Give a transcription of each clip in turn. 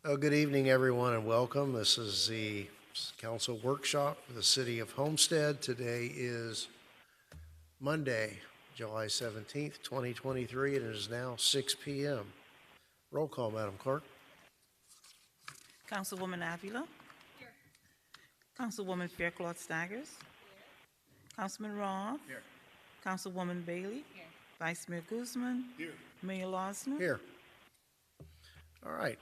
Good evening, everyone, and welcome. This is the council workshop for the city of Homestead. Today is Monday, July 17th, 2023, and it is now 6 p.m. Roll call, Madam Clerk. Councilwoman Avila. Here. Councilwoman Faircloth Staggers. Here. Councilman Roth. Here. Councilwoman Bailey. Here. Vice Mayor Guzman. Here. Mayor Losner. Here. All right.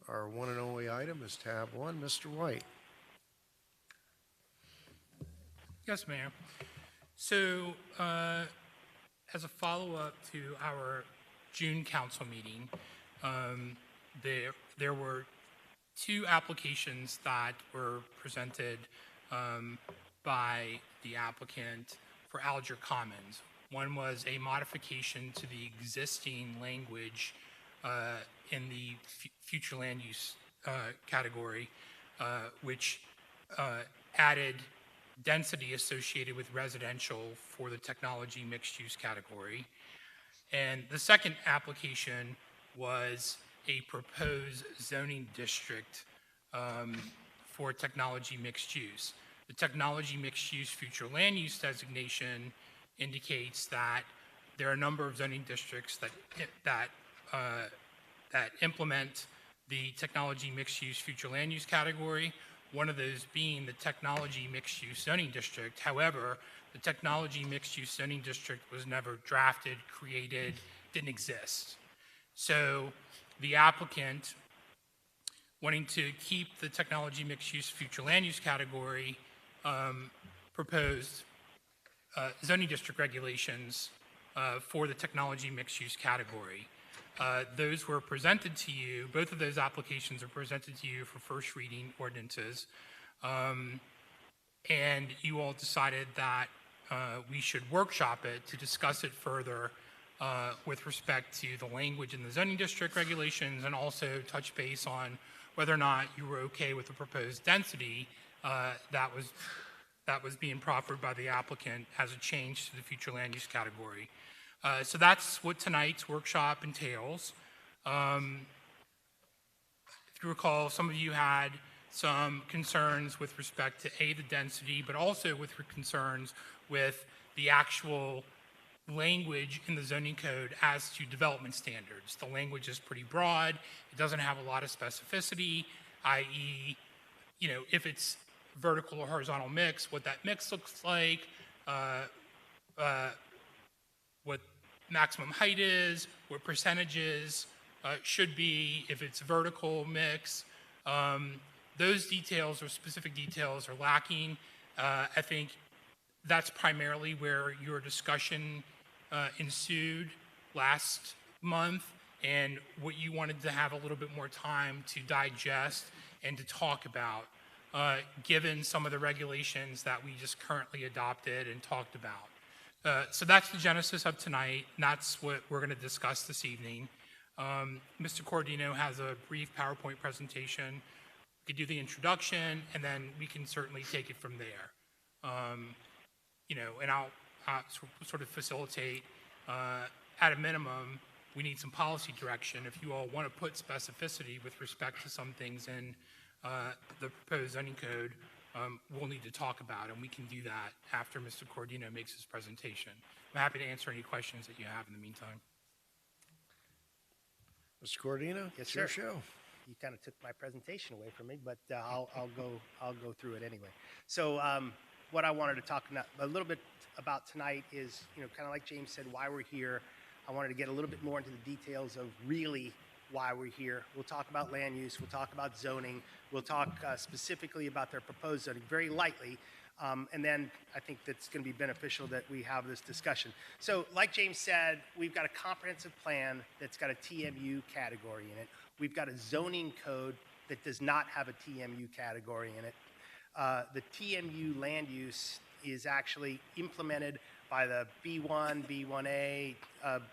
Our one and only item is tab 1. Mr. White. Yes, Mayor. So, as a follow-up to our June council meeting, there were two applications that were presented by the applicant for Alger Commons. One was a modification to the existing language in the future land use category, which added density associated with residential for the technology mixed use category. And the second application was a proposed zoning district for technology mixed use. The technology mixed use future land use designation indicates that there are a number of zoning districts that implement the technology mixed use future land use category, one of those being the technology mixed use zoning district. However, the technology mixed use zoning district was never drafted, created, didn't exist. So the applicant, wanting to keep the technology mixed use future land use category, proposed zoning district regulations for the technology mixed use category. Those were presented to you, both of those applications are presented to you for first reading ordinances. And you all decided that we should workshop it to discuss it further with respect to the language in the zoning district regulations, and also touch base on whether or not you were okay with the proposed density that was being proffered by the applicant as a change to the future land use category. So that's what tonight's workshop entails. If you recall, some of you had some concerns with respect to the density, but also with concerns with the actual language in the zoning code as to development standards. The language is pretty broad. It doesn't have a lot of specificity, i.e., if it's vertical or horizontal mix, what that mix looks like, what maximum height is, what percentages should be if it's vertical mix. Those details or specific details are lacking. I think that's primarily where your discussion ensued last month, and what you wanted to have a little bit more time to digest and to talk about, given some of the regulations that we just currently adopted and talked about. So that's the genesis of tonight, and that's what we're going to discuss this evening. Mr. Cordino has a brief PowerPoint presentation. We could do the introduction, and then we can certainly take it from there. And I'll sort of facilitate, at a minimum, we need some policy direction. If you all want to put specificity with respect to some things in the proposed zoning code, we'll need to talk about, and we can do that after Mr. Cordino makes his presentation. I'm happy to answer any questions that you have in the meantime. Mr. Cordino, Yes, it's your sir. show. You kind of took my presentation away from me, but I'll go through it anyway. So what I wanted to talk a little bit about tonight is, kind of like James said, why we're here. I wanted to get a little bit more into the details of really why we're here. We'll talk about land use. We'll talk about zoning. We'll talk specifically about their proposed zoning very lightly. And then I think that's going to be beneficial that we have this discussion. So like James said, we've got a comprehensive plan that's got a TMU category in it. We've got a zoning code that does not have a TMU category in it. The TMU land use is actually implemented by the B1, B1A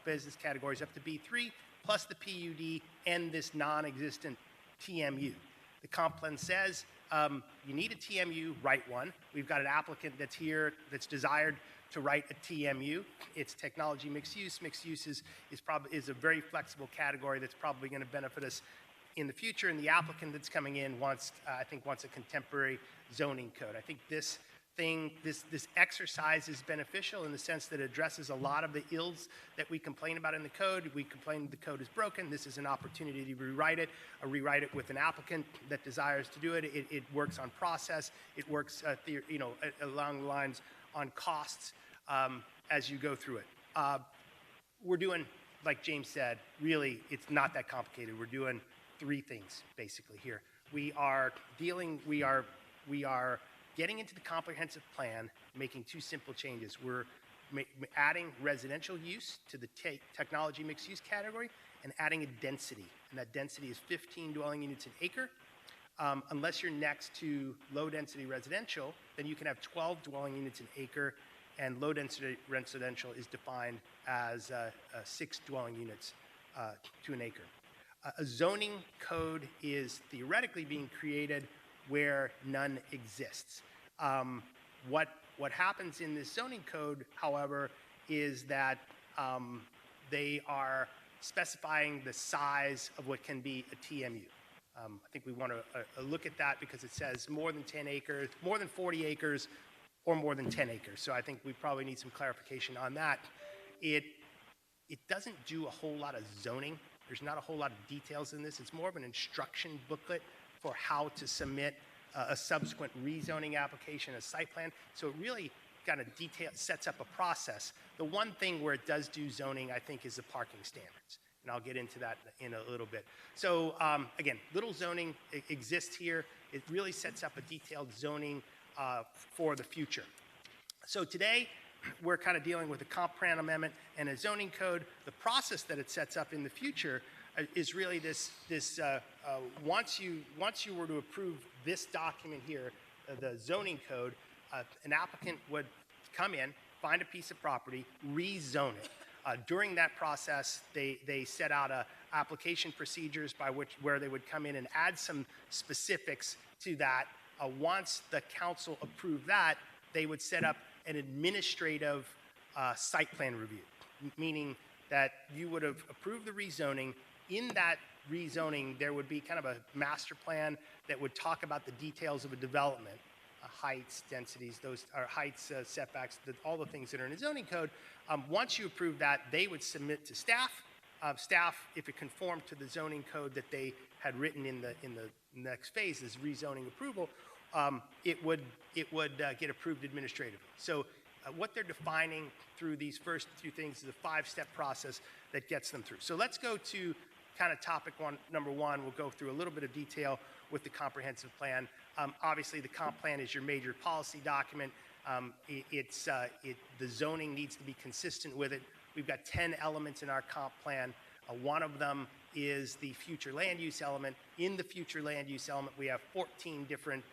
business categories up to B3, plus the PUD and this non-existent TMU. The comp plan says you need a TMU, write one. We've got an applicant that's here that's desired to write a TMU. It's technology mixed use. Mixed use is a very flexible category that's probably going to benefit us in the future, and the applicant that's coming in wants, I think, wants a contemporary zoning code. I think this exercise is beneficial in the sense that it addresses a lot of the ills that we complain about in the code. We complain the code is broken. This is an opportunity to rewrite it, or rewrite it with an applicant that desires to do it. It works on process. It works, along the lines on costs as you go through it. We're doing, like James said, really, it's not that complicated. We're doing 3 things basically here. We are getting into the comprehensive plan, making 2 simple changes. We're adding residential use to the technology mixed use category and adding a density. And that density is 15 dwelling units an acre. Unless you're next to low density residential, then you can have 12 dwelling units an acre, and low density residential is defined as 6 dwelling units to an acre. A zoning code is theoretically being created where none exists. What happens in this zoning code, however, is that they are specifying the size of what can be a TMU. I think we want to look at that because it says more than 10 acres, more than 40 acres, or more than 10 acres. So I think we probably need some clarification on that. It doesn't do a whole lot of zoning. There's not a whole lot of details in this. It's more of an instruction booklet for how to submit a subsequent rezoning application, a site plan. So it really kind of sets up a process. The one thing where it does do zoning, I think, is the parking standards. And I'll get into that in a little bit. So again, little zoning exists here. It really sets up a detailed zoning for the future. So today, we're kind of dealing with a comp plan amendment and a zoning code. The process that it sets up in the future is really this once you were to approve this document here, the zoning code, an applicant would come in, find a piece of property, rezone it. During that process, they set out application procedures where they would come in and add some specifics to that. Once the council approved that, they would set up an administrative site plan review, meaning that you would have approved the rezoning. In that rezoning, there would be kind of a master plan that would talk about the details of a development, heights, densities, those are heights, setbacks, all the things that are in the zoning code. Once you approve that, they would submit to staff. Staff, if it conformed to the zoning code that they had written in the next phase, is rezoning approval, it would get approved administratively. So what they're defining through these first 2 things is a 5-step process that gets them through. So let's go to kind of topic number 1. We'll go through a little bit of detail with the comprehensive plan. Obviously, the comp plan is your major policy document. The zoning needs to be consistent with it. We've got 10 elements in our comp plan. One of them is the future land use element. In the future land use element, we have 14 different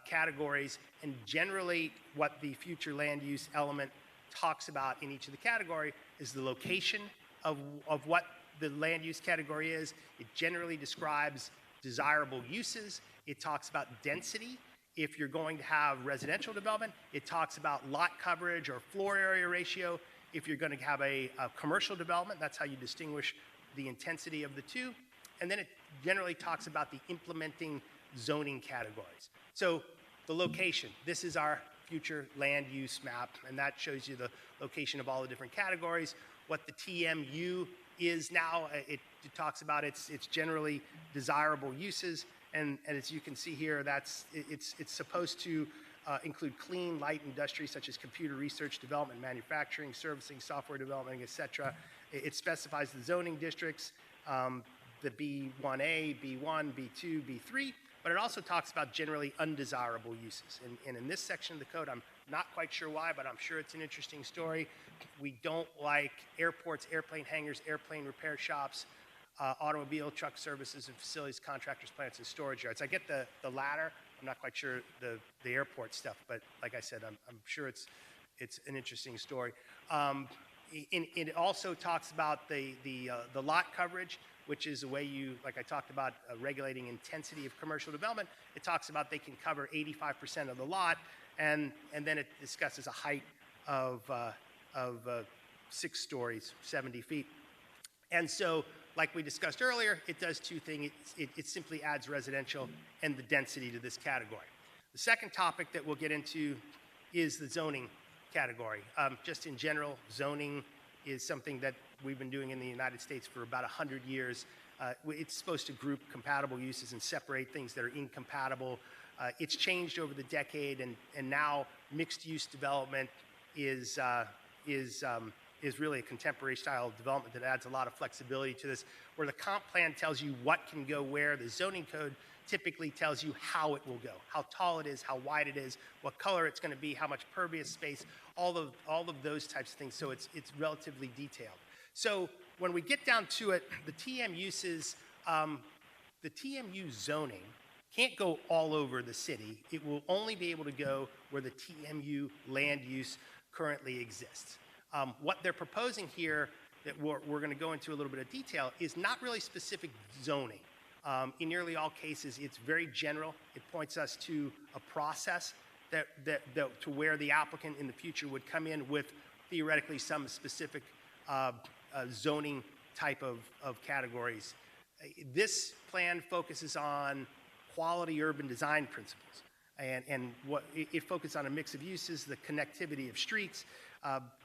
categories, and generally what the future land use element talks about in each of the category is the location of what the land use category is. It generally describes desirable uses. It talks about density. If you're going to have residential development, it talks about lot coverage or floor area ratio. If you're going to have a commercial development, that's how you distinguish the intensity of the 2. And then it generally talks about the implementing zoning categories. So the location, this is our future land use map, and that shows you the location of all the different categories. What the TMU is now, it talks about it's generally desirable uses, and as you can see here, it's supposed to include clean, light industry such as computer research, development, manufacturing, servicing, software development, etc. It specifies the zoning districts, the B1A, B1, B2, B3, but it also talks about generally undesirable uses. And in this section of the code, I'm not quite sure why, but I'm sure it's an interesting story. We don't like airports, airplane hangars, airplane repair shops, automobile, truck services, and facilities, contractors, plants, and storage yards. I get the latter. I'm not quite sure the airport stuff, but like I said, I'm sure it's an interesting story. It also talks about the lot coverage, which is a way you, like I talked about, regulating intensity of commercial development. It talks about they can cover 85% of the lot, and then it discusses a height of 6 stories, 70 feet. And so like we discussed earlier, it does two things. It simply adds residential and the density to this category. The second topic that we'll get into is the zoning category. Just in general, zoning is something that we've been doing in the United States for about 100 years. It's supposed to group compatible uses and separate things that are incompatible. It's changed over the decade, and now mixed-use development is really a contemporary style of development that adds a lot of flexibility to this, where the comp plan tells you what can go where. The zoning code typically tells you how it will go, how tall it is, how wide it is, what color it's going to be, how much pervious space, all of those types of things. So it's relatively detailed. So when we get down to it, the TM uses, the TMU zoning can't go all over the city. It will only be able to go where the TMU land use currently exists. What they're proposing here that we're going to go into a little bit of detail is not really specific zoning. In nearly all cases, it's very general. It points us to a process that to where the applicant in the future would come in with theoretically some specific zoning type of categories. This plan focuses on quality urban design principles, and what it focuses on a mix of uses, the connectivity of streets,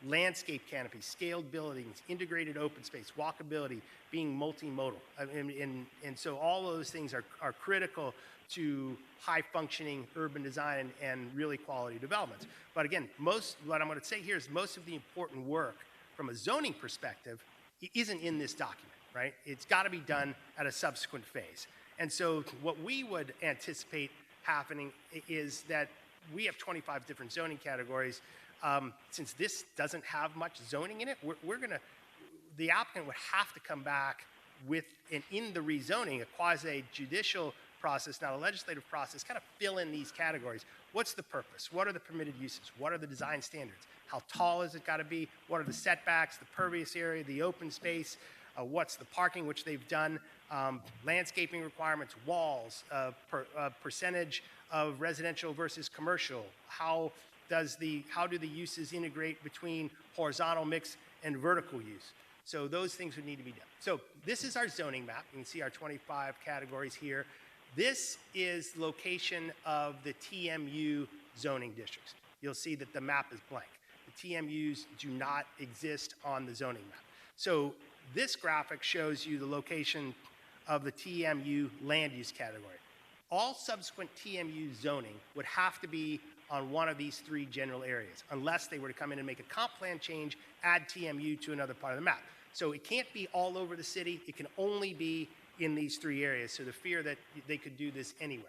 landscape canopies, scaled buildings, integrated open space, walkability, being multimodal. And so all of those things are critical to high-functioning urban design and really quality developments. But again, what I'm going to say here is most of the important work from a zoning perspective isn't in this document, right? It's got to be done at a subsequent phase. And so what we would anticipate happening is that we have 25 different zoning categories. Since this doesn't have much zoning in it, the applicant would have to come back with, and in the rezoning, a quasi-judicial process, not a legislative process, kind of fill in these categories. What's the purpose? What are the permitted uses? What are the design standards? How tall is it got to be? What are the setbacks, the pervious area, the open space? What's the parking, which they've done? Landscaping requirements, walls, percentage of residential versus commercial. How do the uses integrate between horizontal mix and vertical use? So those things would need to be done. So this is our zoning map. You can see our 25 categories here. This is location of the TMU zoning districts. You'll see that the map is blank. The TMUs do not exist on the zoning map. So this graphic shows you the location of the TMU land use category. All subsequent TMU zoning would have to be on one of these three general areas, unless they were to come in and make a comp plan change, add TMU to another part of the map. So it can't be all over the city. It can only be in these three areas. So the fear that they could do this anywhere.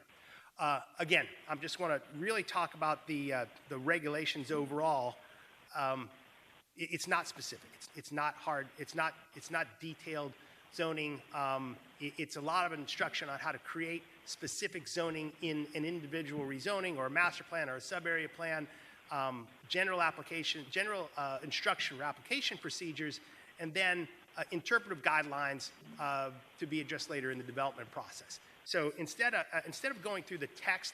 Again, I just want to really talk about the regulations overall. It's not specific. It's not hard. It's not detailed zoning. It's a lot of instruction on how to create specific zoning in an individual rezoning or a master plan or a sub-area plan, general instruction or application procedures, and then interpretive guidelines to be addressed later in the development process. So instead of going through the text,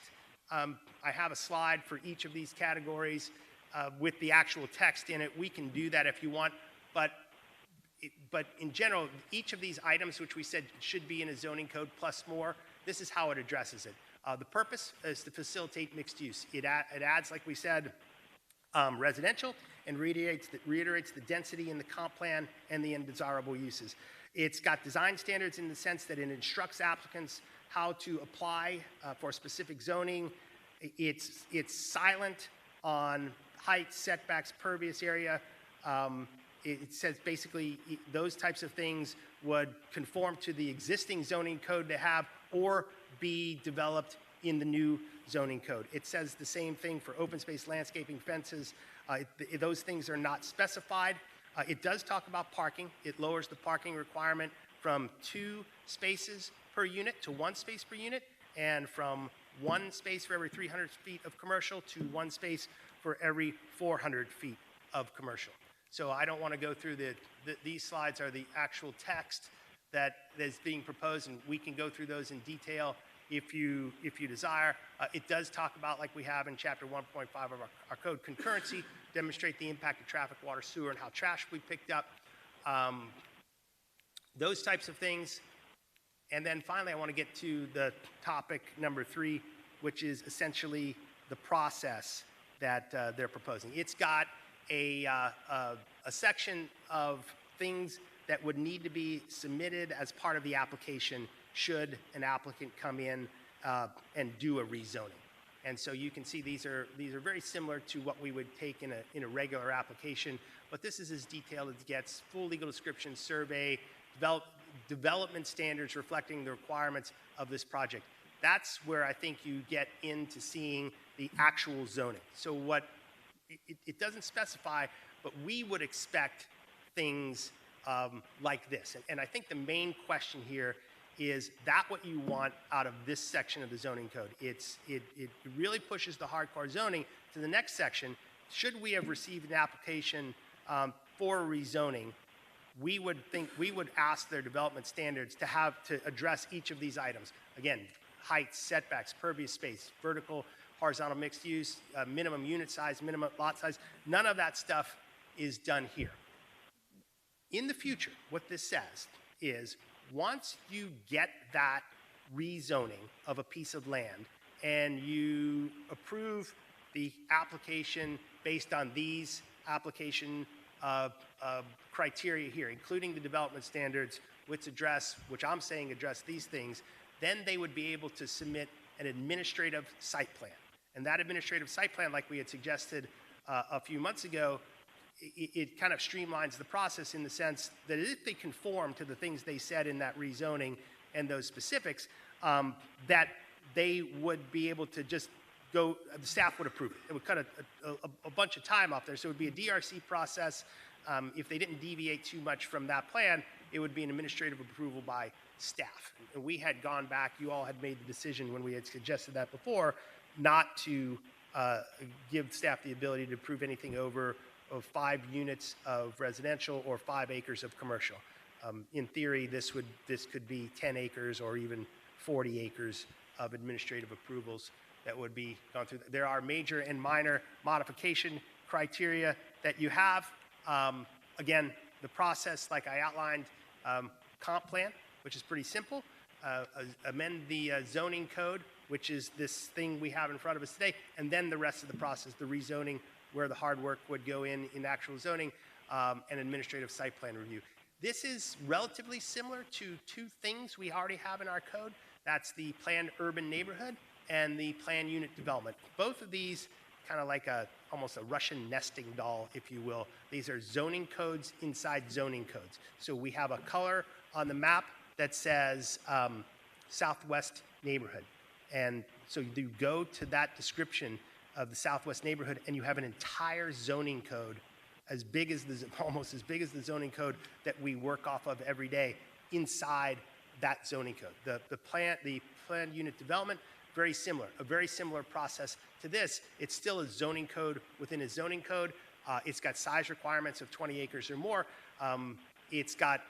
I have a slide for each of these categories with the actual text in it. We can do that if you want, but in general, each of these items, which we said should be in a zoning code plus more, this is how it addresses it. The purpose is to facilitate mixed use. It adds, like we said, residential and reiterates the density in the comp plan and the undesirable uses. It's got design standards in the sense that it instructs applicants how to apply for specific zoning. It's silent on height, setbacks, pervious area. It says basically those types of things would conform to the existing zoning code to have or be developed in the new zoning code. It says the same thing for open space, landscaping, fences. Those things are not specified. It does talk about parking. It lowers the parking requirement from 2 spaces per unit to 1 space per unit, and from 1 space for every 300 feet of commercial to 1 space for every 400 feet of commercial. So I don't want to go through these slides are the actual text that is being proposed, and we can go through those in detail if you desire. It does talk about, like we have in chapter 1.5 of our code, concurrency, demonstrate the impact of traffic, water, sewer, and how trash will be picked up. those types of things. And then finally, I want to get to the topic number 3, which is essentially the process that they're proposing. It's got a section of things that would need to be submitted as part of the application should an applicant come in and do a rezoning. And so you can see these are very similar to what we would take in a regular application, but this is as detailed as it gets: full legal description, survey, development standards reflecting the requirements of this project. That's where I think you get into seeing the actual zoning. So what it doesn't specify, but we would expect things like this. And I think the main question here is that what you want out of this section of the zoning code? It really pushes the hardcore zoning to the next section. Should we have received an application for rezoning, we would ask their development standards to address each of these items. Again, heights, setbacks, pervious space, vertical, horizontal mixed use, minimum unit size, minimum lot size. None of that stuff is done here. In the future, what this says is once you get that rezoning of a piece of land and you approve the application based on these application criteria here, including the development standards, which I'm saying address these things, then they would be able to submit an administrative site plan. And that administrative site plan, like we had suggested a few months ago, it kind of streamlines the process in the sense that if they conform to the things they said in that rezoning and those specifics, that they would be able to just go, the staff would approve it. It would cut a bunch of time off there. So it would be a DRC process. If they didn't deviate too much from that plan, it would be an administrative approval by staff. And we had gone back, you all had made the decision when we had suggested that before, not to give staff the ability to approve anything over 5 units of residential or 5 acres of commercial. In theory, this could be 10 acres or even 40 acres of administrative approvals that would be gone through. There are major and minor modification criteria that you have. Again, the process, like I outlined, comp plan, which is pretty simple, amend the zoning code, which is this thing we have in front of us today, and then the rest of the process, the rezoning, where the hard work would go in actual zoning, and administrative site plan review. This is relatively similar to 2 things we already have in our code. That's the planned urban neighborhood and the planned unit development. Both of these kind of like almost a Russian nesting doll, if you will. These are zoning codes inside zoning codes. So we have a color on the map that says Southwest neighborhood. And so you go to that description of the Southwest neighborhood and you have an entire zoning code almost as big as the zoning code that we work off of every day inside that zoning code. The planned unit development, very similar, a very similar process to this. It's still a zoning code within a zoning code. It's got size requirements of 20 acres or more. It's got,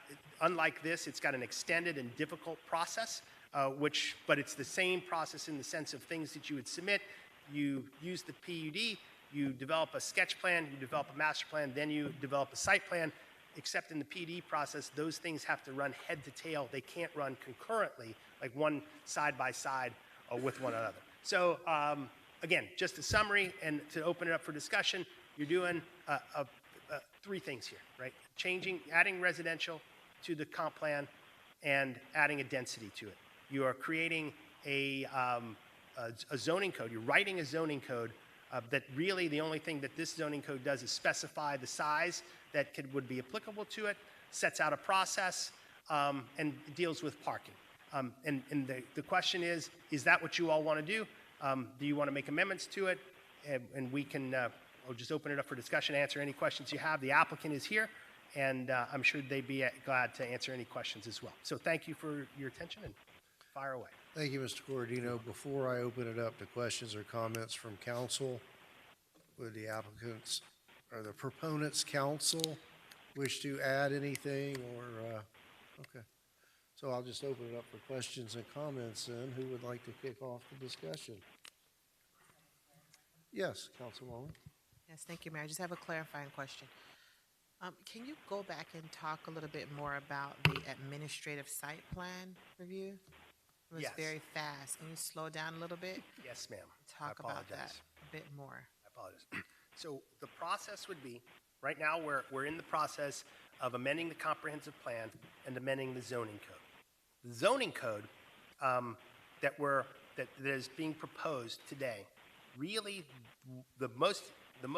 unlike this, it's got an extended and difficult process, but it's the same process in the sense of things that you would submit. You use the PUD, you develop a sketch plan, you develop a master plan, then you develop a site plan. Except in the PUD process, those things have to run head to tail. They can't run concurrently, like one side by side with one another. So again, just a summary, and to open it up for discussion, you're doing 3 things here, right? Adding residential to the comp plan and adding a density to it. You are creating a zoning code. You're writing a zoning code that really the only thing that this zoning code does is specify the size that would be applicable to it, sets out a process, and deals with parking. And the question is that what you all want to do? Do you want to make amendments to it? And we can, I'll just open it up for discussion, answer any questions you have. The applicant is here, and I'm sure they'd be glad to answer any questions as well. So thank you for your attention, and fire away. Thank you, Mr. Corradino. Before I open it up to questions or comments from council, would the applicants or the proponents' counsel wish to add anything or, okay. So I'll just open it up for questions and comments then. Who would like to kick off the discussion? Yes, Councilwoman. Yes, thank you, Mayor. I just have a clarifying question. Can you go back and talk a little bit more about the administrative site plan review? It was Yes. very fast. Can you slow down a little bit? Yes, ma'am. Talk I about that apologize. a bit more. I apologize. So the process would be, right now, we're in the process of amending the comprehensive plan and amending the zoning code. The zoning code that is being proposed today, really, the most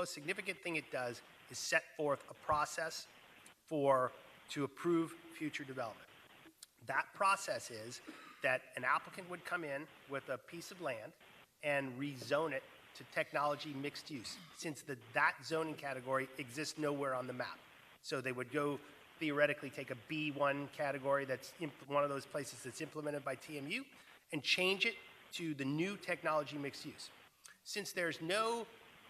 significant thing it does is set forth a process to approve future development. That process is that an applicant would come in with a piece of land and rezone it to technology mixed use, since that zoning category exists nowhere on the map. So they would go theoretically take a B1 category that's one of those places that's implemented by TMU and change it to the new technology mixed use. Since there's no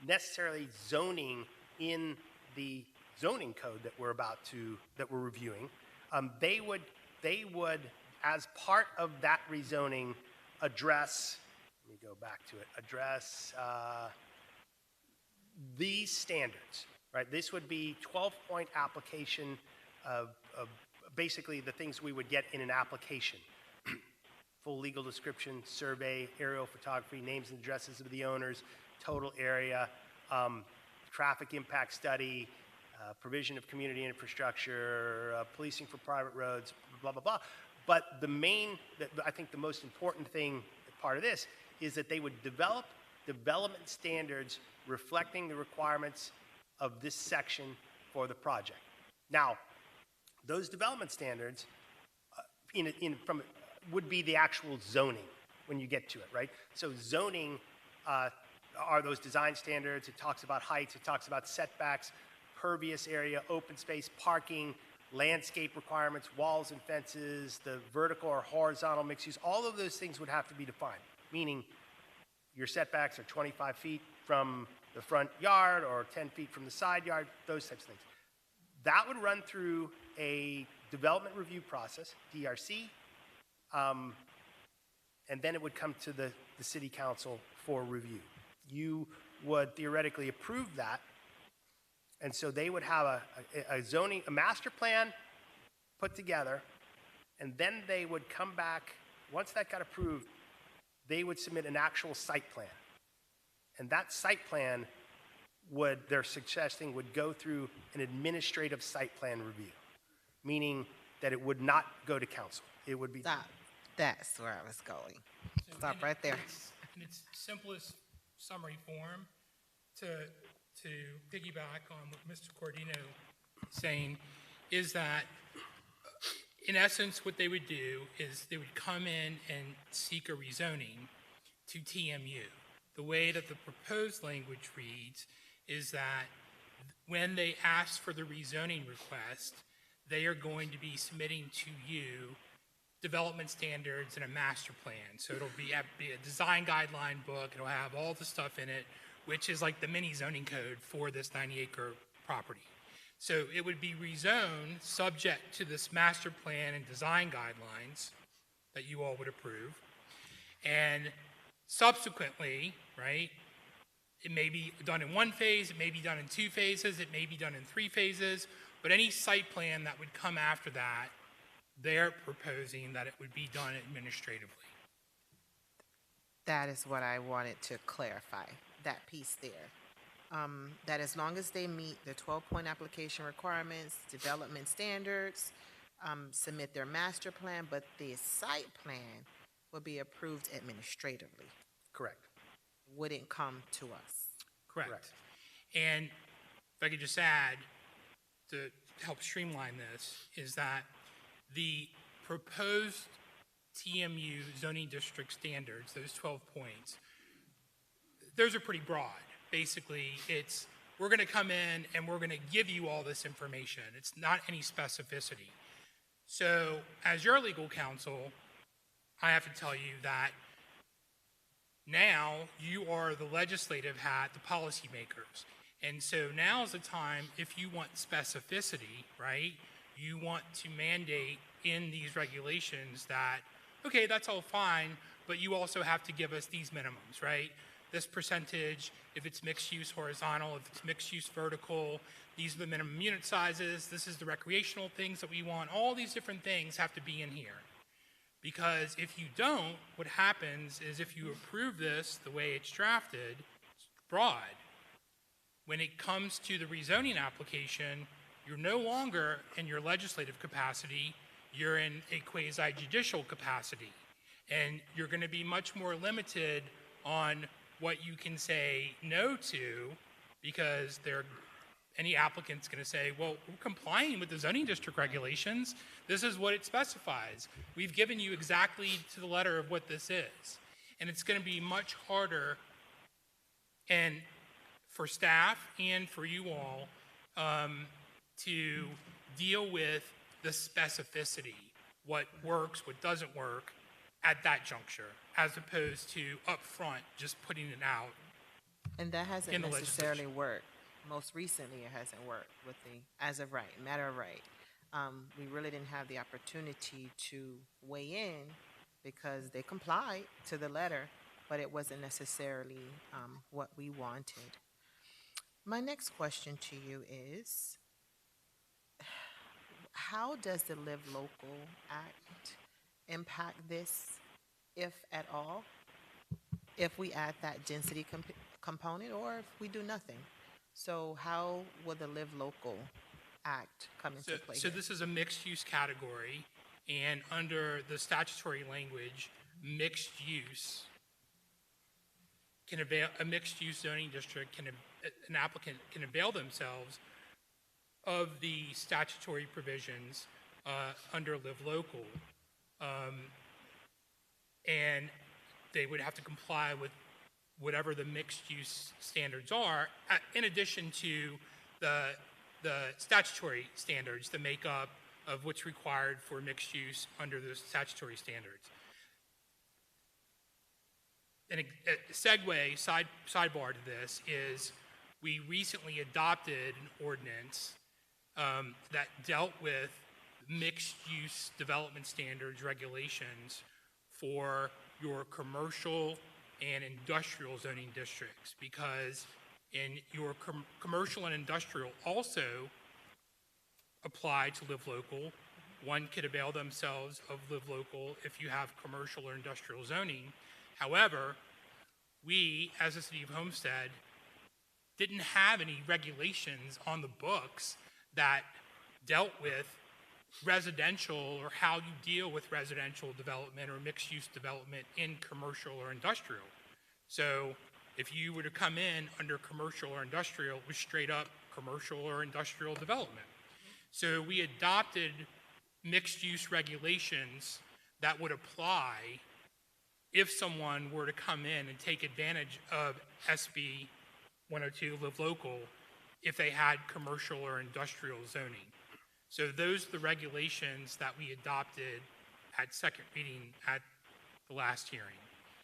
necessarily zoning in the zoning code that we're reviewing, they would, as part of that rezoning, address these standards, right? This would be 12-point application of basically the things we would get in an application. Full legal description, survey, aerial photography, names and addresses of the owners, total area, traffic impact study, provision of community infrastructure, policing for private roads, blah, blah, blah. But I think the most important thing, part of this, is that they would develop development standards reflecting the requirements of this section for the project. Now, those development standards would be the actual zoning when you get to it, right? So zoning are those design standards. It talks about heights, it talks about setbacks, pervious area, open space, parking, landscape requirements, walls and fences, the vertical or horizontal mixed use. All of those things would have to be defined, meaning your setbacks are 25 feet from the front yard or 10 feet from the side yard, those types of things. That would run through a development review process, DRC, and then it would come to the city council for review. You would theoretically approve that, and so they would have a master plan put together, and then they would come back, once that got approved, they would submit an actual site plan. And that site plan they're suggesting would go through an administrative site plan review, meaning that it would not go to council. It would be. Stop. That's where I was going. Stop right there. In its simplest summary form, to piggyback on what Mr. Cordino is saying, is that in essence what they would do is they would come in and seek a rezoning to TMU. The way that the proposed language reads is that when they ask for the rezoning request, they are going to be submitting to you development standards and a master plan. So it'll be a design guideline book. It'll have all the stuff in it, which is like the mini zoning code for this 90-acre property. So it would be rezoned subject to this master plan and design guidelines that you all would approve. And subsequently, right, it may be done in one phase, it may be done in 2 phases, it may be done in 3 phases, but any site plan that would come after that, they're proposing that it would be done administratively. That is what I wanted to clarify, that piece there. That as long as they meet the 12-point application requirements, development standards, submit their master plan, but the site plan will be approved administratively, Correct. wouldn't come to us. Correct. And if I could just add, to help streamline this, is that the proposed TMU zoning district standards, those 12 points, those are pretty broad. Basically, we're going to come in and we're going to give you all this information. It's not any specificity. So as your legal counsel, I have to tell you that now you are the legislative hat, the policymakers. And so now is the time, if you want specificity, right, you want to mandate in these regulations that, okay, that's all fine, but you also have to give us these minimums, right? this percentage, if it's mixed use horizontal, if it's mixed use vertical, these are the minimum unit sizes, this is the recreational things that we want, all these different things have to be in here. Because if you don't, what happens is if you approve this the way it's drafted, it's broad. When it comes to the rezoning application, you're no longer in your legislative capacity, you're in a quasi-judicial capacity. And you're going to be much more limited on what you can say no to, because any applicant's going to say, well, we're complying with the zoning district regulations. This is what it specifies. We've given you exactly to the letter of what this is. And it's going to be much harder and for staff and for you all to deal with the specificity, what works, what doesn't work at that juncture, as opposed to upfront just putting it out. And that hasn't In the necessarily legislation. worked. Most recently, it hasn't worked with the as of right, matter of right. We really didn't have the opportunity to weigh in because they complied to the letter, but it wasn't necessarily what we wanted. My next question to you is, how does the Live Local Act impact this, if at all, if we add that density component or if we do nothing? So how will the Live Local Act come into play So here? this is a mixed-use category, and under the statutory language, mixed use can avail, a mixed-use zoning district can, an applicant can avail themselves of the statutory provisions under Live Local. And they would have to comply with whatever the mixed-use standards are, in addition to the statutory standards, the makeup of what's required for mixed use under those statutory standards. And a sidebar to this is we recently adopted an ordinance that dealt with mixed-use development standards regulations for your commercial and industrial zoning districts, because in your commercial and industrial also apply to Live Local. One could avail themselves of Live Local if you have commercial or industrial zoning. However, we, as the City of Homestead, didn't have any regulations on the books that dealt with residential or how you deal with residential development or mixed-use development in commercial or industrial. So if you were to come in under commercial or industrial, it was straight up commercial or industrial development. So we adopted mixed-use regulations that would apply if someone were to come in and take advantage of SB 102 Live Local if they had commercial or industrial zoning. So those are the regulations that we adopted at second reading at the last hearing.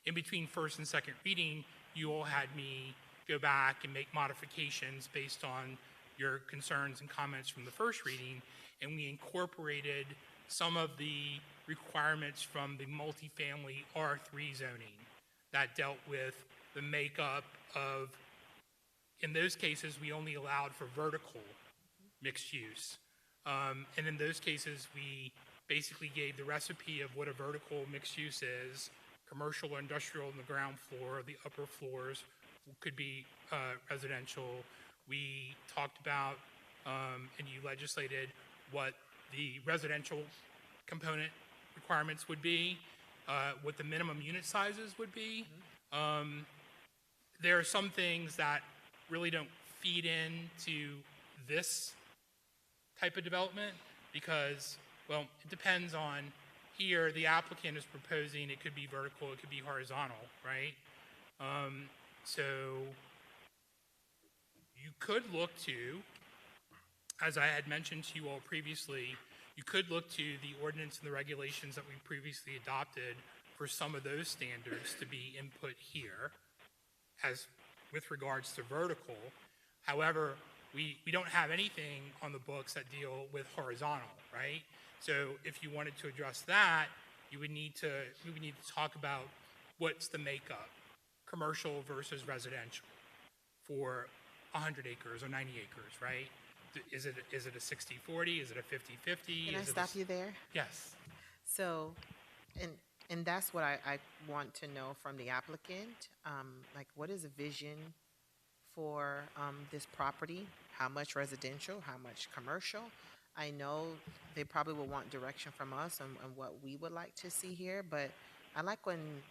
In between first and second reading, you all had me go back and make modifications based on your concerns and comments from the first reading, and we incorporated some of the requirements from the multifamily R3 zoning that dealt with the makeup of, in those cases, we only allowed for vertical mixed use. And in those cases, we basically gave the recipe of what a vertical mixed use is: commercial or industrial on the ground floor, the upper floors could be residential. We talked about, and you legislated what the residential component requirements would be, what the minimum unit sizes would be. There are some things that really don't feed into this type of development because, well, it depends on, here the applicant is proposing it could be vertical, it could be horizontal, right? So you could look to, as I had mentioned to you all previously, you could look to the ordinance and the regulations that we previously adopted for some of those standards to be input here as with regards to vertical. However, we don't have anything on the books that deal with horizontal, right? So if you wanted to address that, we would need to talk about what's the makeup. commercial versus residential for 100 acres or 90 acres, right? Is it a 60/40? Is it a 50/50? Can I Is it a stop you there? Yes. So, and, and that's what I want to know from the applicant. Like, what is the vision for, this property? How much residential, how much commercial? I know they probably will want direction from us on what we would like to see here, but I like when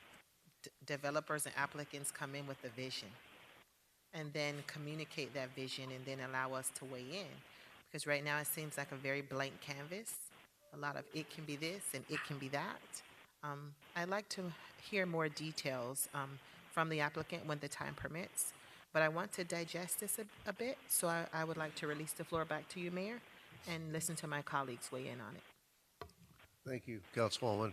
developers and applicants come in with a vision and then communicate that vision and then allow us to weigh in. Because right now it seems like a very blank canvas. A lot of it can be this and it can be that. I'd like to hear more details from the applicant when the time permits, but I want to digest this a bit, so I would like to release the floor back to you, Mayor, and listen to my colleagues weigh in on it. Thank you, Councilwoman.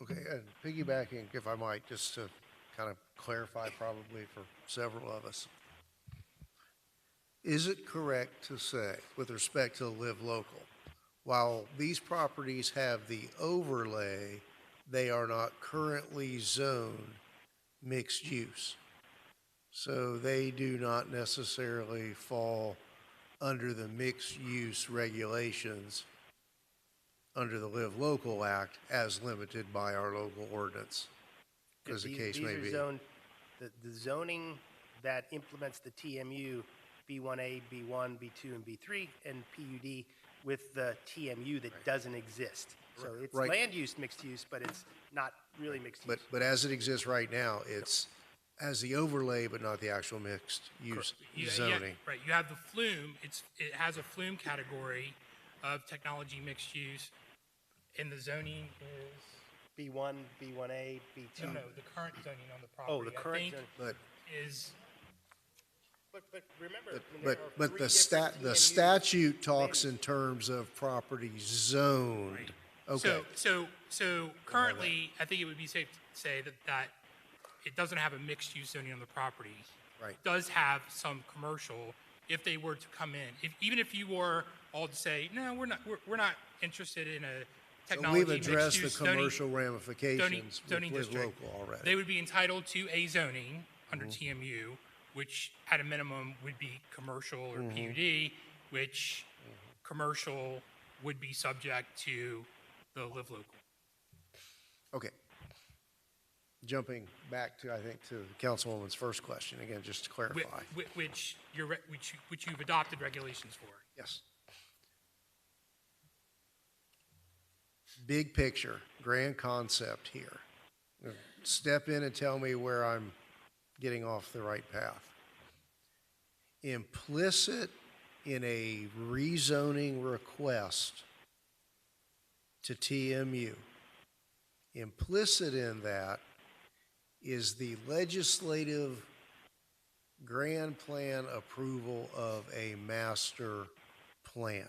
Okay, and piggybacking, if I might, just to kind of clarify probably for several of us. Is it correct to say, with respect to Live Local, while these properties have the overlay, they are not currently zoned mixed use? So they do not necessarily fall under the mixed use regulations under the Live Local Act as limited by our local ordinance, as the case may These be. are zoned, the zoning that implements the TMU, B1A, B1, B2, and B3, and PUD with the TMU that doesn't exist. So it's Right. land use mixed use, but it's not really mixed use. But as it exists right now, it's as the overlay, but not the actual mixed use zoning. Right. You have the flume. It has a flume category of technology mixed use, and the zoning is B1, B1A, B2. no, the current zoning on the property. Oh, the current I think zoning. But is But remember, I mean, there But, are but three the different the TMUs. statute talks in terms of property zoned. Right. Okay, So currently, I think it would be safe to say that it doesn't have a mixed use zoning on the property. Right. It does have some commercial if they were to come in. Even if you were all to say, no, we're not interested in a so technology we've addressed the mixed-use zoning- commercial ramifications with zoning Live district. Local already. They would be entitled to a zoning under Mm-hmm. TMU, which at a minimum would be commercial or Mm-hmm. PUD, which commercial would be subject to the Live Local. Okay. Jumping back to, I think, to the Councilwoman's first question, again, just to clarify. Which you've adopted regulations for. Yes. Big picture, grand concept here. Step in and tell me where I'm getting off the right path. Implicit in a rezoning request to TMU, implicit in that is the legislative grand plan approval of a master plan.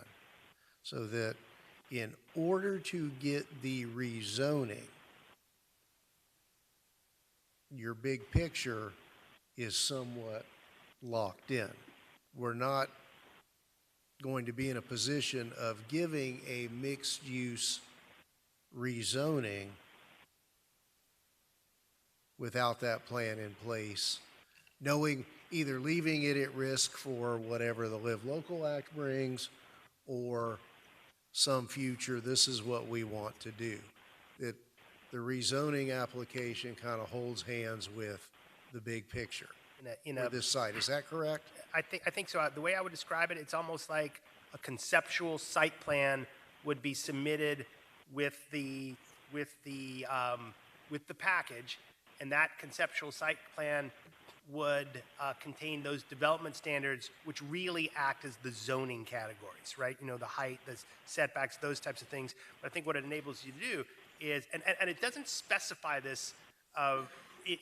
So that in order to get the rezoning, your big picture is somewhat locked in. We're not going to be in a position of giving a mixed-use rezoning without that plan in place, knowing either leaving it at risk for whatever the Live Local Act brings or some future, this is what we want to do. That the rezoning application kind of holds hands with the big picture In for a, this site. Is that correct? I think so. The way I would describe it, it's almost like a conceptual site plan would be submitted with the package, and that conceptual site plan would contain those development standards, which really act as the zoning categories, right? You know, the height, the setbacks, those types of things. But I think what it enables you to do is, and it doesn't specify this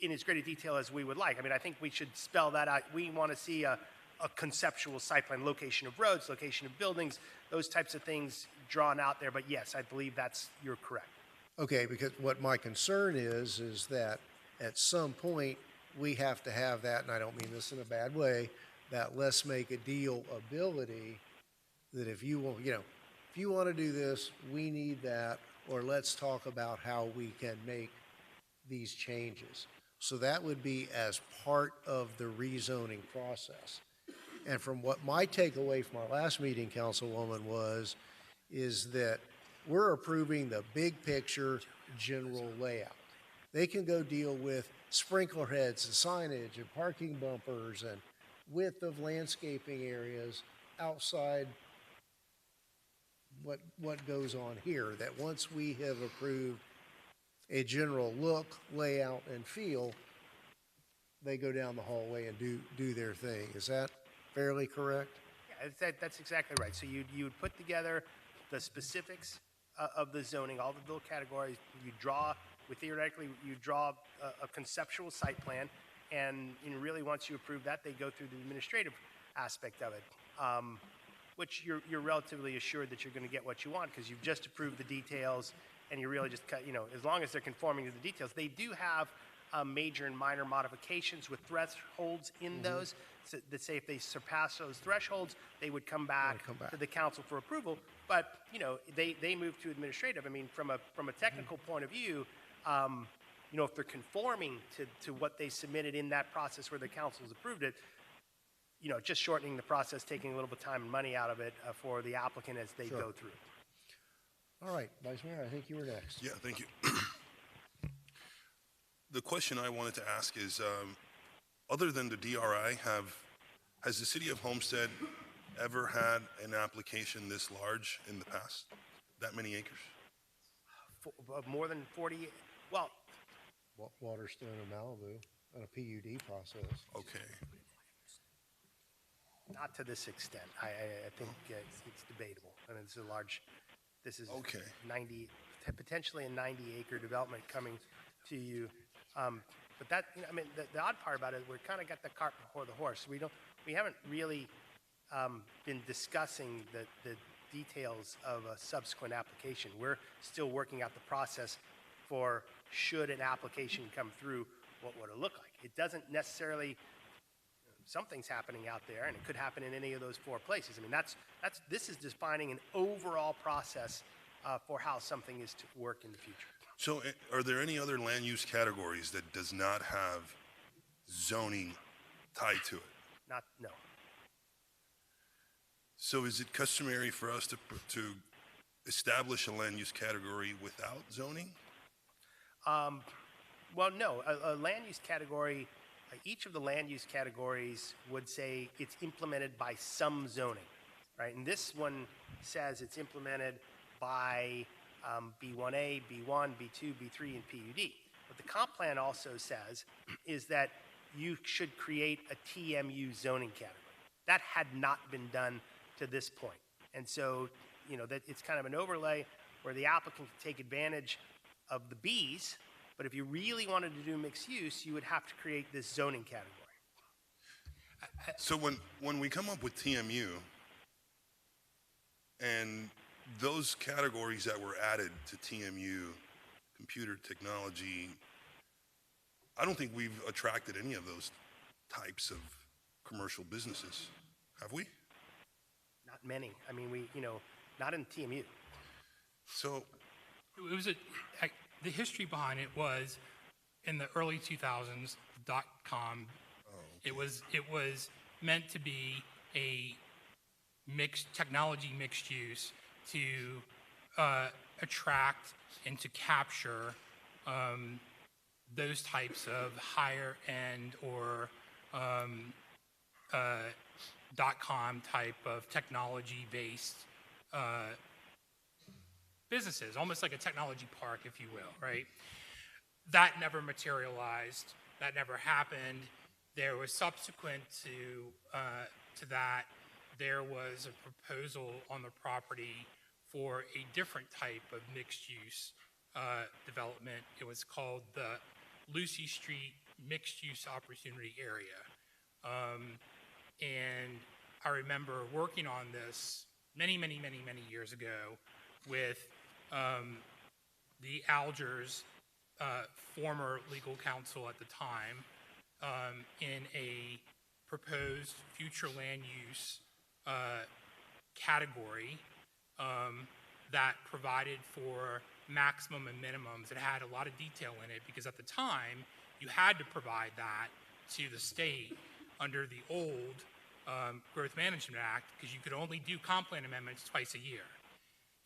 in as great a detail as we would like. I mean, I think we should spell that out. We want to see a conceptual site plan, location of roads, location of buildings, those types of things drawn out there. But yes, I believe you're correct. Okay, because what my concern is that at some point, we have to have that, and I don't mean this in a bad way, that let's make a deal ability, that if you want, if you want to do this, we need that, or let's talk about how we can make these changes. So that would be as part of the rezoning process. And from what my takeaway from our last meeting, Councilwoman, is that we're approving the big picture general layout. They can go deal with sprinkler heads and signage and parking bumpers and width of landscaping areas outside what goes on here. That once we have approved a general look, layout, and feel, they go down the hallway and do their thing. Is that fairly correct? Yeah, that's exactly right. So you would put together the specifics of the zoning, all the little categories. You draw, theoretically, you draw a conceptual site plan, and really once you approve that, they go through the administrative aspect of it, which you're relatively assured that you're going to get what you want because you've just approved the details, and you really just cut, as long as they're conforming to the details. They do have major and minor modifications with thresholds in those so that say if they surpass those thresholds, they would come back to the council for approval. But they move to administrative. I mean, from a technical point of view, if they're conforming to what they submitted in that process where the council's approved it, just shortening the process, taking a little bit of time and money out of it for the applicant as they go through. All right, Vice Mayor, I think you were next. Yeah, thank you. The question I wanted to ask is, other than the DRI, has the city of Homestead ever had an application this large in the past? That many acres? More than 40, well, Waterstone and Malibu on a PUD process. Okay. not to this extent. I think it's debatable. I mean, this is Okay. 90, potentially a 90-acre development coming to you. But that, I mean, the odd part about it, we're kind of got the cart before the horse. We haven't really been discussing the details of a subsequent application. We're still working out the process for should an application come through, what would it look like? It doesn't necessarily, something's happening out there, and it could happen in any of those four places. I mean, this is defining an overall process for how something is to work in the future. So are there any other land use categories that does not have zoning tied to it? No. So is it customary for us to establish a land use category without zoning? Well, no. A land use category, each of the land use categories would say it's implemented by some zoning, right? And this one says it's implemented by B1A, B1, B2, B3, and PUD. What the comp plan also says is that you should create a TMU zoning category. That had not been done to this point. And so, that it's kind of an overlay where the applicant can take advantage of the Bs, but if you really wanted to do mixed use, you would have to create this zoning category. So when we come up with TMU and those categories that were added to TMU, computer technology, I don't think we've attracted any of those types of commercial businesses, have we? Not many. I mean, not in TMU. So It was the history behind it was in the early 2000s, .com. It was meant to be a technology mixed use to attract and to capture those types of higher end or .com type of technology based businesses, almost like a technology park, if you will, right? That never materialized. That never happened. There was subsequent to that, there was a proposal on the property for a different type of mixed-use development. It was called the Lucy Street Mixed-Use Opportunity Area. And I remember working on this many years ago with the Algers former legal counsel at the time in a proposed future land use category that provided for maximum and minimums. It had a lot of detail in it because at the time you had to provide that to the state under the old Growth Management Act because you could only do comp plan amendments twice a year.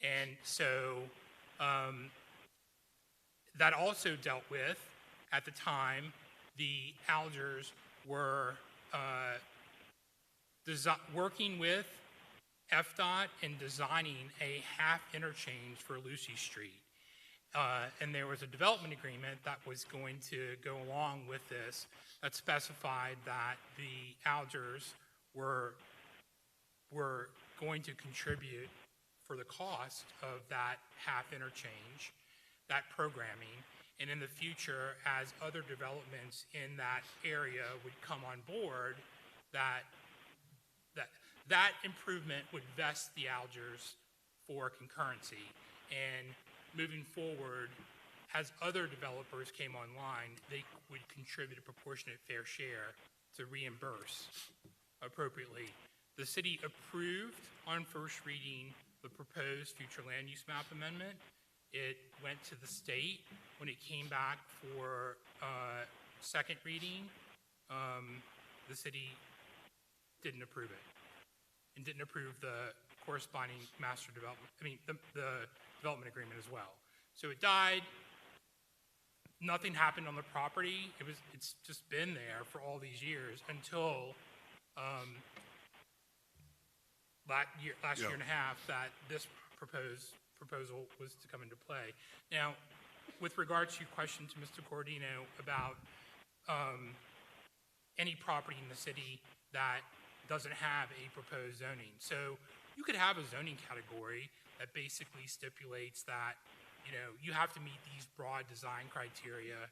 And so that also dealt with, at the time, the Algers were working with FDOT and designing a half interchange for Lucy Street. And there was a development agreement that was going to go along with this that specified that the Algers were going to contribute for the cost of that half interchange, that programming, and in the future, as other developments in that area would come on board, that improvement would vest the Algers for concurrency. And moving forward, as other developers came online, they would contribute a proportionate fair share to reimburse appropriately. The city approved on first reading the proposed future land use map amendment. It went to the state. When it came back for second reading, the city didn't approve it and didn't approve the corresponding the development agreement as well. So it died. Nothing happened on the property. It's just been there for all these years until last year and a half that this proposal was to come into play. Now, with regard to your question to Mr. Cordino about any property in the city that doesn't have a proposed zoning. So you could have a zoning category that basically stipulates that, you have to meet these broad design criteria,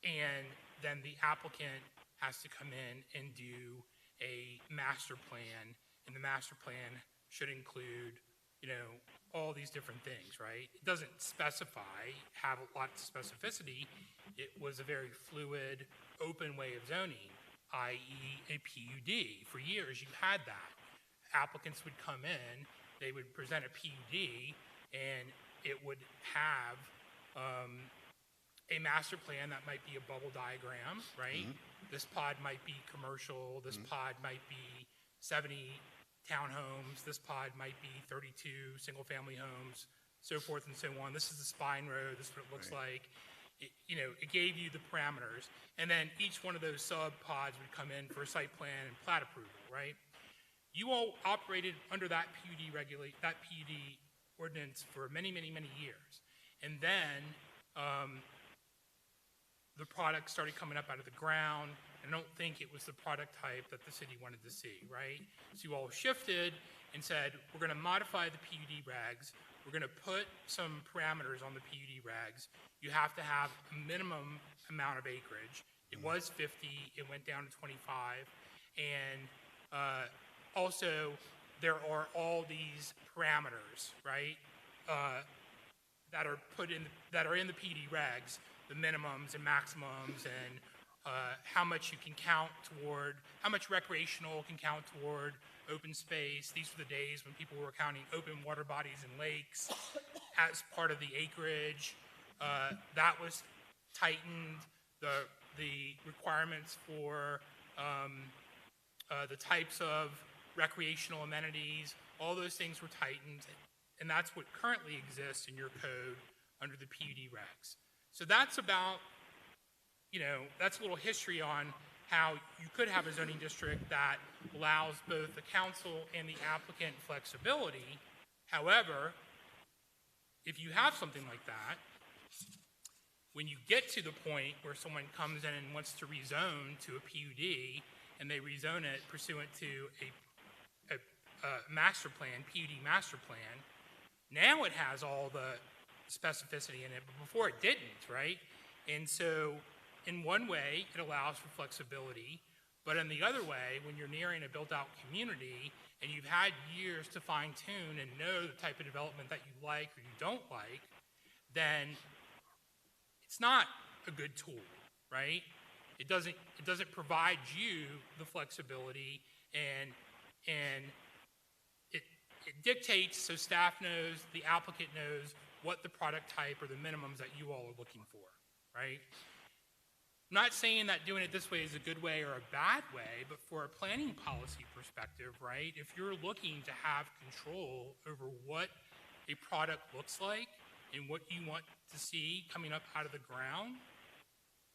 and then the applicant has to come in and do a master plan, and the master plan should include, all these different things, right? It doesn't have a lot of specificity. It was a very fluid, open way of zoning, i.e. a PUD. For years, you had that. Applicants would come in, they would present a PUD, and it would have a master plan that might be a bubble diagram, right? This pod might be commercial, this pod might be 70 townhomes, this pod might be 32 single-family homes, so forth and so on. This is the spine road, this is what it looks like. It gave you the parameters, and then each one of those sub-pods would come in for a site plan and plat approval, right? You all operated under that PUD ordinance for many, many, many years. And then the product started coming up out of the ground. I don't think it was the product type that the city wanted to see, right? So you all shifted and said, we're going to modify the PUD regs. We're going to put some parameters on the PUD regs. You have to have a minimum amount of acreage. It was 50. It went down to 25. And also, there are all these parameters, right, that are in the PUD regs, the minimums and maximums, and how much you can count toward, how much recreational can count toward open space. These were the days when people were counting open water bodies and lakes as part of the acreage. That was tightened. The requirements for the types of recreational amenities, all those things were tightened, and that's what currently exists in your code under the PUD regs. So that's about, that's a little history on how you could have a zoning district that allows both the council and the applicant flexibility. However, if you have something like that, when you get to the point where someone comes in and wants to rezone to a PUD, and they rezone it pursuant to a master plan, PUD master plan, now it has all the specificity in it, but before it didn't, right? And so in one way, it allows for flexibility, but in the other way, when you're nearing a built-out community and you've had years to fine-tune and know the type of development that you like or you don't like, then it's not a good tool, right? It doesn't provide you the flexibility, and it dictates so staff knows, the applicant knows what the product type or the minimums that you all are looking for, right? I'm not saying that doing it this way is a good way or a bad way, but for a planning policy perspective, right? If you're looking to have control over what a product looks like and what you want to see coming up out of the ground,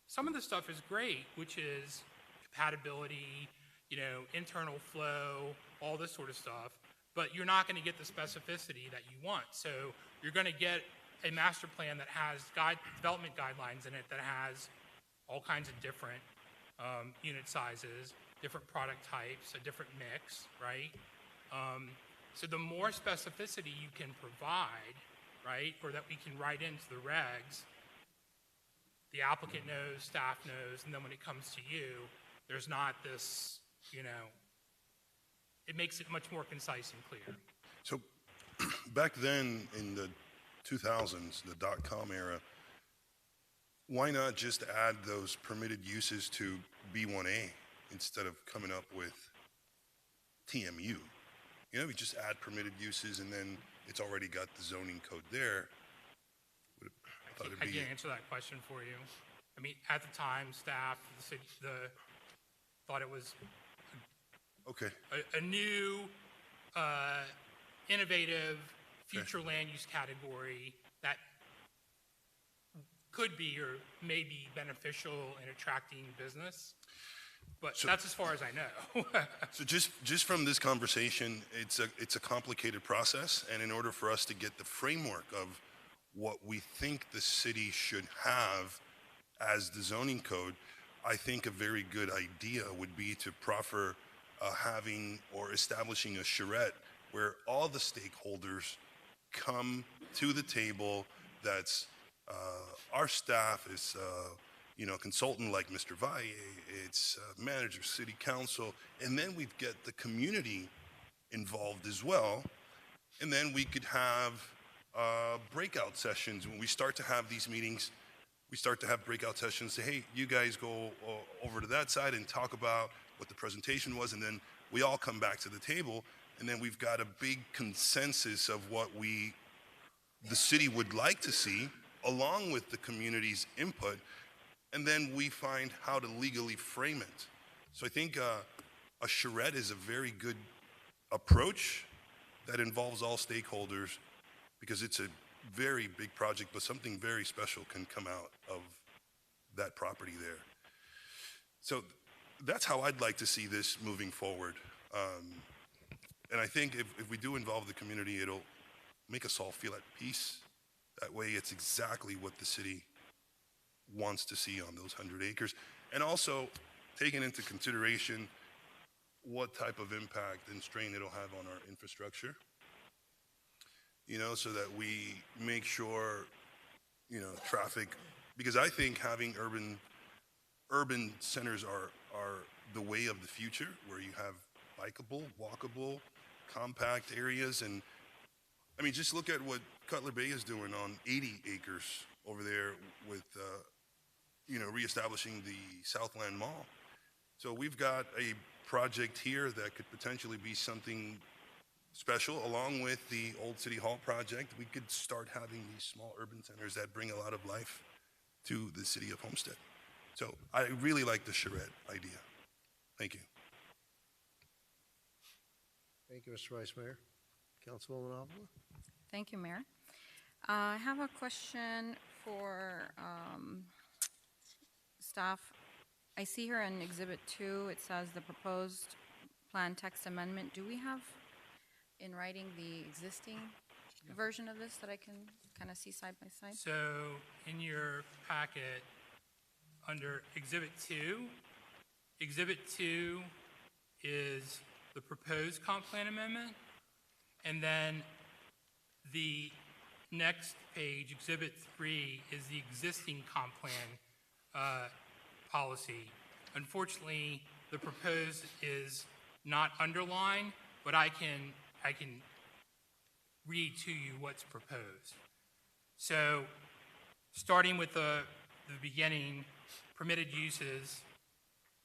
some of the stuff is great, which is compatibility, internal flow, all this sort of stuff, but you're not going to get the specificity that you want. So you're going to get a master plan that has development guidelines in it that has all kinds of different unit sizes, different product types, a different mix, right? So the more specificity you can provide, right, or that we can write into the regs, the applicant knows, staff knows, and then when it comes to you, there's not this, it makes it much more concise and clear. So back then in the 2000s, the dot-com era, why not just add those permitted uses to B1A instead of coming up with TMU? We just add permitted uses and then it's already got the zoning code there. I can't answer that question for you. I mean, at the time, staff, thought it was Okay. a new, innovative, future land use category that could be or may be beneficial in attracting business. But that's as far as I know. So just from this conversation, it's a complicated process, and in order for us to get the framework of what we think the city should have as the zoning code, I think a very good idea would be to proffer having or establishing a charrette where all the stakeholders come to the table. That's our staff is consultant like Mr. Valle, it's manager, city council, and then we'd get the community involved as well. And then we could have breakout sessions. When we start to have these meetings, we start to have breakout sessions, say, hey, you guys go over to that side and talk about what the presentation was, and then we all come back to the table, and then we've got a big consensus of what the city would like to see, along with the community's input, and then we find how to legally frame it. So I think a charrette is a very good approach that involves all stakeholders, because it's a very big project, but something very special can come out of that property there. So that's how I'd like to see this moving forward. And I think if we do involve the community, it'll make us all feel at peace. That way it's exactly what the city wants to see on those 100 acres. And also taking into consideration what type of impact and strain it'll have on our infrastructure. So that we make sure, traffic, because I think having urban centers are the way of the future, where you have bikeable, walkable, compact areas. And I mean, just look at what Cutler Bay is doing on 80 acres over there with, reestablishing the Southland Mall. So we've got a project here that could potentially be something special, along with the Old City Hall project. We could start having these small urban centers that bring a lot of life to the city of Homestead. So I really like the charrette idea. Thank you. Thank you, Mr. Vice Mayor. Councilwoman Avila? Thank you, Mayor. I have a question for staff. I see here in Exhibit 2, it says the proposed plan text amendment. Do we have in writing the existing version of this that I can kind of see side by side? So in your packet, under Exhibit 2 is the proposed comp plan amendment, and then the next page, Exhibit 3, is the existing comp plan policy. Unfortunately, the proposed is not underlined, but I can read to you what's proposed. So starting with the beginning, permitted uses,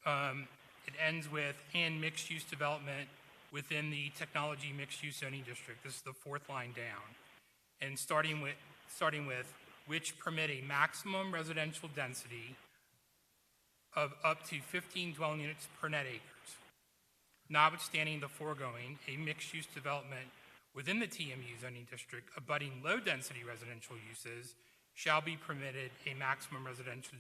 it ends with and mixed-use development within the technology mixed-use zoning district. This is the fourth line down. And starting with which permit a maximum residential density of up to 15 dwelling units per net acres. Notwithstanding the foregoing, a mixed-use development within the TMU zoning district abutting low-density residential uses shall be permitted a maximum residential,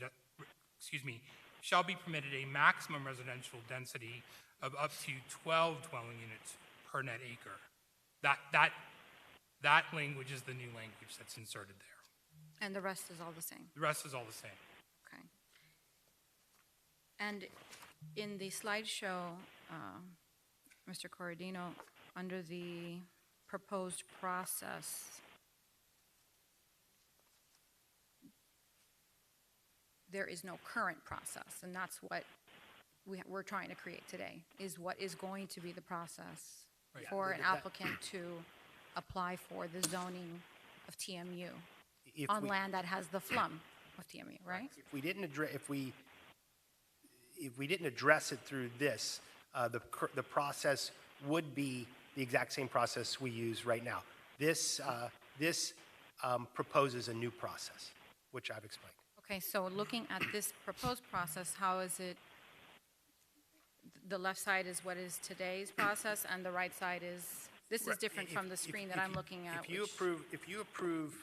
shall be permitted a maximum residential density of up to 12 dwelling units per net acre. That language is the new language that's inserted there. And the rest is all the same? The rest is all the same. Okay. And in the slideshow, Mr. Corradino, under the proposed process, there is no current process, and that's what we're trying to create today, is what is going to be the process Right. for an that- applicant to apply for the zoning of TMU If on we- land that has the flum of TMU, right? If we didn't address, if we didn't address it through this, the process would be the exact same process we use right now. This proposes a new process, which I've explained. Okay, so looking at this proposed process, how is it, the left side is what is today's process, and the right side is, this is different from the screen that I'm looking at, If you which- approve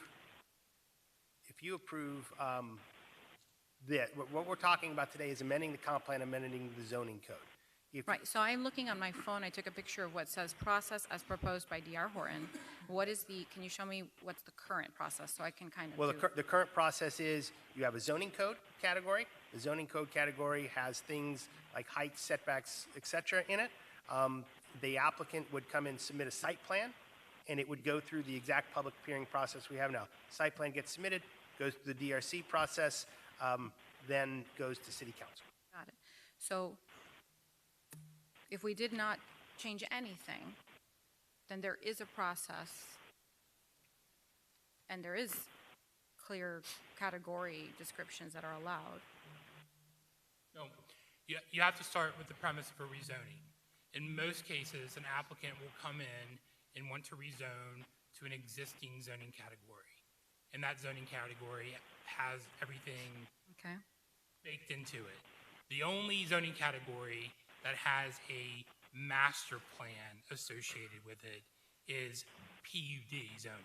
what we're talking about today is amending the comp plan, amending the zoning code. Right, so I'm looking on my phone, I took a picture of what says process as proposed by D.R. Horton. What is can you show me what's the current process, so I can kind of Well, do... the current process is you have a zoning code category. The zoning code category has things like height, setbacks, et cetera in it. The applicant would come and submit a site plan, and it would go through the exact public hearing process we have now. Site plan gets submitted, goes through the DRC process, then goes to city council. Got it. So if we did not change anything, then there is a process, and there is clear category descriptions that are allowed. No, you have to start with the premise for rezoning. In most cases, an applicant will come in and want to rezone to an existing zoning category. And that zoning category has everything Okay? baked into it. The only zoning category that has a master plan associated with it is PUD zoning.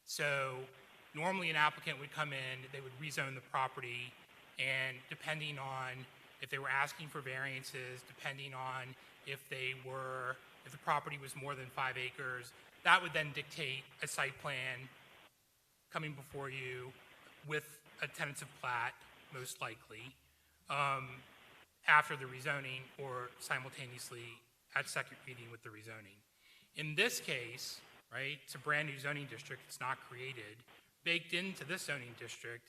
So normally an applicant would come in, they would rezone the property, and depending on if they were asking for variances, depending on if the property was more than 5 acres, that would then dictate a site plan coming before you with a tentative plat, most likely, after the rezoning or simultaneously at second reading with the rezoning. In this case, right, it's a brand-new zoning district, it's not created. Baked into this zoning district,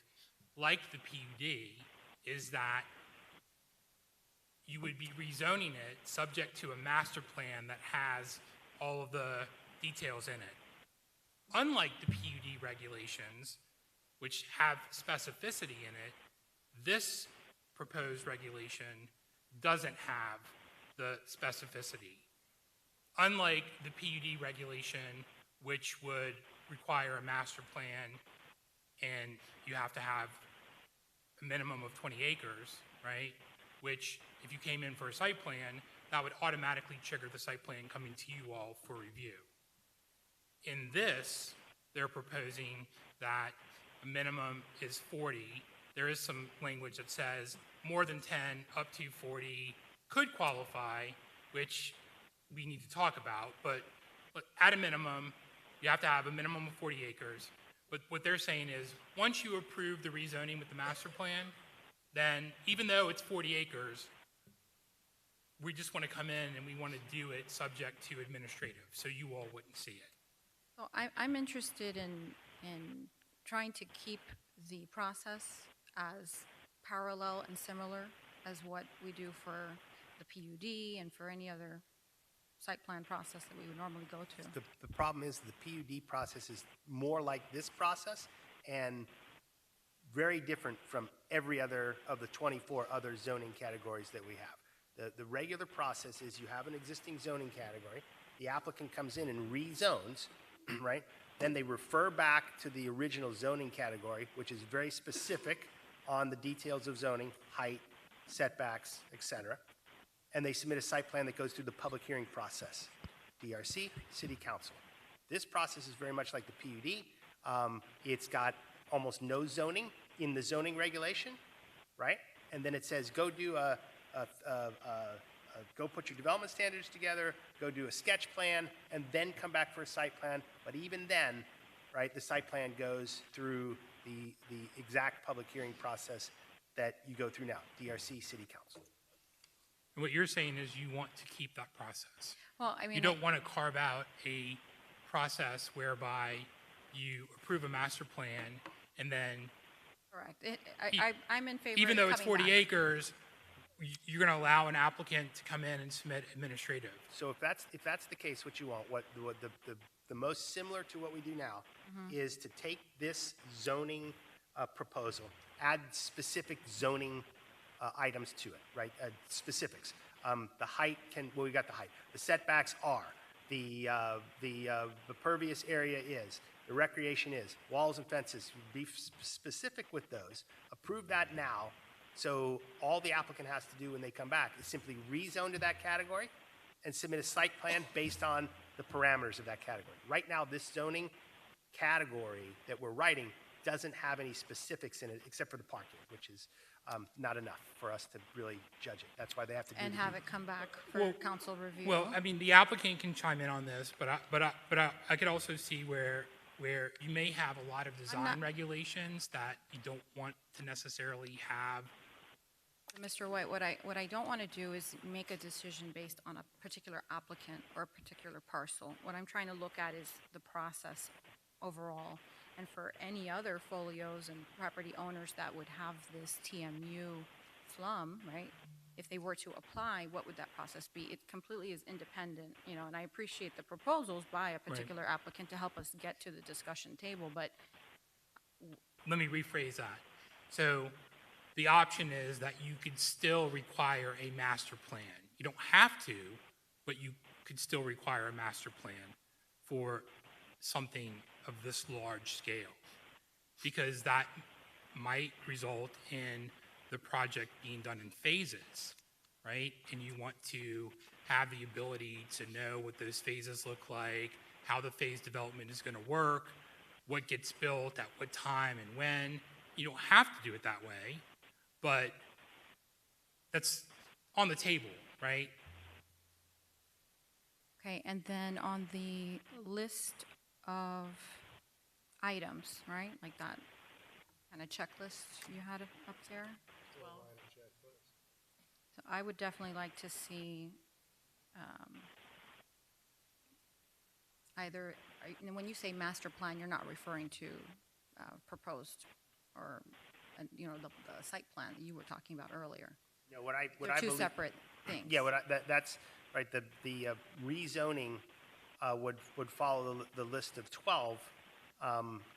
like the PUD, is that you would be rezoning it subject to a master plan that has all of the details in it. Unlike the PUD regulations, which have specificity in it, this proposed regulation doesn't have the specificity. Unlike the PUD regulation, which would require a master plan and you have to have a minimum of 20 acres, right? Which, if you came in for a site plan, that would automatically trigger the site plan coming to you all for review. In this, they're proposing that a minimum is 40. There is some language that says more than 10, up to 40 could qualify, which we need to talk about, but at a minimum, you have to have a minimum of 40 acres. But what they're saying is, once you approve the rezoning with the master plan, then even though it's 40 acres, we just want to come in and we want to do it subject to administrative, so you all wouldn't see it. So I'm interested in trying to keep the process as parallel and similar as what we do for the PUD and for any other site plan process that we would normally go to. The problem is the PUD process is more like this process and very different from every other of the 24 other zoning categories that we have. The regular process is you have an existing zoning category, the applicant comes in and rezones, right? Then they refer back to the original zoning category, which is very specific on the details of zoning, height, setbacks, et cetera. And they submit a site plan that goes through the public hearing process, DRC, City Council. This process is very much like the PUD. It's got almost no zoning in the zoning regulation, right? And then it says, go do go put your development standards together, go do a sketch plan, and then come back for a site plan. But even then, right, the site plan goes through the exact public hearing process that you go through now, DRC, City Council. And what you're saying is you want to keep that process. Well, I mean, You don't want to carve out a process whereby you approve a master plan and then, correct. I'm in favor of even it though it's coming 40 back. acres, you're going to allow an applicant to come in and submit administrative. So if that's the case, what you want, what the most similar to what we do now is to take this zoning proposal, add specific zoning items to it, right? Specifics. The height we got the height. The setbacks are, the pervious area is, the recreation is, walls and fences. Be specific with those. Approve that now. So all the applicant has to do when they come back is simply rezone to that category and submit a site plan based on the parameters of that category. Right now, this zoning category that we're writing doesn't have any specifics in it except for the parking, which is not enough for us to really judge it. That's why they have to do And the have it come back for Well- council review. Well, I mean, the applicant can chime in on this, but I could also see where you may have a lot of design regulations that you don't want to necessarily have. Mr. White, what I don't want to do is make a decision based on a particular applicant or a particular parcel. What I'm trying to look at is the process overall. And for any other folios and property owners that would have this TMU flum, right? If they were to apply, what would that process be? It completely is independent, and I appreciate the proposals by a particular applicant to help us get to the discussion table, but Let me rephrase that. So the option is that you could still require a master plan. You don't have to, but you could still require a master plan for something of this large scale, because that might result in the project being done in phases, right? And you want to have the ability to know what those phases look like, how the phase development is going to work, what gets built at what time and when. You don't have to do it that way, but that's on the table, right? okay, and then on the list of items, right, like that kind of checklist you had up there? So I would definitely like to see either, and when you say master plan, you're not referring to proposed or, the site plan that you were talking about earlier. what I They're two believe, separate things. Yeah, that's right. The rezoning would follow the list of 12,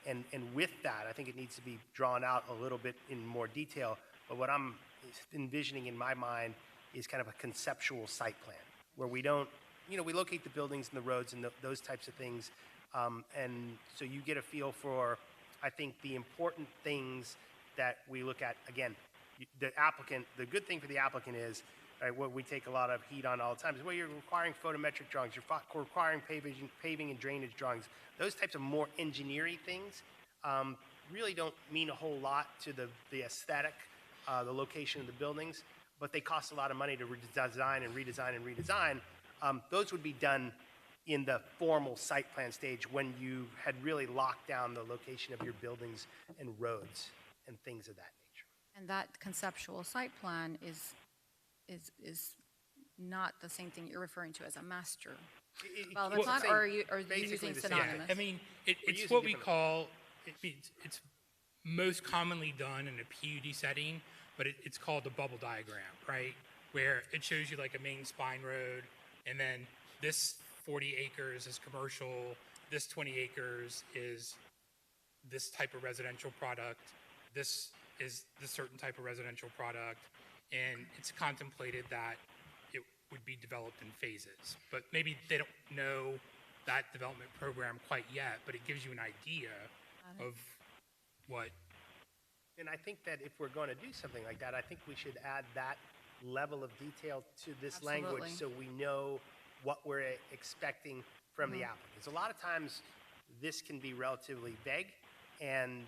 and with that, I think it needs to be drawn out a little bit in more detail. But what I'm envisioning in my mind is kind of a conceptual site plan where we don't, we locate the buildings and the roads and those types of things, and so you get a feel for, I think, the important things that we look at. Again, the applicant, the good thing for the applicant is, right, what we take a lot of heat on all the time is, well, you're requiring photometric drawings, you're requiring paving and drainage drawings. Those types of more engineering things really don't mean a whole lot to the aesthetic, the location of the buildings, but they cost a lot of money to redesign and redesign and redesign. Those would be done in the formal site plan stage when you had really locked down the location of your buildings and roads and things of that nature. And that conceptual site plan is not the same thing you're referring to as a master development plan, or are you basically using the same. synonymous? I mean, it's using what we different- call, it's most commonly done in a PUD setting, but it's called the bubble diagram, right? Where it shows you like a main spine road, and then this 40 acres is commercial, this 20 acres is this type of residential product, this is this certain type of residential product, and it's contemplated that it would be developed in phases. But maybe they don't know that development program quite yet, but it gives you an idea of what And I think that if we're going to do something like that, I think we should add that level of detail to this language Absolutely. so we know what we're expecting from the applicants. A lot of times, this can be relatively vague, and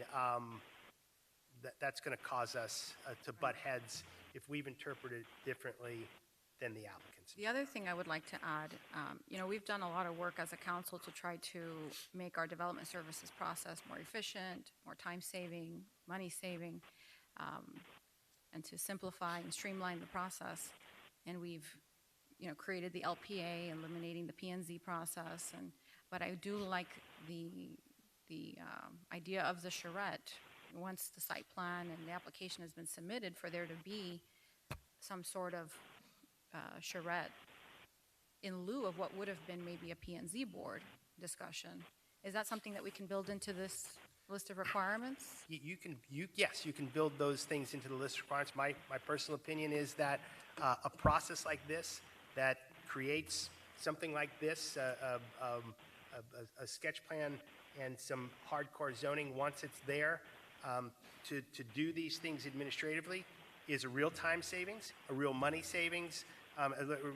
that's going to cause us to butt heads if we've interpreted it differently than the applicants. The other thing I would like to add, we've done a lot of work as a council to try to make our development services process more efficient, more time-saving, money-saving, and to simplify and streamline the process. And we've, created the LPA, eliminating the P&Z process. But I do like the idea of the charrette. Once the site plan and the application has been submitted, for there to be some sort of charrette in lieu of what would have been maybe a P&Z board discussion. Is that something that we can build into this list of requirements? Yes, you can build those things into the list of requirements. My personal opinion is that a process like this that creates something like this, a sketch plan and some hardcore zoning once it's there, to do these things administratively is a real time savings, a real money savings.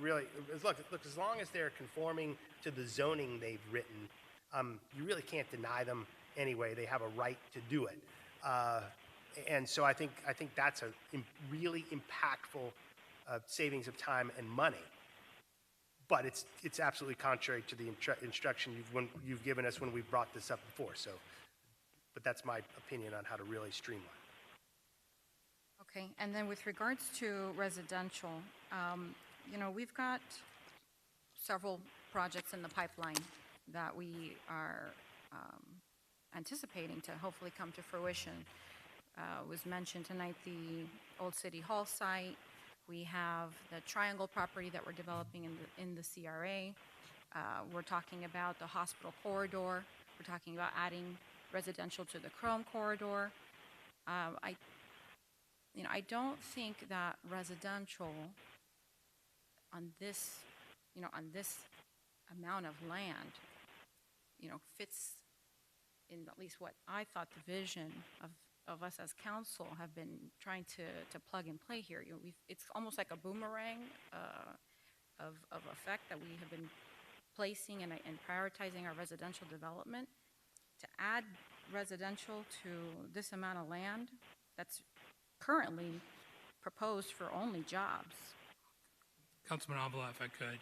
Really, look, as long as they're conforming to the zoning they've written, you really can't deny them anyway. They have a right to do it. And so I think that's a really impactful savings of time and money. But it's absolutely contrary to the instruction you've given us when we've brought this up before. So, but that's my opinion on how to really streamline. Okay, and then with regards to residential, we've got several projects in the pipeline that we are anticipating to hopefully come to fruition. Was mentioned tonight the Old City Hall site. We have the Triangle property that we're developing in the CRA. We're talking about the hospital corridor. We're talking about adding residential to the Chrome corridor. I don't think that residential on this amount of land, fits in at least what I thought the vision of us as council have been trying to plug and play here. It's almost like a boomerang of effect that we have been placing and prioritizing our residential development. To add residential to this amount of land that's currently proposed for only jobs. Councilman Avila, if I could.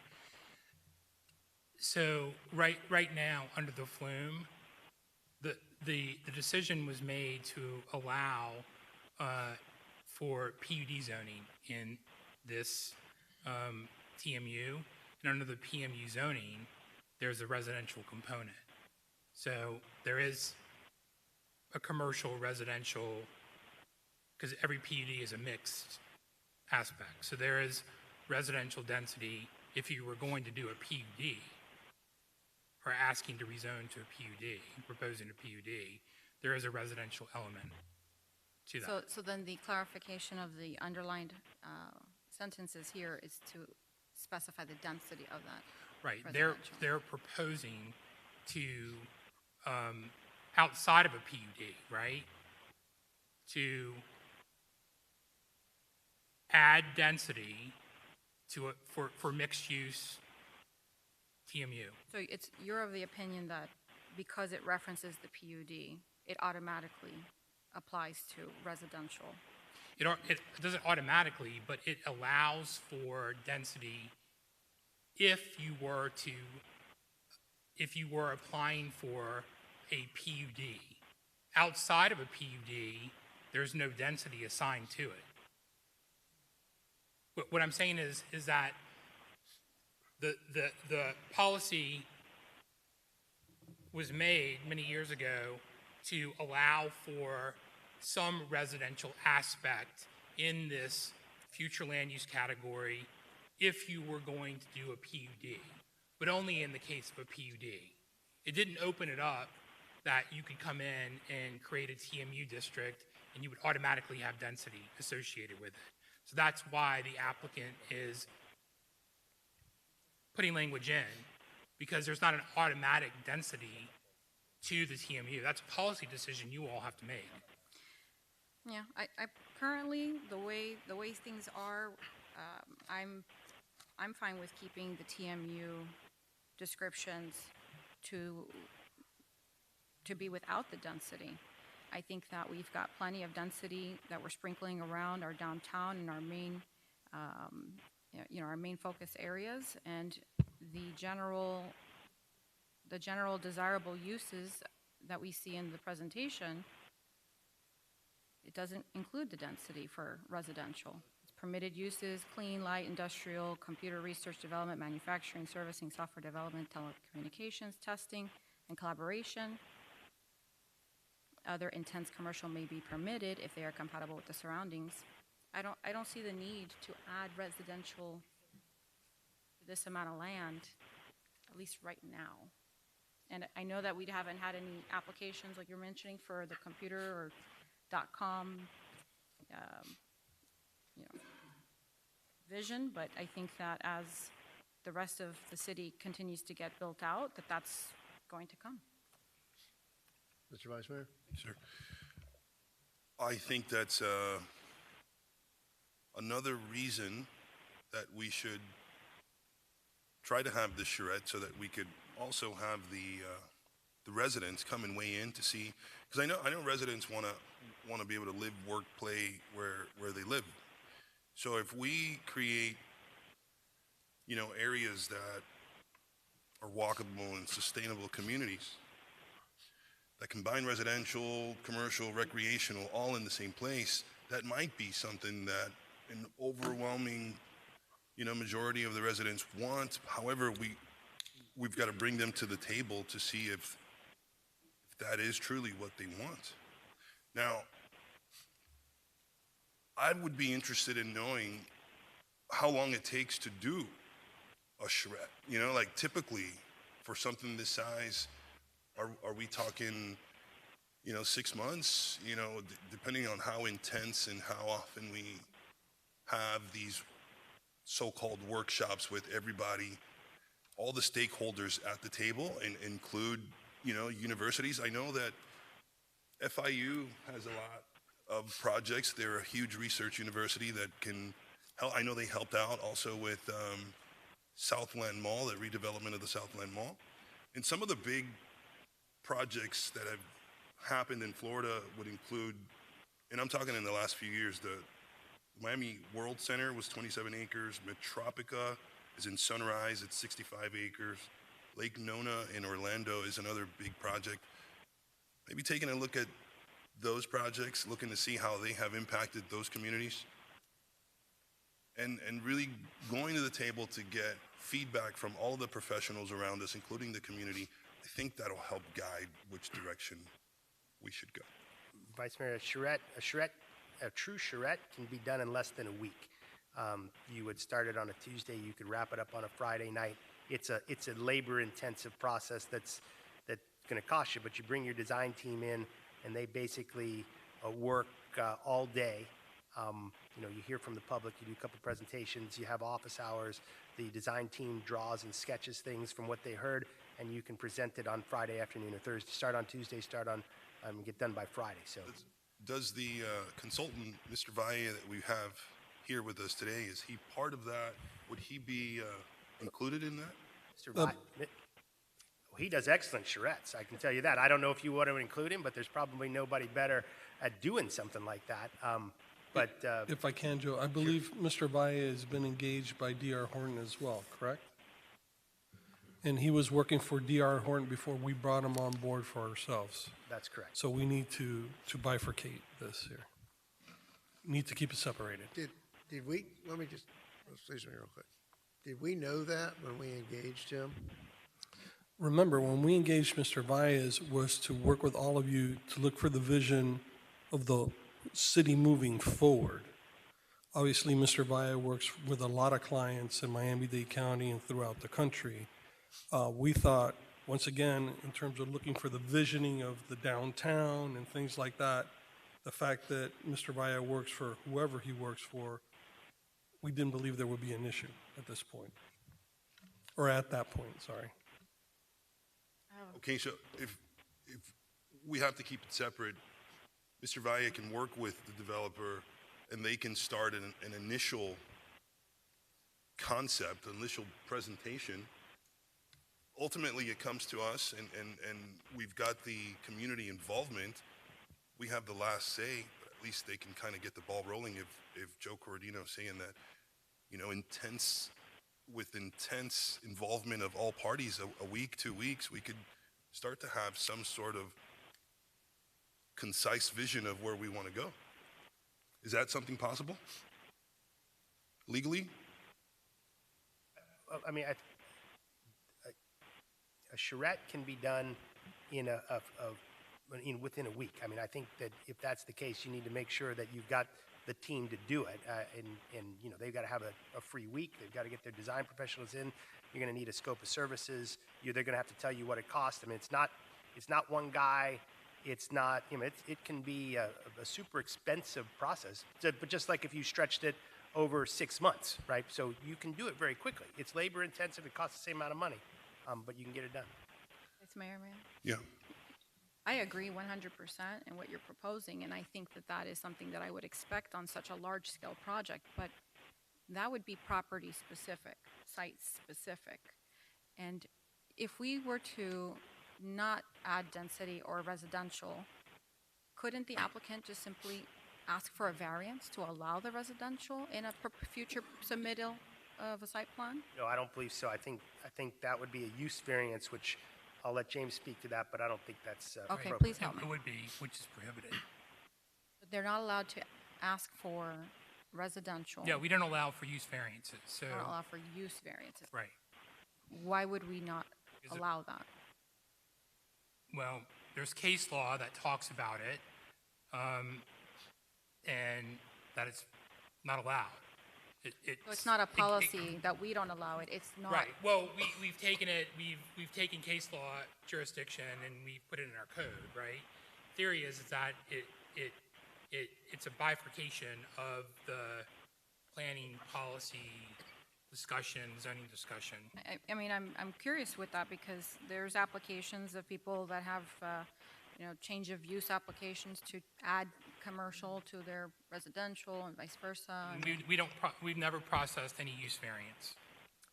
So right now, under the flume, the decision was made to allow for PUD zoning in this TMU, and under the PMU zoning, there's a residential component. So there is a commercial residential, because every PUD is a mixed aspect. So there is residential density if you were going to do a PUD, or asking to rezone to a PUD, proposing a PUD, there is a residential element to that. So then the clarification of the underlined sentences here is to specify the density of that. Right, residential. they're proposing to, outside of a PUD, right, to add density to for mixed use TMU. So you're of the opinion that because it references the PUD, it automatically applies to residential? It doesn't automatically, but it allows for density if you were applying for a PUD. Outside of a PUD, there's no density assigned to it. What I'm saying is that the policy was made many years ago to allow for some residential aspect in this future land use category if you were going to do a PUD, but only in the case of a PUD. It didn't open it up that you could come in and create a TMU district and you would automatically have density associated with it. So that's why the applicant is putting language in, because there's not an automatic density to the TMU. That's a policy decision you all have to make. Yeah, I currently, the way things are, I'm fine with keeping the TMU descriptions to be without the density. I think that we've got plenty of density that we're sprinkling around our downtown and our main, our main focus areas, and the general desirable uses that we see in the presentation, it doesn't include the density for residential. It's permitted uses: clean, light, industrial, computer research development, manufacturing, servicing, software development, telecommunications, testing, and collaboration. Other intense commercial may be permitted if they are compatible with the surroundings. I don't see the need to add residential to this amount of land, at least right now. And I know that we haven't had any applications like you're mentioning for the computer or .com, vision, but I think that as the rest of the city continues to get built out, that's going to come. Mr. Vice Mayor? Sir, I think that's another reason that we should try to have this charrette so that we could also have the residents come and weigh in to see, because I know residents want to be able to live, work, play where they live. So if we create, areas that are walkable and sustainable communities that combine residential, commercial, recreational, all in the same place, that might be something that an overwhelming, majority of the residents want. However, we've got to bring them to the table to see if that is truly what they want. Now, I would be interested in knowing how long it takes to do a charrette. Like typically for something this size, are we talking, 6 months? Depending on how intense and how often we have these so-called workshops with everybody, all the stakeholders at the table, and include, universities. I know that FIU has a lot of projects. They're a huge research university that can help. I know they helped out also with Southland Mall, the redevelopment of the Southland Mall. And some of the big projects that have happened in Florida would include, and I'm talking in the last few years, the Miami World Center was 27 acres. Metropica is in Sunrise, it's 65 acres. Lake Nona in Orlando is another big project. Maybe taking a look at those projects, looking to see how they have impacted those communities, and really going to the table to get feedback from all the professionals around us, including the community. I think that'll help guide which direction we should go. Vice Mayor, a true charrette can be done in less than a week. You would start it on a Tuesday, you could wrap it up on a Friday night. It's a labor-intensive process that's going to cost you, but you bring your design team in, and they basically work all day. You hear from the public, you do a couple presentations, you have office hours, the design team draws and sketches things from what they heard, and you can present it on Friday afternoon or Thursday. Start on Tuesday, get done by Friday. So, does the consultant, Mr. Valle, that we have here with us today, is he part of that? Would he be included in that? Mr. Valle, he does excellent charrettes, I can tell you that. I don't know if you want to include him, but there's probably nobody better at doing something like that. If I can, Joe, I believe Mr. Valle has been engaged by D.R. Horton as well, correct? And he was working for D.R. Horton before we brought him on board for ourselves. That's correct. So we need to bifurcate this here. Need to keep it separated. Did we, excuse me real quick. Did we know that when we engaged him? Remember, when we engaged Mr. Valles was to work with all of you to look for the vision of the city moving forward. Obviously, Mr. Valle works with a lot of clients in Miami-Dade County and throughout the country. We thought, once again, in terms of looking for the visioning of the downtown and things like that, the fact that Mr. Valle works for whoever he works for, we didn't believe there would be an issue at this point. Or at that point, sorry. Okay, so if we have to keep it separate, Mr. Valle can work with the developer and they can start an initial concept, initial presentation. Ultimately, it comes to us and we've got the community involvement. We have the last say, but at least they can kind of get the ball rolling if Joe Corradino saying that, you know, intense involvement of all parties, a week, 2 weeks, we could start to have some sort of concise vision of where we want to go. Is that something possible? Legally? I mean, a charrette can be done in within a week. I mean, I think that if that's the case, you need to make sure that you've got the team to do it, and you know, they've got to have a free week. They've got to get their design professionals in. You're going to need a scope of services. They're going to have to tell you what it costs. I mean, it's not one guy. It's not, you know, it can be a super expensive process. But just like if you stretched it over 6 months, right? So you can do it very quickly. It's labor intensive. It costs the same amount of money, but you can get it done. Vice Mayor, ma'am? Yeah. I agree 100% in what you're proposing, and I think that that is something that I would expect on such a large-scale project, but that would be property-specific, site-specific. And if we were to not add density or residential, couldn't the applicant just simply ask for a variance to allow the residential in a future submittal of a site plan? No, I don't believe so. I think that would be a use variance, which I'll let James speak to that, but I don't think that's Okay, appropriate. please help me. It would be, which is prohibited. But they're not allowed to ask for residential. Yeah, we don't allow for use variances, so, Not allowed for use variances. right. Why would we not Is it- allow that? Well, there's case law that talks about it, and that it's not allowed. So it's not a policy that we don't allow it, it's not. Right, well, we've taken it, we've taken case law jurisdiction and we put it in our code, right? Theory is that it's a bifurcation of the planning policy discussion, zoning discussion. I mean, I'm curious with that because there's applications of people that have, change of use applications to add commercial to their residential and vice versa. and- We've never processed any use variance.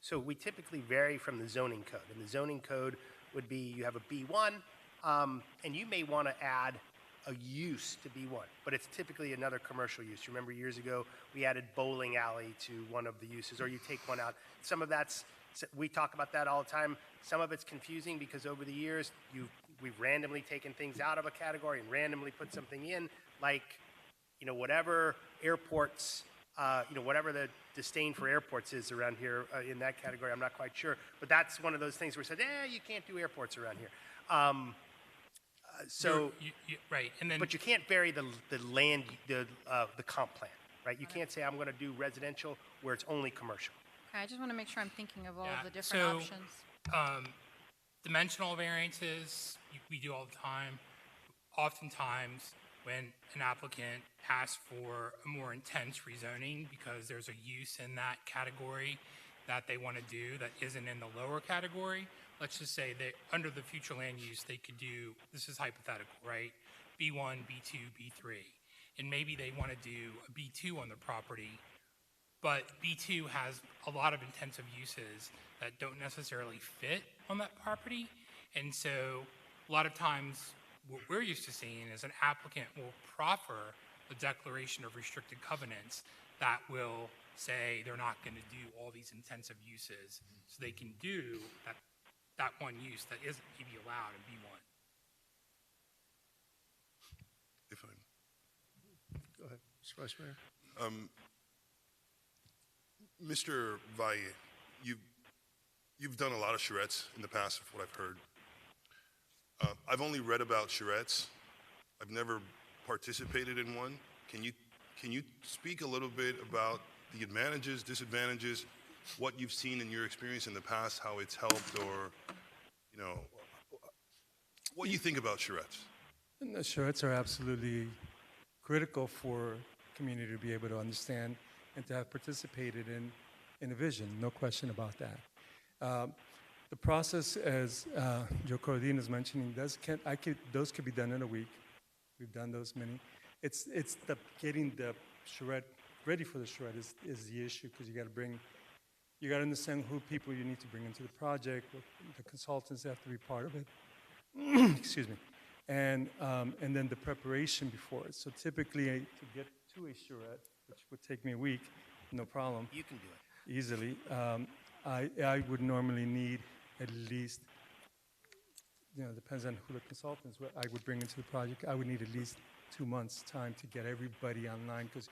So we typically vary from the zoning code, and the zoning code would be you have a B1, and you may want to add a use to B1, but it's typically another commercial use. Remember years ago, we added bowling alley to one of the uses, or you take one out. Some of that's, we talk about that all the time. Some of it's confusing because over the years, we've randomly taken things out of a category and randomly put something in, like, whatever airports, whatever the disdain for airports is around here in that category, I'm not quite sure. But that's one of those things where we said, you can't do airports around here. Right, and then. But you can't vary the land, the comp plan, right? You can't say, I'm going to do residential where it's only commercial. Okay, I just want to make sure I'm thinking of all Yeah, of the different so- options. Dimensional variances, we do all the time. Oftentimes, when an applicant asks for a more intense rezoning because there's a use in that category that they want to do that isn't in the lower category, let's just say that under the future land use, they could do, this is hypothetical, right? B1, B2, B3. And maybe they want to do a B2 on the property, but B2 has a lot of intensive uses that don't necessarily fit on that property. And so a lot of times what we're used to seeing is an applicant will proffer a declaration of restricted covenants that will say they're not going to do all these intensive uses. So they can do that one use that isn't maybe allowed in B1. If I'm Go ahead, Mr. Vice Mayor. Mr. Valle, you've done a lot of charrettes in the past, of what I've heard. I've only read about charrettes. I've never participated in one. Can you speak a little bit about the advantages, disadvantages, what you've seen in your experience in the past, how it's helped, or what you think about charrettes? And the charrettes are absolutely critical for community to be able to understand and to have participated in a vision, no question about that. The process, as Joe Corradino is mentioning, those could be done in a week. We've done those many. It's the getting the charrette ready for the charrette is the issue, because you got to understand who people you need to bring into the project. The consultants have to be part of it. Excuse me. And then the preparation before it. So typically, to get to a charrette, which would take me a week, no problem, You can do it. easily, I would normally need at least, depends on who the consultants I would bring into the project. I would need at least 2 months' time to get everybody online, because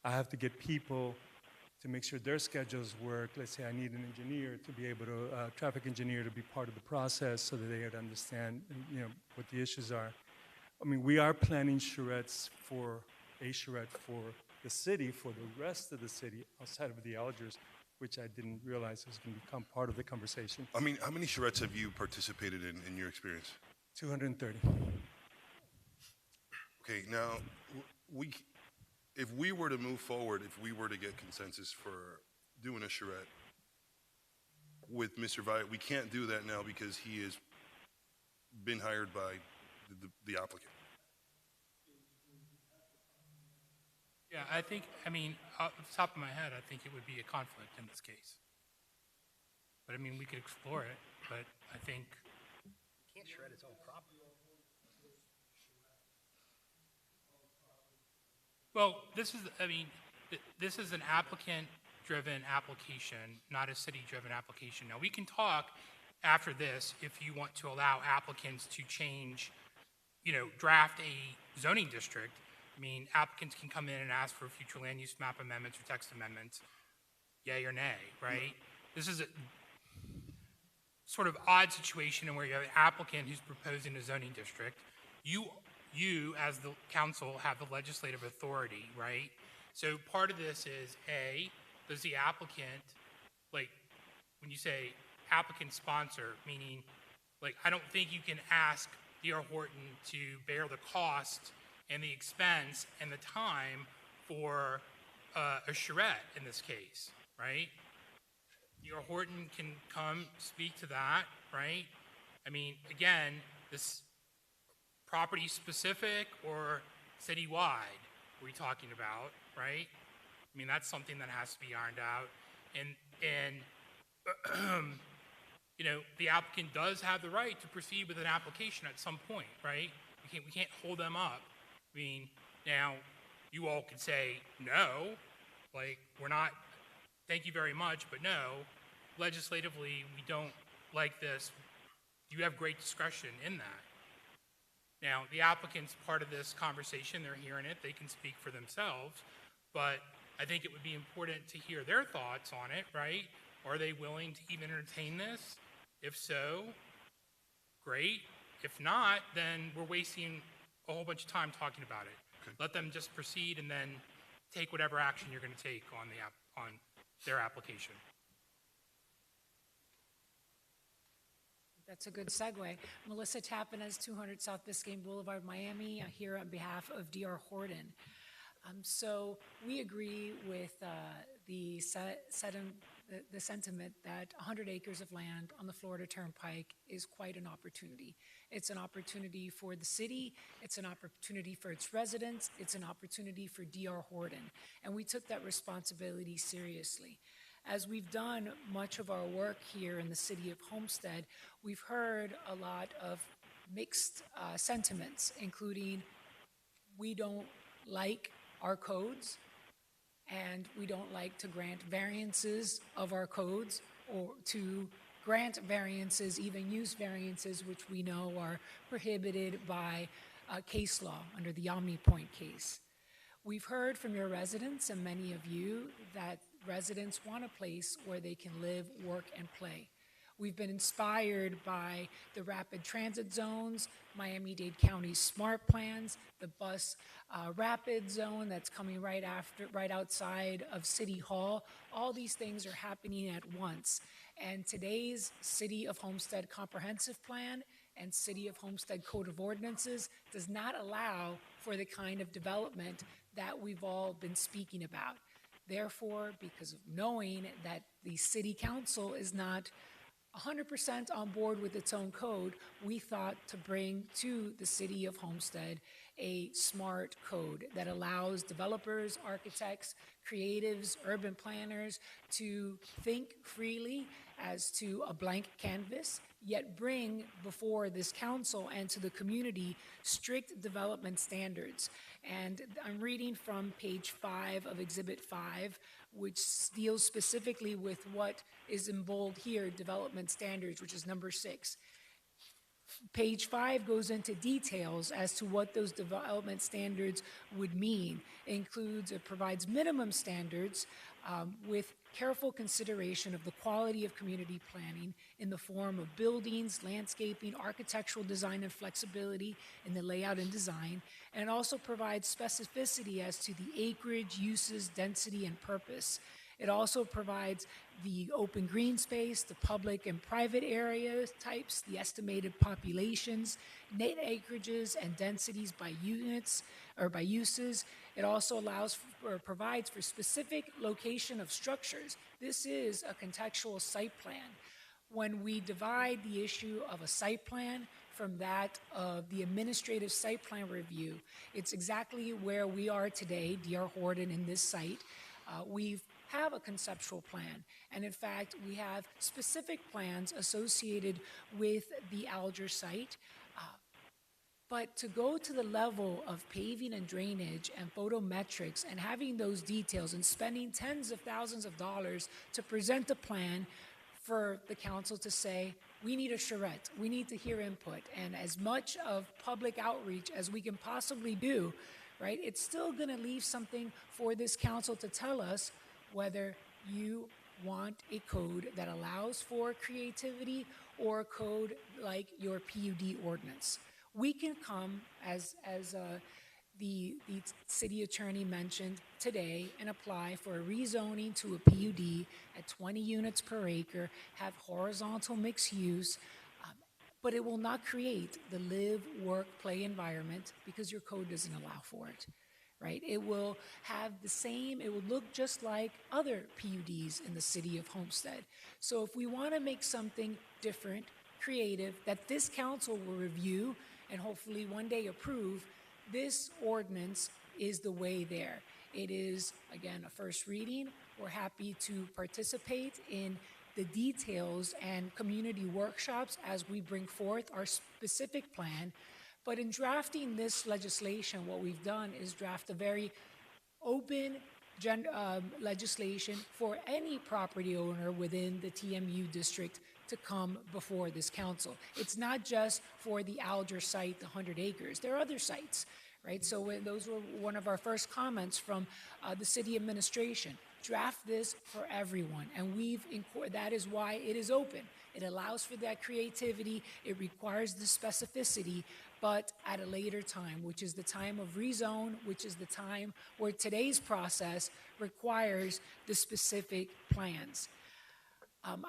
I have to get people to make sure their schedules work. Let's say I need an engineer to be able to, traffic engineer to be part of the process, so that they would understand, what the issues are. I mean, we are planning charrettes for a charrette for the city, for the rest of the city outside of the Algers, which I didn't realize was going to become part of the conversation. I mean, how many charrettes have you participated in your experience? 230. Okay, now, if we were to move forward, if we were to get consensus for doing a charrette with Mr. Valle, we can't do that now because he has been hired by the applicant. Yeah, I mean, off the top of my head, I think it would be a conflict in this case. But I mean, we could explore it, but I think, Can't shred its own property. well, this is an applicant-driven application, not a city-driven application. Now, we can talk after this if you want to allow applicants to change, draft a zoning district. I mean, applicants can come in and ask for future land use map amendments or text amendments, yay or nay, right? This is a sort of odd situation in where you have an applicant who's proposing a zoning district. You, as the council, have the legislative authority, right? So part of this is, A, does the applicant, like, when you say applicant sponsor, meaning, like, I don't think you can ask D.R. Horton to bear the cost and the expense and the time for a charrette in this case, right? D.R. Horton can come speak to that, right? I mean, again, this property specific or citywide are we talking about, right? I mean, that's something that has to be ironed out. And the applicant does have the right to proceed with an application at some point, right? We can't hold them up. I mean, now, you all could say, no, like, we're not, thank you very much, but no, legislatively, we don't like this. You have great discretion in that. Now, the applicant's part of this conversation, they're hearing it, they can speak for themselves, but I think it would be important to hear their thoughts on it, right? Are they willing to even entertain this? If so, great. If not, then we're wasting a whole bunch of time talking about it. Okay. Let them just proceed and then take whatever action you're going to take on their application. That's a good segue. Melissa Tappan, 200 South Biscayne Boulevard, Miami, here on behalf of D.R. Horton. So we agree with the sentiment that 100 acres of land on the Florida Turnpike is quite an opportunity. It's an opportunity for the city, it's an opportunity for its residents, it's an opportunity for D.R. Horton, and we took that responsibility seriously. As we've done much of our work here in the city of Homestead, we've heard a lot of mixed sentiments, including we don't like our codes, and we don't like to grant variances of our codes, or to grant variances, even use variances, which we know are prohibited by case law under the OmniPoint case. We've heard from your residents and many of you that residents want a place where they can live, work, and play. We've been inspired by the rapid transit zones, Miami-Dade County's SMART plans, the bus rapid zone that's coming right outside of City Hall. All these things are happening at once. And today's City of Homestead Comprehensive Plan and City of Homestead Code of Ordinances does not allow for the kind of development that we've all been speaking about. Therefore, because of knowing that the City Council is not 100% on board with its own code, we thought to bring to the city of Homestead a smart code that allows developers, architects, creatives, urban planners to think freely as to a blank canvas, yet bring before this council and to the community strict development standards. And I'm reading from page 5 of Exhibit 5, which deals specifically with what is in bold here, development standards, which is number 6. Page 5 goes into details as to what those development standards would mean. It provides minimum standards with careful consideration of the quality of community planning in the form of buildings, landscaping, architectural design, and flexibility in the layout and design. And it also provides specificity as to the acreage, uses, density, and purpose. It also provides the open green space, the public and private area types, the estimated populations, net acreages, and densities by units or by uses. It also allows or provides for specific location of structures. This is a contextual site plan. When we divide the issue of a site plan from that of the administrative site plan review, it's exactly where we are today, D.R. Horton, in this site. We have a conceptual plan, and in fact, we have specific plans associated with the Alger site. But to go to the level of paving and drainage and photometrics and having those details and spending tens of thousands of dollars to present a plan for the council to say, we need a charrette, we need to hear input, and as much of public outreach as we can possibly do, right? It's still going to leave something for this council to tell us whether you want a code that allows for creativity or a code like your PUD ordinance. We can come, as the city attorney mentioned today, and apply for a rezoning to a PUD at 20 units per acre, have horizontal mixed use, but it will not create the live, work, play environment because your code doesn't allow for it, right? It will have the same, it will look just like other PUDs in the city of Homestead. So if we want to make something different, creative, that this council will review and hopefully one day approve, this ordinance is the way there. It is, again, a first reading. We're happy to participate in the details and community workshops as we bring forth our specific plan. But in drafting this legislation, what we've done is draft a very open legislation for any property owner within the TMU district to come before this council. It's not just for the Alger site, the 100 acres. There are other sites, right? So those were one of our first comments from the city administration. Draft this for everyone, and that is why it is open. It allows for that creativity. It requires the specificity, but at a later time, which is the time of rezone, which is the time where today's process requires the specific plans.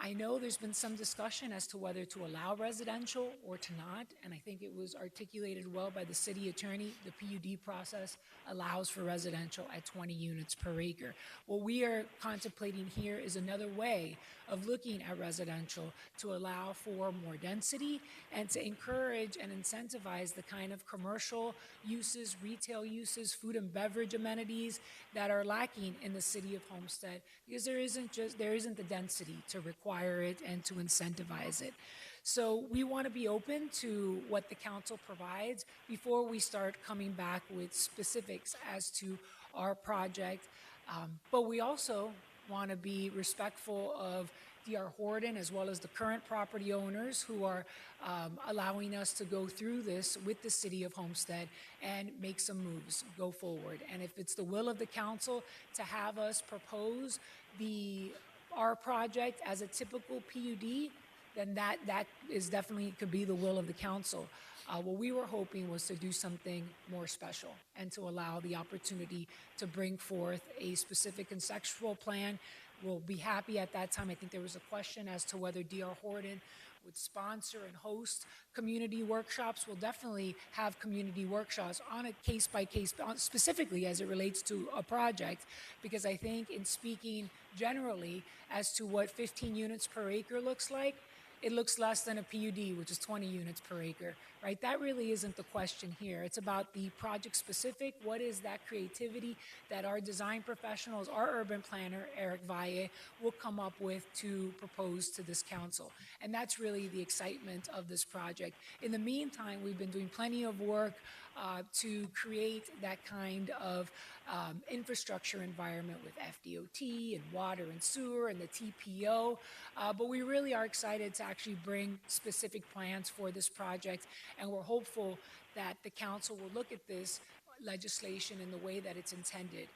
I know there's been some discussion as to whether to allow residential or to not, and I think it was articulated well by the city attorney. The PUD process allows for residential at 20 units per acre. What we are contemplating here is another way of looking at residential to allow for more density and to encourage and incentivize the kind of commercial uses, retail uses, food and beverage amenities that are lacking in the city of Homestead, because there isn't the density to require it and to incentivize it. So we want to be open to what the council provides before we start coming back with specifics as to our project. But we also want to be respectful of D.R. Horton as well as the current property owners who are allowing us to go through this with the city of Homestead and make some moves, go forward. And if it's the will of the council to have us propose our project as a typical PUD, then that is definitely could be the will of the council. What we were hoping was to do something more special and to allow the opportunity to bring forth a specific conceptual plan. We'll be happy at that time. I think there was a question as to whether D.R. Horton would sponsor and host community workshops. We'll definitely have community workshops on a case-by-case, specifically as it relates to a project, because I think in speaking generally as to what 15 units per acre looks like, it looks less than a PUD, which is 20 units per acre, right? That really isn't the question here. It's about the project specific. What is that creativity that our design professionals, our urban planner, Eric Valle, will come up with to propose to this council? And that's really the excitement of this project. In the meantime, we've been doing plenty of work to create that kind of infrastructure environment with FDOT and water and sewer and the TPO. But we really are excited to actually bring specific plans for this project, and we're hopeful that the council will look at this legislation in the way that it's intended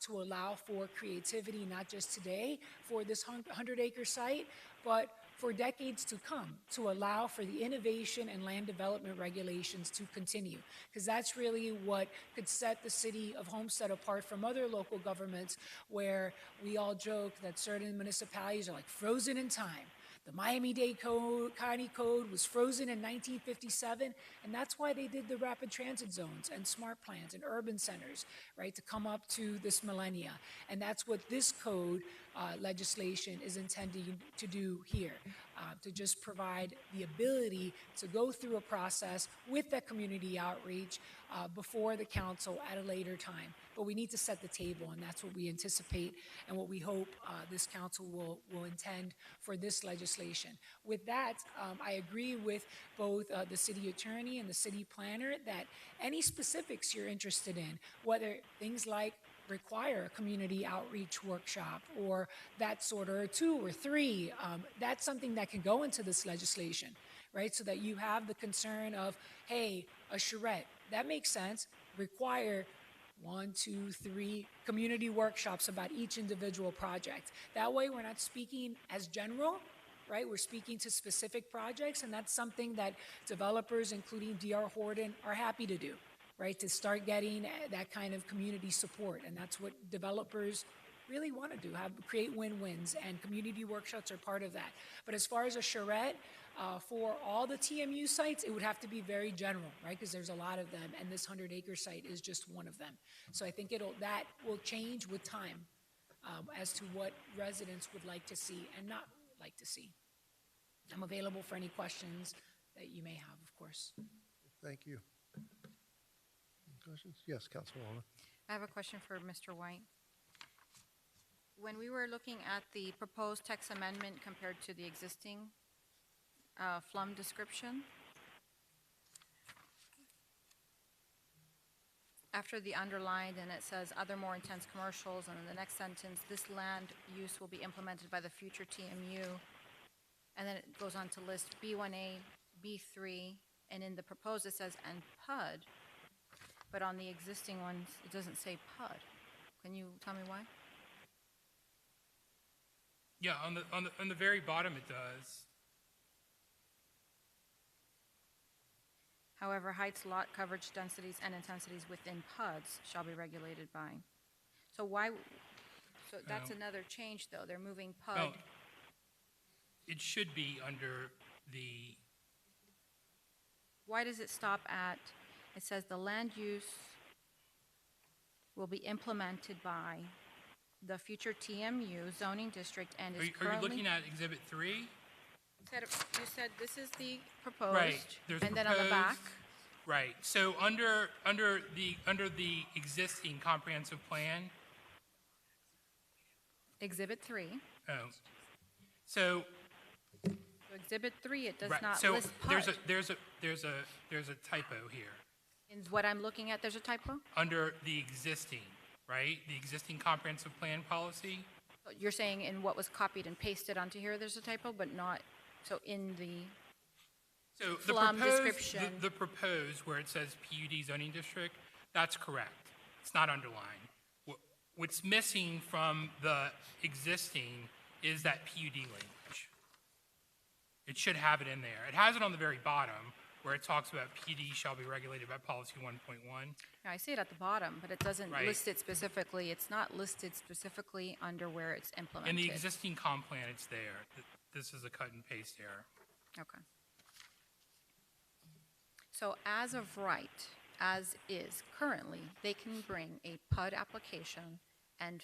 to allow for creativity, not just today for this 100-acre site, but for decades to come, to allow for the innovation and land development regulations to continue. Because that's really what could set the city of Homestead apart from other local governments, where we all joke that certain municipalities are like frozen in time. The Miami-Dade County Code was frozen in 1957, and that's why they did the rapid transit zones and smart plans and urban centers, right, to come up to this millennia. And that's what this code legislation is intended to do here, to just provide the ability to go through a process with that community outreach before the council at a later time. But we need to set the table, and that's what we anticipate and what we hope this council will intend for this legislation. With that, I agree with both the city attorney and the city planner that any specifics you're interested in, whether things like require a community outreach workshop or that sort, or 2 or 3, that's something that can go into this legislation, right? So that you have the concern of, hey, a charrette, that makes sense, require 1, 2, 3 community workshops about each individual project. That way we're not speaking as general, right? We're speaking to specific projects, and that's something that developers, including D.R. Horton, are happy to do, right? To start getting that kind of community support. And that's what developers really want to do, create win-wins, and community workshops are part of that. But as far as a charrette, for all the TMU sites, it would have to be very general, right? Because there's a lot of them, and this 100-acre site is just one of them. So I think that will change with time as to what residents would like to see and not like to see. I'm available for any questions that you may have, of course. Thank you. Any questions? Yes, Councilwoman. I have a question for Mr. White. When we were looking at the proposed text amendment compared to the existing FLUM description, after the underlined, and it says other more intense commercials, and in the next sentence, this land use will be implemented by the future TMU, and then it goes on to list B1A, B3, and in the proposed it says and PUD, but on the existing ones it doesn't say PUD. Can you tell me why? Yeah, on the very bottom it does. However, heights, lot coverage, densities, and intensities within PUDs shall be regulated by. So why? So that's another change, though. They're moving PUD. Well, it should be under the. Why does it stop at? It says the land use will be implemented by the future TMU zoning district and is Are you currently. looking at Exhibit 3? You said this is the proposed, Right. There's and then on the back. proposed- Right. So under the existing comprehensive plan. Exhibit 3. Oh. So So Exhibit 3, it does right. not So list there's PUD. a typo here In what I'm looking at, there's a typo? under the existing, right? The existing comprehensive plan policy. You're saying in what was copied and pasted onto here, there's a typo, but not, so in the, So the FLUM proposed, description. the proposed where it says PUD zoning district, that's correct. It's not underlined. What's missing from the existing is that PUD language. It should have it in there. It has it on the very bottom where it talks about PUD shall be regulated by policy 1.1. I see it at the bottom, but it doesn't Right. list it specifically. It's not listed specifically under where it's implemented. In the existing comp plan, it's there. This is a cut and paste error. Okay. So as of right, as is currently, they can bring a PUD application and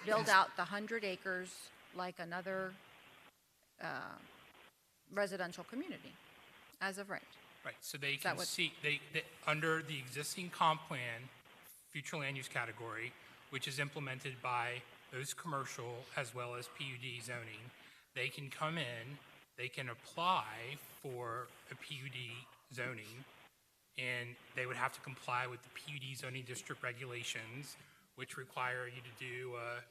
build out the 100 acres like another residential community, as of right. Right, so they that can what- see, under the existing comp plan, future land use category, which is implemented by those commercial as well as PUD zoning, they can come in, they can apply for a PUD zoning, and they would have to comply with the PUD zoning district regulations, which require you to do a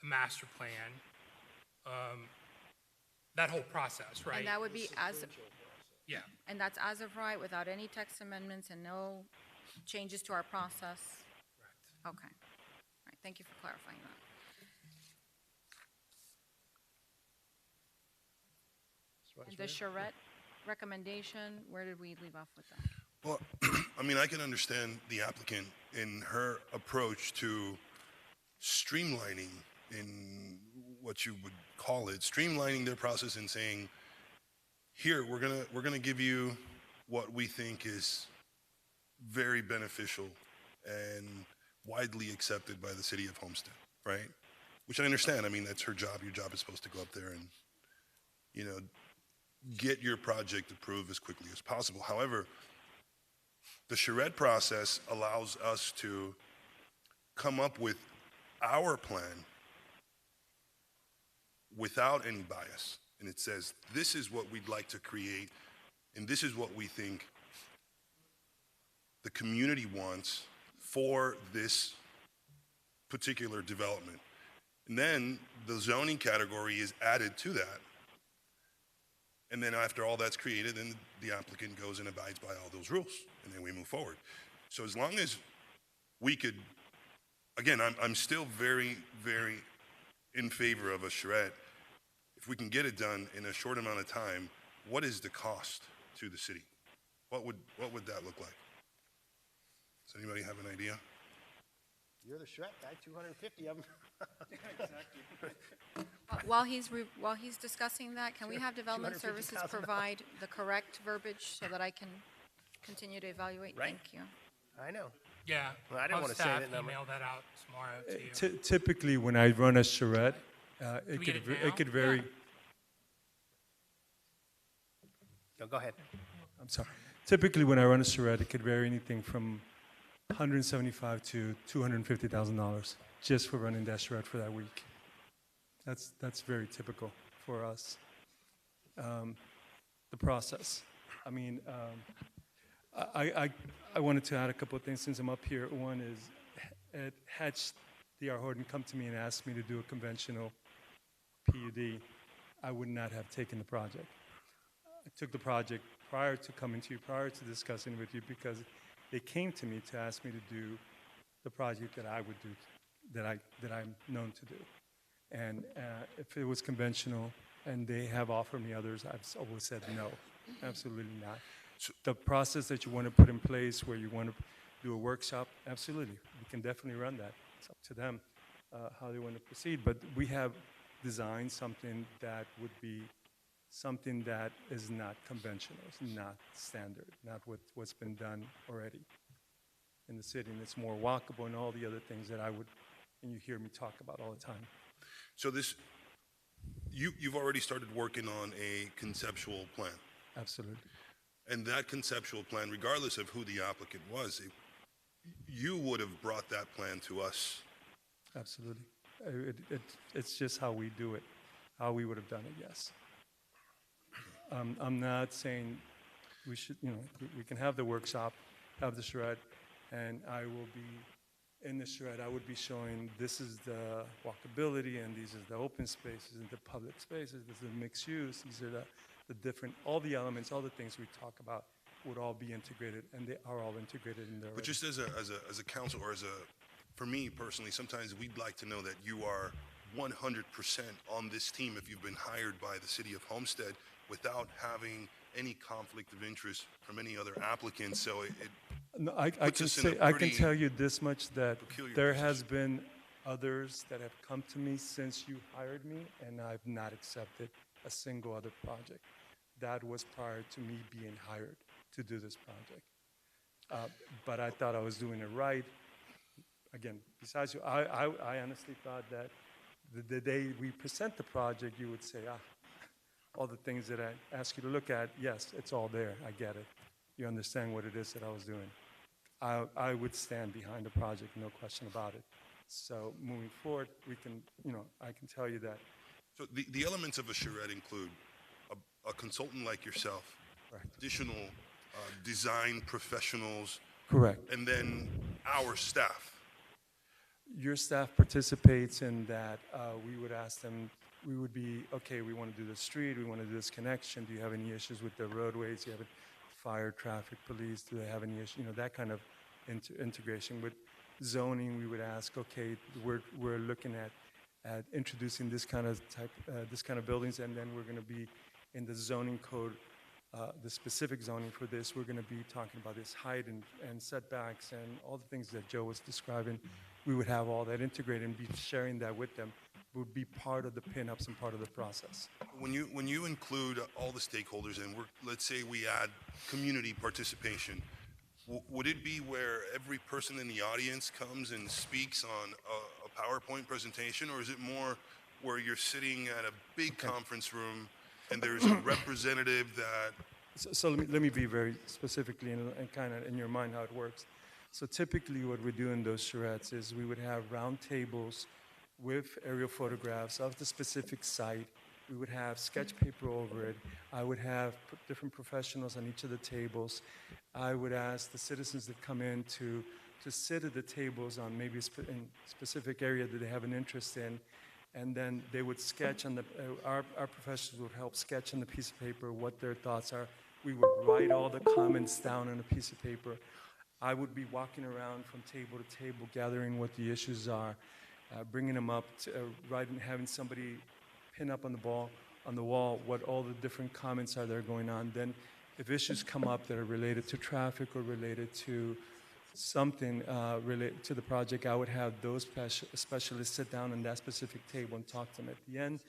master plan, that whole process, right? And that would be Yeah. and that's as of right, without any text amendments and no changes to our process? Correct. Okay. All right, thank you for clarifying that. And the charrette recommendation, where did we leave off with that? Well, I mean, I can understand the applicant in her approach to streamlining, in what you would call it, streamlining their process and saying, here, we're gonna give you what we think is very beneficial and widely accepted by the city of Homestead, right? Which I understand. I mean, that's her job. Your job is supposed to go up there and, you know, get your project approved as quickly as possible. However, the charrette process allows us to come up with our plan without any bias. And it says, this is what we'd like to create, and this is what we think the community wants for this particular development. And then the zoning category is added to that. And then after all that's created, then the applicant goes and abides by all those rules, and then we move forward. So as long as we could, again, I'm still very, very in favor of a charrette. If we can get it done in a short amount of time, what is the cost to the city? What would that look like? Does anybody have an idea? You're the Shrek guy, 250 of them. While he's discussing that, can we have Development Services $250,000. provide the correct verbiage so that I can continue to evaluate? Right. Thank you. I know. Yeah. Well, I didn't I'll wanna say staff that number. Email that out tomorrow to you. Typically, when I run a charrette, we get it now? it could vary. No, go ahead. I'm sorry. Typically, when I run a charrette, it could vary anything from $175,000 to $250,000 just for running that charrette for that week. That's very typical for us. The process. I mean, I wanted to add a couple of things since I'm up here. One is, had D.R. Horton come to me and asked me to do a conventional PUD, I would not have taken the project. I took the project prior to coming to you, prior to discussing with you, because they came to me to ask me to do the project that I would do, that I'm known to do. And if it was conventional, and they have offered me others, I've always said no, absolutely not. The process that you want to put in place, where you want to do a workshop, absolutely, we can definitely run that. It's up to them how they want to proceed. But we have designed something that would be something that is not conventional, it's not standard, not what's been done already in the city, and it's more walkable and all the other things that and you hear me talk about all the time. So you've already started working on a conceptual plan. Absolutely. And that conceptual plan, regardless of who the applicant was, you would have brought that plan to us. Absolutely. It's just how we do it, how we would have done it, yes. I'm not saying we should, we can have the workshop, have the charrette, and I will be, in the charrette, I would be showing this is the walkability, and these are the open spaces, and the public spaces, this is the mixed use, these are the different, all the elements, all the things we talk about would all be integrated, and they are all integrated in there. But just as a council, or for me personally, sometimes we'd like to know that you are 100% on this team if you've been hired by the city of Homestead without having any conflict of interest from any other applicants. So No, I puts can us in a say, I can pretty tell you this much, that peculiar there has been others that have come to me since you hired me, and I've not accepted a single other project. That was prior to me being hired to do this project. But I thought I was doing it right. Again, besides you, I honestly thought that the day we present the project, you would say, all the things that I ask you to look at, yes, it's all there. I get it. You understand what it is that I was doing. I would stand behind the project, no question about it. So moving forward, we can, I can tell you that. So the elements of a charrette include a consultant like yourself, Correct. additional design professionals, Correct. and then our staff. Your staff participates in that. We would ask them, we would be, okay, we want to do the street, we want to do this connection. Do you have any issues with the roadways? Do you have fire, traffic, police? Do they have any issue? That kind of integration. With zoning, we would ask, okay, we're looking at introducing this kind of buildings, and then we're going to be in the zoning code, the specific zoning for this. We're going to be talking about this height and setbacks and all the things that Joe was describing. We would have all that integrated and be sharing that with them. Would be part of the pinups and part of the process. When you include all the stakeholders and let's say we add community participation, would it be where every person in the audience comes and speaks on a PowerPoint presentation, or is it more where you're sitting at a big conference room and there's a representative that... So let me be very specifically and kind of in your mind how it works. So typically what we do in those charrettes is we would have round tables with aerial photographs of the specific site. We would have sketch paper over it. I would have different professionals on each of the tables. I would ask the citizens that come in to sit at the tables on maybe a specific area that they have an interest in, and then they would sketch on our professionals would help sketch on the piece of paper what their thoughts are. We would write all the comments down on a piece of paper. I would be walking around from table to table, gathering what the issues are, bringing them up, having somebody pin up on the wall what all the different comments are that are going on. Then if issues come up that are related to traffic or related to something related to the project, I would have those specialists sit down on that specific table and talk to them. At the end,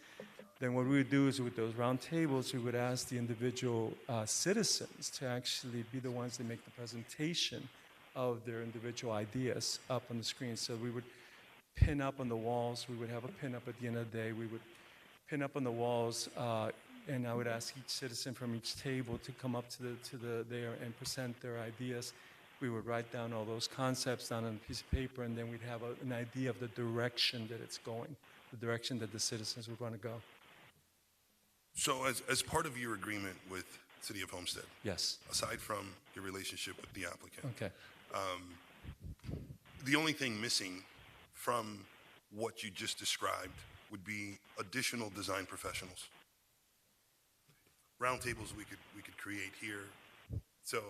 then what we would do is with those round tables, we would ask the individual citizens to actually be the ones that make the presentation of their individual ideas up on the screen. So we would pin up on the walls. We would have a pin up at the end of the day. We would pin up on the walls, and I would ask each citizen from each table to come up to there and present their ideas. We would write down all those concepts down on a piece of paper, and then we'd have an idea of the direction that it's going, the direction that the citizens would want to go. So as part of your agreement with City of Homestead, Yes. aside from your relationship with the applicant, Okay. the only thing missing from what you just described would be additional design professionals. Roundtables we could create here. So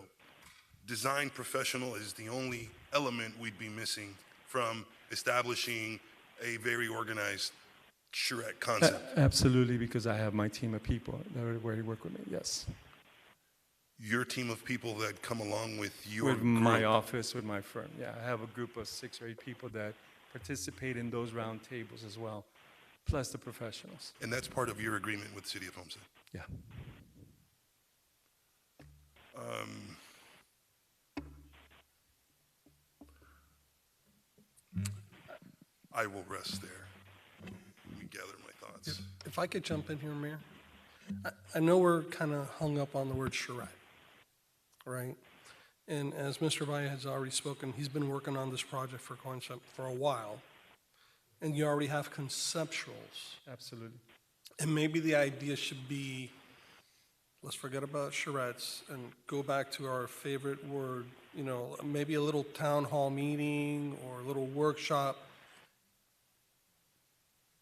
design professional is the only element we'd be missing from establishing a very organized charrette concept. Absolutely, because I have my team of people that are ready to work with me, yes. Your team of people that come along with your With my group. office, with my firm, yeah. I have a group of 6 or 8 people that participate in those round tables as well, plus the professionals. And that's part of your agreement with City of Homestead. Yeah. I will rest there. Let me gather my thoughts. If I could jump in here, Mayor. I know we're kind of hung up on the word charrette, right? And as Mr. Valle has already spoken, he's been working on this project for a while, and you already have conceptuals. Absolutely. And maybe the idea should be, let's forget about charrettes and go back to our favorite word, maybe a little town hall meeting or a little workshop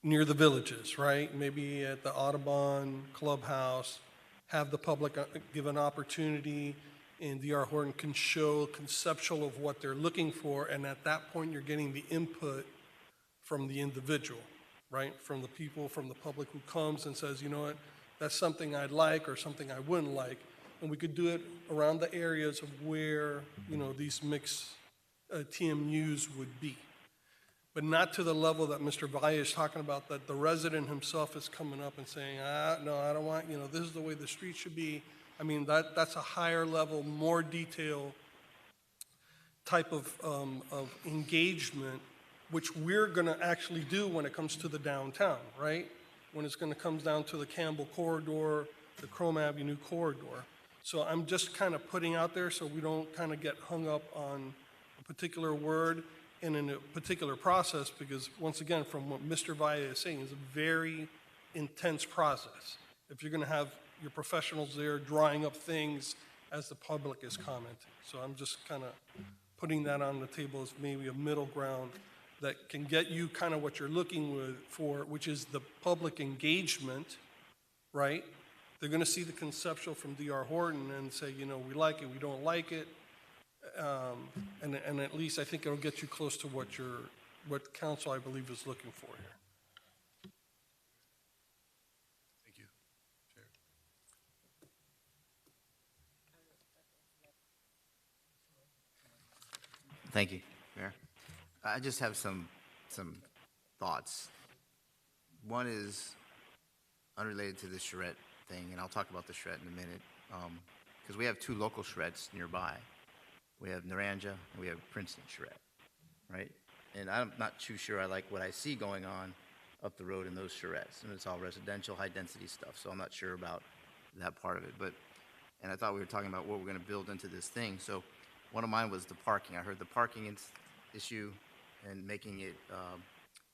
near the villages, right? Maybe at the Audubon Clubhouse, have the public give an opportunity, and D.R. Horton can show conceptual of what they're looking for, and at that point, you're getting the input from the individual, right? From the people, from the public who comes and says, you know what, that's something I'd like or something I wouldn't like. And we could do it around the areas of where, these mixed TMUs would be. But not to the level that Mr. Valle is talking about, that the resident himself is coming up and saying, no, I don't want, this is the way the street should be. I mean, that's a higher level, more detailed type of engagement, which we're gonna actually do when it comes to the downtown, right? when it's going to come down to the Campbell corridor, the Chrome Avenue corridor. So I'm just kind of putting out there so we don't kind of get hung up on a particular word and in a particular process, because once again, from what Mr. Valle is saying, it's a very intense process. If you're going to have your professionals there drawing up things as the public is commenting. So I'm just kind of putting that on the table as maybe a middle ground that can get you kind of what you're looking for, which is the public engagement, right? They're going to see the conceptual from D.R. Horton and say, you know, we like it, we don't like it. And at least I think it'll get you close to what council, I believe, is looking for here. Thank you. Chair. Thank you, Mayor. I just have some thoughts. One is unrelated to the charrette thing, and I'll talk about the charrette in a minute, because we have two local charrettes nearby. We have Naranja and we have Princeton charrette, right? And I'm not too sure I like what I see going on up the road in those charrettes. And it's all residential, high-density stuff, so I'm not sure about that part of it. And I thought we were talking about what we're going to build into this thing. So one of mine was the parking. I heard the parking issue and making it,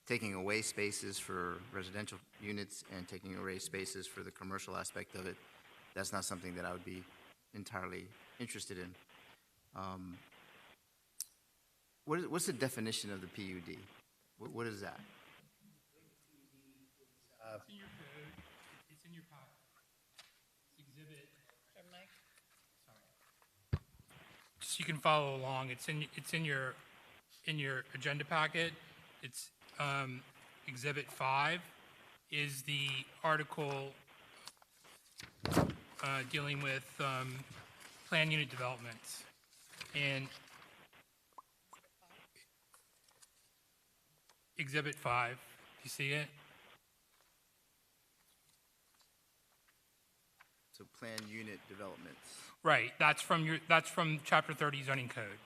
taking away spaces for residential units and taking away spaces for the commercial aspect of it. That's not something that I would be entirely interested in. What's the definition of the PUD? What is that? It's in your code. It's in your pocket. It's exhibit. Sorry. So you can follow along. It's in your agenda packet. It's exhibit 5 is the article dealing with plan unit developments. And exhibit 5, you see it? So plan unit developments. Right, that's from chapter 30 zoning code.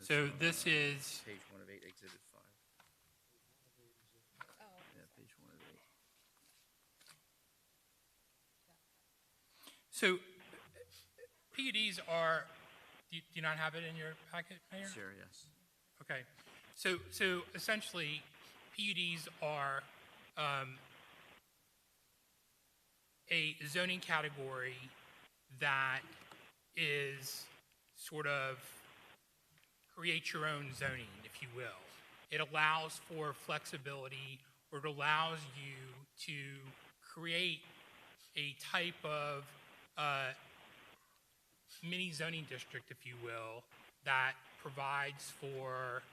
So this is, Page 1 of 8, exhibit 5. Yeah, page 1 of 8. so PUDs are, do you not have it in your packet, Mayor? Sure, yes. Okay, so essentially, PUDs are a zoning category that is sort of create your own zoning, if you will. It allows for flexibility, or it allows you to create a type of mini zoning district, if you will, that provides for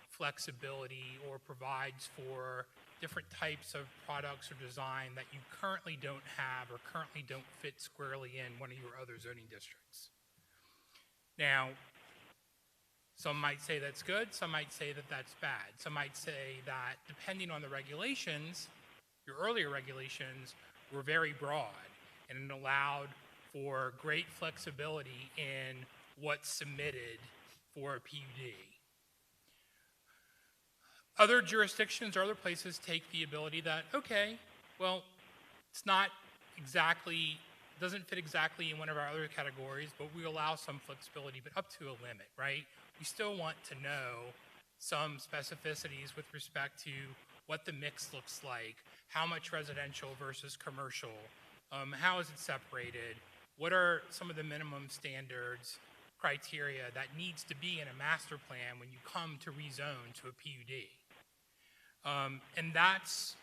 flexibility or provides for different types of products or design that you currently don't have or currently don't fit squarely in one of your other zoning districts. Now, some might say that's good, some might say that that's bad. Some might say that depending on the regulations, your earlier regulations were very broad and it allowed for great flexibility in what's submitted for a PUD. Other jurisdictions or other places take the ability that, okay, well, it's not exactly, doesn't fit exactly in one of our other categories, but we allow some flexibility, but up to a limit, right? We still want to know some specificities with respect to what the mix looks like, how much residential versus commercial, how is it separated, what are some of the minimum standards, criteria that needs to be in a master plan when you come to rezone to a PUD. And that's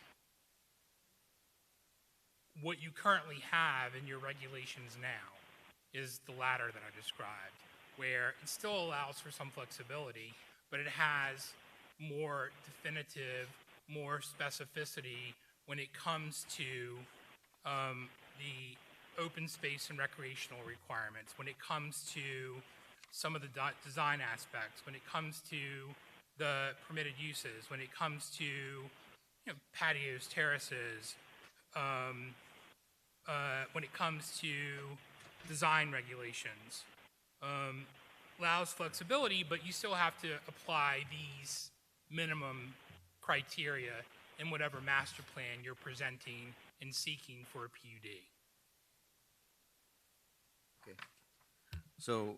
what you currently have in your regulations now, is the latter that I described, where it still allows for some flexibility, but it has more definitive, more specificity when it comes to the open space and recreational requirements, when it comes to some of the design aspects, when it comes to the permitted uses, when it comes to patios, terraces, when it comes to design regulations. Allows flexibility, but you still have to apply these minimum criteria in whatever master plan you're presenting and seeking for a PUD. Okay. So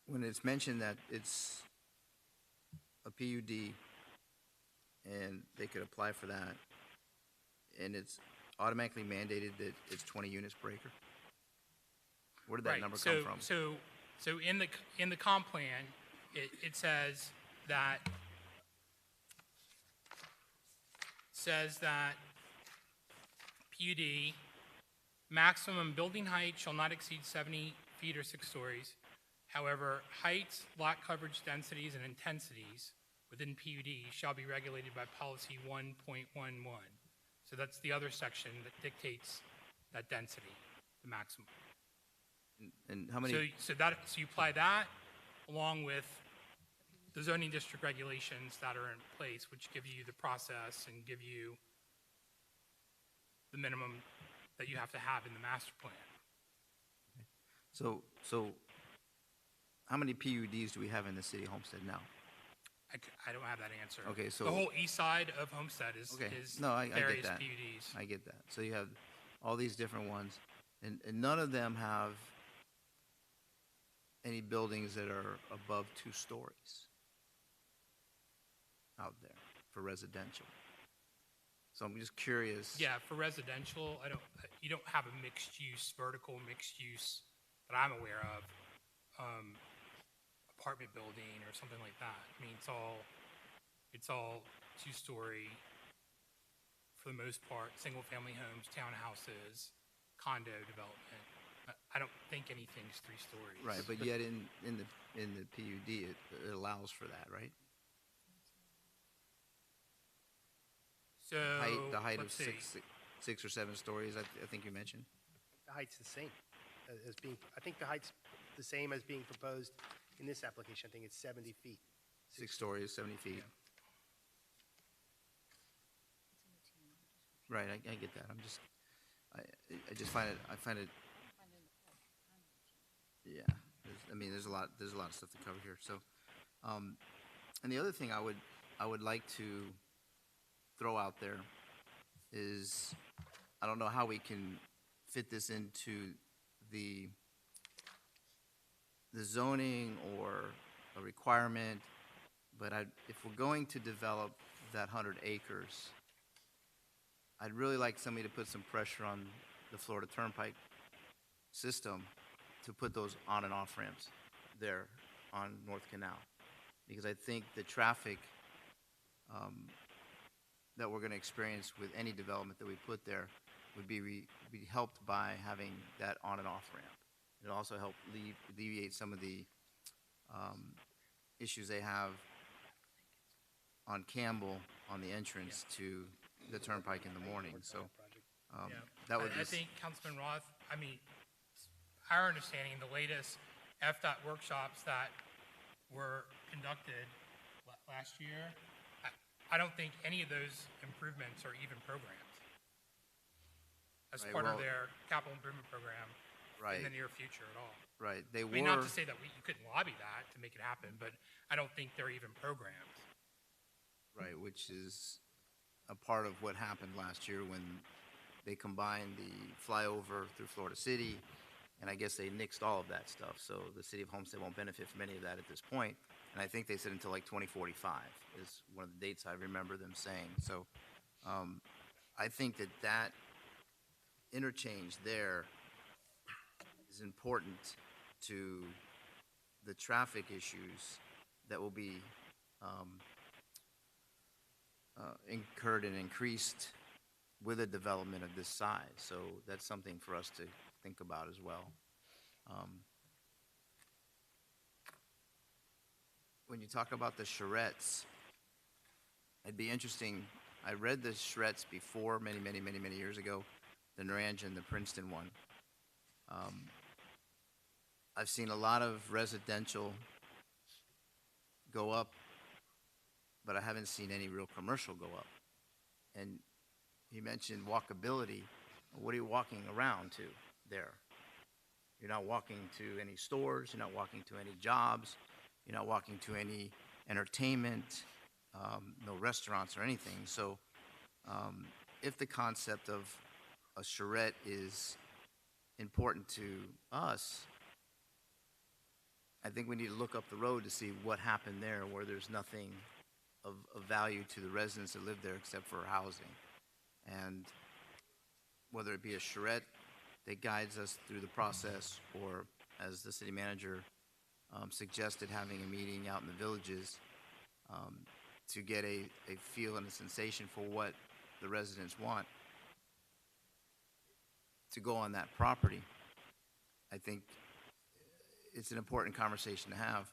when it's mentioned that it's a PUD and they could apply for that, and it's automatically mandated that it's 20 units per acre? Where did that Right, number come from? So in the comp plan, it says that PUD, maximum building height shall not exceed 70 feet or 6 stories. However, heights, lot coverage densities, and intensities within PUD shall be regulated by policy 1.11. So that's the other section that dictates that density, the maximum. And how many? So you apply that along with the zoning district regulations that are in place, which give you the process and give you the minimum that you have to have in the master plan. So how many PUDs do we have in the city of Homestead now? I don't have that answer. Okay, so- the whole east side of Homestead is Okay, is no, I get various that. PUDs. I get that. So you have all these different ones, and none of them have any buildings that are above 2 stories out there for residential. So I'm just curious. Yeah, for residential, you don't have a mixed use, vertical mixed use that I'm aware of, apartment building or something like that. I mean, it's all 2-story for the most part, single family homes, townhouses, condo development. I don't think anything's 3 stories. Right, but yet in the PUD, it allows for that, right? So The height of let's see. 6 or 7 stories, I think you mentioned. The height's the same as being, I think the height's the same as being proposed in this application. I think it's 70 feet. 6 stories, 70 feet. Right, I get that. I just find it. Yeah, there's a lot of stuff to cover here. So, and the other thing I would like to throw out there is, I don't know how we can fit this into the zoning or a requirement, but if we're going to develop that 100 acres, I'd really like somebody to put some pressure on the Florida Turnpike system to put those on and off ramps there on North Canal. Because I think the traffic that we're going to experience with any development that we put there would be helped by having that on and off ramp. It also help alleviate some of the issues they have on Campbell on the entrance to the Turnpike in the morning. So Yeah. that would I just, think Councilman Roth, our understanding, the latest FDOT workshops that were conducted last year, I don't think any of those improvements are even programmed as Right, part of well- their capital improvement program right, in the near future at all. right. They I mean, not were, to say that you couldn't lobby that to make it happen, but I don't think they're even programmed. right, which is a part of what happened last year when they combined the flyover through Florida City, and I guess they nixed all of that stuff. So the city of Homestead won't benefit from any of that at this point. And I think they said until like 2045 is one of the dates I remember them saying. So I think that interchange there is important to the traffic issues that will be incurred and increased with a development of this size. So that's something for us to think about as well. When you talk about the charrettes, it'd be interesting. I read the charrettes before many years ago, the Naranja and the Princeton one. I've seen a lot of residential go up, but I haven't seen any real commercial go up. And he mentioned walkability. What are you walking around to there? You're not walking to any stores. You're not walking to any jobs. You're not walking to any entertainment. no restaurants or anything. So if the concept of a charrette is important to us, I think we need to look up the road to see what happened there where there's nothing of value to the residents that live there except for housing. And whether it be a charrette that guides us through the process, or as the city manager suggested, having a meeting out in the villages to get a feel and a sensation for what the residents want to go on that property. I think it's an important conversation to have.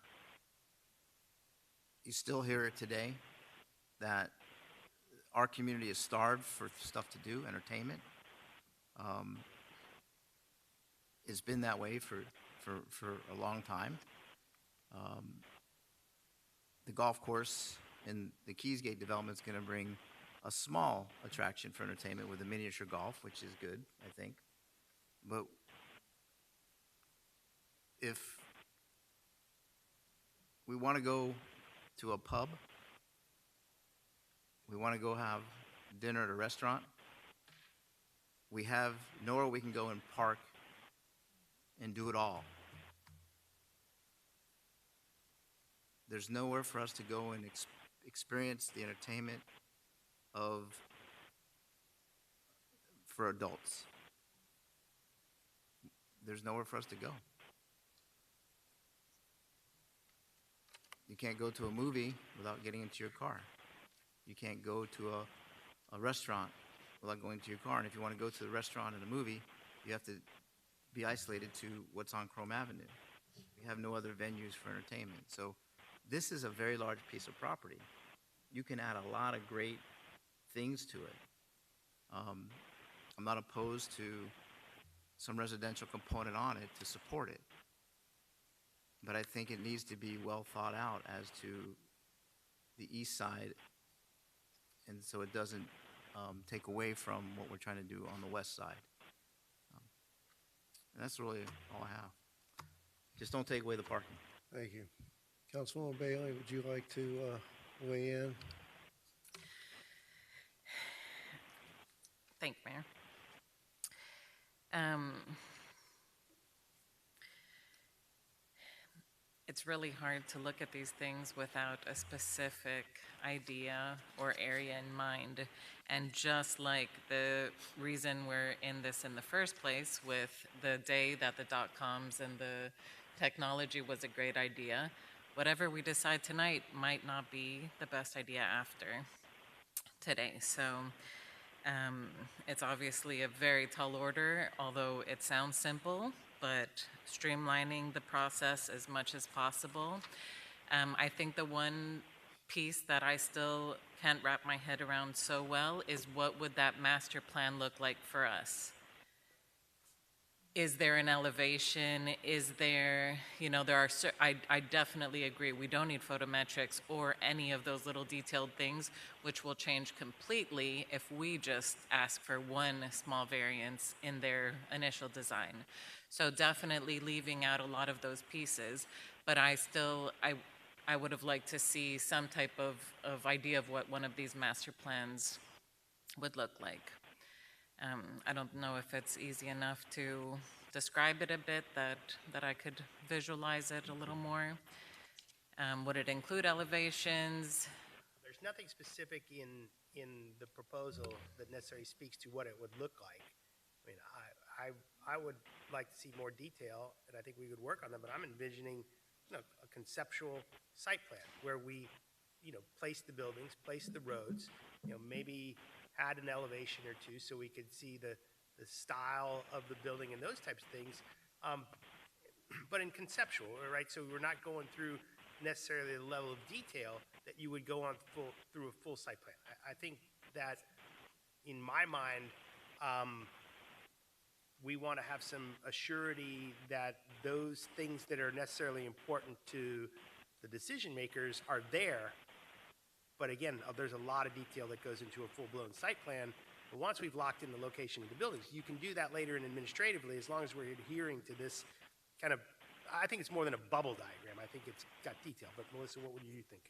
You still hear it today that our community is starved for stuff to do, entertainment. It's been that way for a long time. The golf course in the Keysgate development is going to bring a small attraction for entertainment with a miniature golf, which is good, I think. But if we want to go to a pub, we want to go have dinner at a restaurant, we have nowhere we can go and park and do it all. There's nowhere for us to go and experience the entertainment for adults. There's nowhere for us to go. You can't go to a movie without getting into your car. You can't go to a restaurant without going to your car. And if you want to go to the restaurant and a movie, you have to be isolated to what's on Chrome Avenue. We have no other venues for entertainment. So this is a very large piece of property. You can add a lot of great things to it. I'm not opposed to some residential component on it to support it. But I think it needs to be well thought out as to the east side, and so it doesn't take away from what we're trying to do on the west side. And that's really all I have. Just don't take away the parking. Thank you. Councilwoman Bailey, would you like to weigh in? Thank you, Mayor. It's really hard to look at these things without a specific idea or area in mind. And just like the reason we're in this in the first place with the day that the dot-coms and the technology was a great idea, whatever we decide tonight might not be the best idea after today. So it's obviously a very tall order, although it sounds simple, but streamlining the process as much as possible. I think the one piece that I still can't wrap my head around so well is what would that master plan look like for us? Is there an elevation? Is there, there are, I definitely agree, we don't need photometrics or any of those little detailed things, which will change completely if we just ask for one small variance in their initial design. So definitely leaving out a lot of those pieces, but I would have liked to see some type of idea of what one of these master plans would look like. I don't know if it's easy enough to describe it a bit that I could visualize it a little more. Would it include elevations? There's nothing specific in the proposal that necessarily speaks to what it would look like. I mean, I would like to see more detail, and I think we could work on them, but I'm envisioning a conceptual site plan where we, place the buildings, place the roads, maybe add an elevation or two so we could see the style of the building and those types of things, but in conceptual, right? So we're not going through necessarily the level of detail that you would go on through a full site plan. I think that, in my mind, we want to have some assurity that those things that are necessarily important to the decision makers are there. But again, there's a lot of detail that goes into a full-blown site plan. But once we've locked in the location of the buildings, you can do that later and administratively as long as we're adhering to this kind of, I think it's more than a bubble diagram. I think it's got detail. But Melissa, what would you think?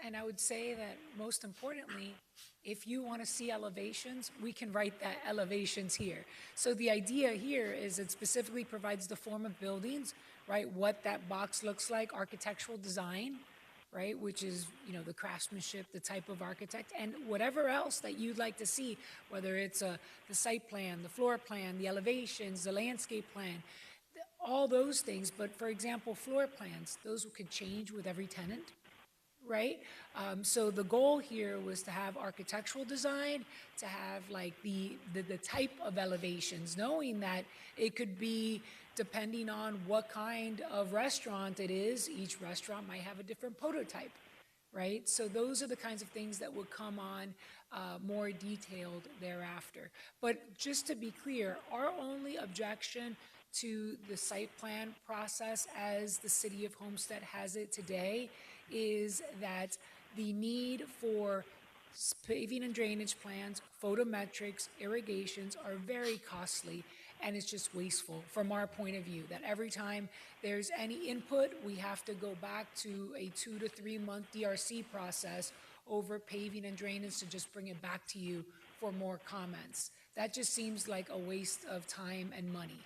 And I would say that most importantly, if you want to see elevations, we can write that elevations here. So the idea here is it specifically provides the form of buildings, right? What that box looks like, architectural design, right? Which is, the craftsmanship, the type of architect, and whatever else that you'd like to see, whether it's the site plan, the floor plan, the elevations, the landscape plan, all those things. But for example, floor plans, those could change with every tenant, right? So the goal here was to have architectural design, to have like the type of elevations, knowing that it could be depending on what kind of restaurant it is. Each restaurant might have a different prototype, right? So those are the kinds of things that would come on more detailed thereafter. But just to be clear, our only objection to the site plan process as the city of Homestead has it today is that the need for paving and drainage plans, photometrics, irrigations are very costly, and it's just wasteful from our point of view, that every time there's any input, we have to go back to a 2 to 3 month DRC process over paving and drainage to just bring it back to you for more comments. That just seems like a waste of time and money,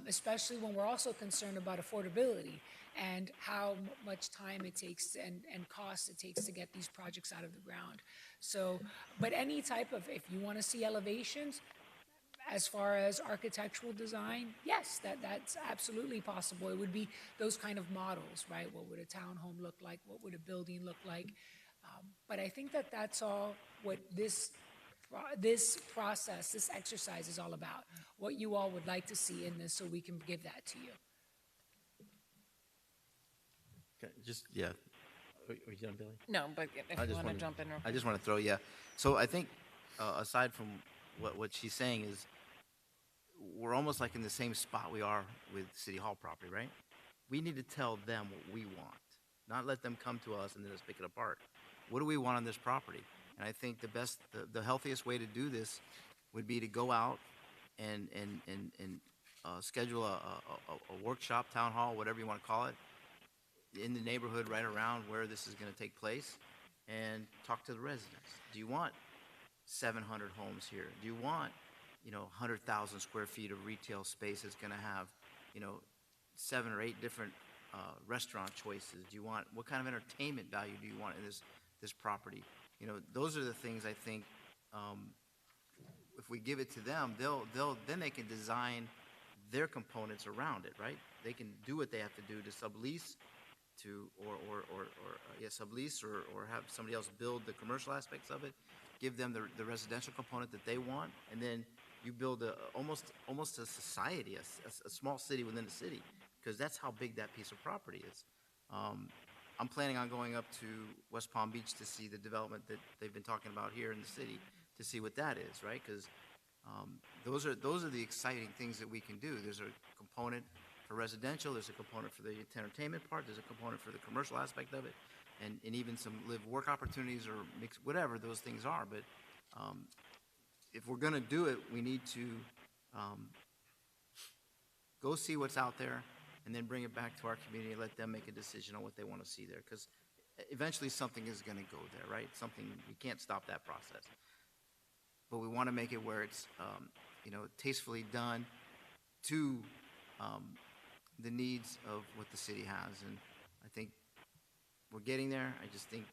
especially when we're also concerned about affordability and how much time it takes and cost it takes to get these projects out of the ground. So, but any type of, if you want to see elevations, as far as architectural design, yes, that's absolutely possible. It would be those kind of models, right? What would a townhome look like? What would a building look like? But I think that that's all what this process, this exercise is all about. What you all would like to see in this, so we can give that to you. Okay, yeah. Are you done, Billy? No, but if you want to jump in. I just want to throw, yeah. So I think, aside from what she's saying is, we're almost like in the same spot we are with City Hall property, right? We need to tell them what we want, not let them come to us and then just pick it apart. What do we want on this property? And I think the healthiest way to do this would be to go out and schedule a workshop, town hall, whatever you want to call it, in the neighborhood right around where this is going to take place, and talk to the residents. Do you want 700 homes here? Do you want 100,000 square feet of retail space that's going to have 7 or 8 different restaurant choices? Do you want, what kind of entertainment value do you want in this property? Those are the things I think, if we give it to them, then they can design their components around it, right? They can do what they have to do to sublease sublease or have somebody else build the commercial aspects of it, give them the residential component that they want, and then you build almost a society, a small city within a city, because that's how big that piece of property is. I'm planning on going up to West Palm Beach to see the development that they've been talking about here in the city, to see what that is, right? Because those are the exciting things that we can do. There's a component for residential, there's a component for the entertainment part, there's a component for the commercial aspect of it, and even some live-work opportunities or mix, whatever those things are. But if we're going to do it, we need to go see what's out there and then bring it back to our community and let them make a decision on what they want to see there. Because eventually something is going to go there, right? We can't stop that process. But we want to make it where it's, tastefully done to the needs of what the city has. And I think we're getting there. I just think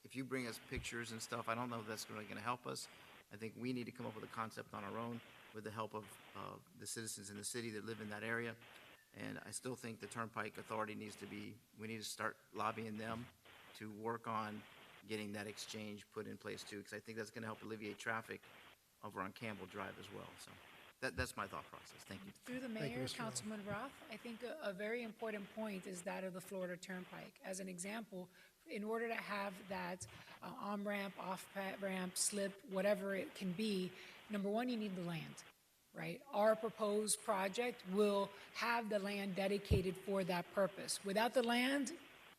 if you bring us pictures and stuff, I don't know if that's really going to help us. I think we need to come up with a concept on our own with the help of the citizens in the city that live in that area. And I still think the Turnpike Authority we need to start lobbying them to work on getting that exchange put in place too, because I think that's going to help alleviate traffic over on Campbell Drive as well. So that's my thought process. Thank you. Through the mayor, Councilman Roth, I think a very important point is that of the Florida Turnpike. As an example, in order to have that on-ramp, off-ramp, slip, whatever it can be, number one, you need the land, right? Our proposed project will have the land dedicated for that purpose. Without the land,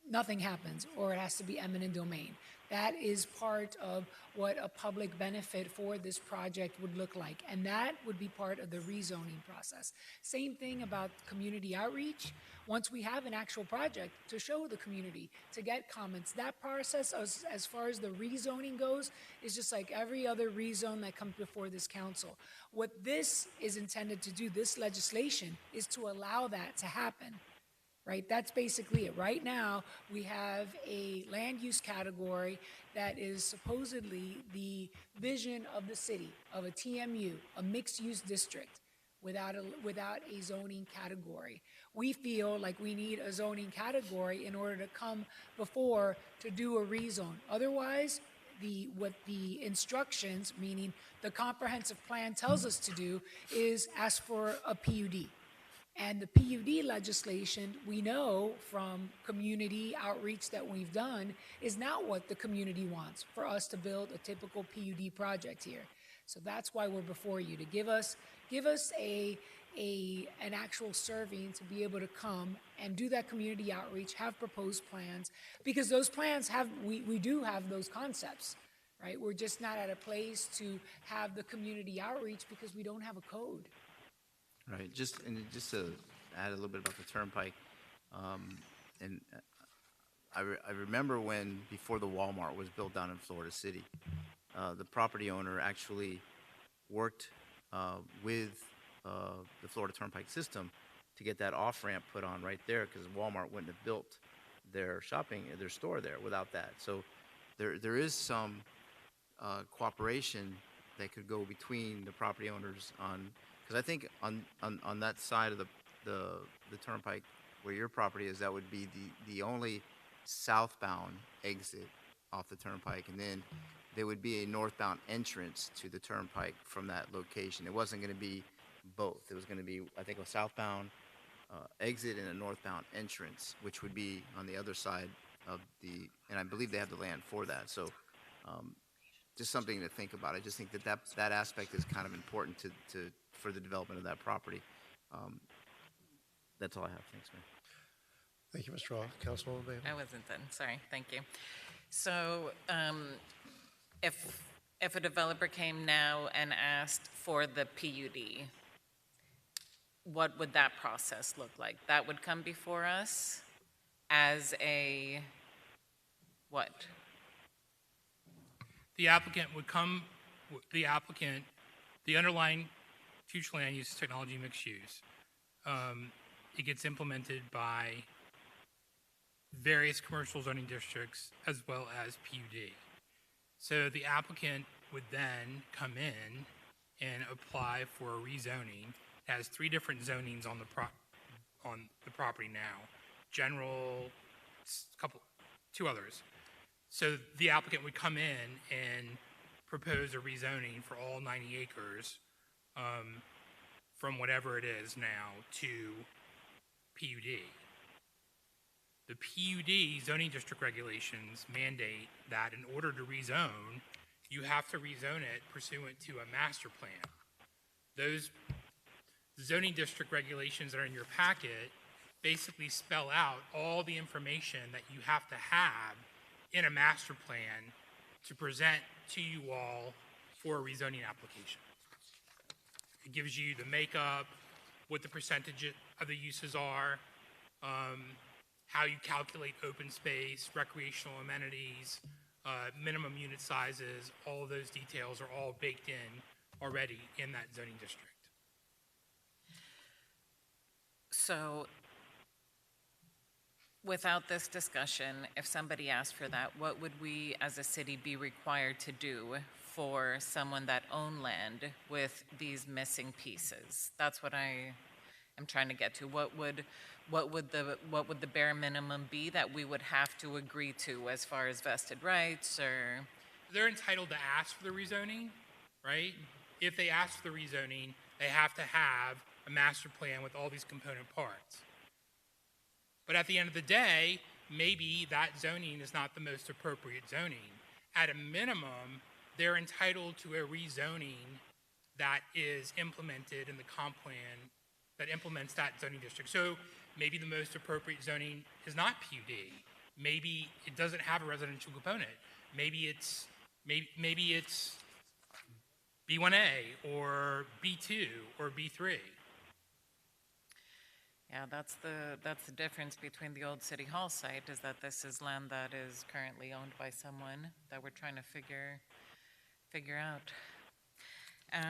nothing happens, or it has to be eminent domain. That is part of what a public benefit for this project would look like, and that would be part of the rezoning process. Same thing about community outreach. Once we have an actual project to show the community, to get comments, that process, as far as the rezoning goes, is just like every other rezone that comes before this council. What this is intended to do, this legislation, is to allow that to happen. Right? That's basically it. Right now, we have a land use category that is supposedly the vision of the city, of a TMU, a mixed-use district, without a zoning category. We feel like we need a zoning category in order to come before to do a rezone. Otherwise, what the instructions, meaning the comprehensive plan, tells us to do is ask for a PUD. And the PUD legislation, we know from community outreach that we've done, is not what the community wants for us to build a typical PUD project here. So that's why we're before you, to give us an actual serving to be able to come and do that community outreach, have proposed plans, because those plans we do have those concepts, right? We're just not at a place to have the community outreach because we don't have a code. Right, just to add a little bit about the Turnpike, I remember when, before the Walmart was built down in Florida City, the property owner actually worked with the Florida Turnpike system to get that off-ramp put on right there, because Walmart wouldn't have built their store there without that. So there is some cooperation that could go between the property owners on. Because I think on that side of the turnpike where your property is, that would be the only southbound exit off the turnpike, and then there would be a northbound entrance to the turnpike from that location. It wasn't going to be both. It was going to be, I think, a southbound exit and a northbound entrance, which would be on the other side of and I believe they have the land for that. So just something to think about. I just think that aspect is kind of important for the development of that property. That's all I have. Thanks, Mayor. Thank you, Mr. Roth. Councilwoman Bailey. I wasn't done, sorry, thank you. So if a developer came now and asked for the PUD, what would that process look like? That would come before us as a what? The applicant would come, the underlying future land use technology mixed use. It gets implemented by various commercial zoning districts as well as PUD. So the applicant would then come in and apply for a rezoning. It has 3 different zonings on the property now. General, 2 others. So the applicant would come in and propose a rezoning for all 90 acres from whatever it is now to PUD. The PUD zoning district regulations mandate that in order to rezone, you have to rezone it pursuant to a master plan. Those zoning district regulations that are in your packet basically spell out all the information that you have to have in a master plan to present to you all for a rezoning application. It gives you the makeup, what the percentage of the uses are, how you calculate open space, recreational amenities, minimum unit sizes. All of those details are all baked in already in that zoning district. So without this discussion, if somebody asked for that, what would we as a city be required to do for someone that owned land with these missing pieces? That's what I am trying to get to. What would the bare minimum be that we would have to agree to as far as vested rights? Or They're entitled to ask for the rezoning, right? If they ask for the rezoning, they have to have a master plan with all these component parts. But at the end of the day, maybe that zoning is not the most appropriate zoning. At a minimum, they're entitled to a rezoning that is implemented in the comp plan that implements that zoning district. So maybe the most appropriate zoning is not PUD. maybe it doesn't have a residential component. Maybe it's B1A or B2 or B3. Yeah, that's the difference between the old City Hall site, is that this is land that is currently owned by someone that we're trying to figure out. Yeah.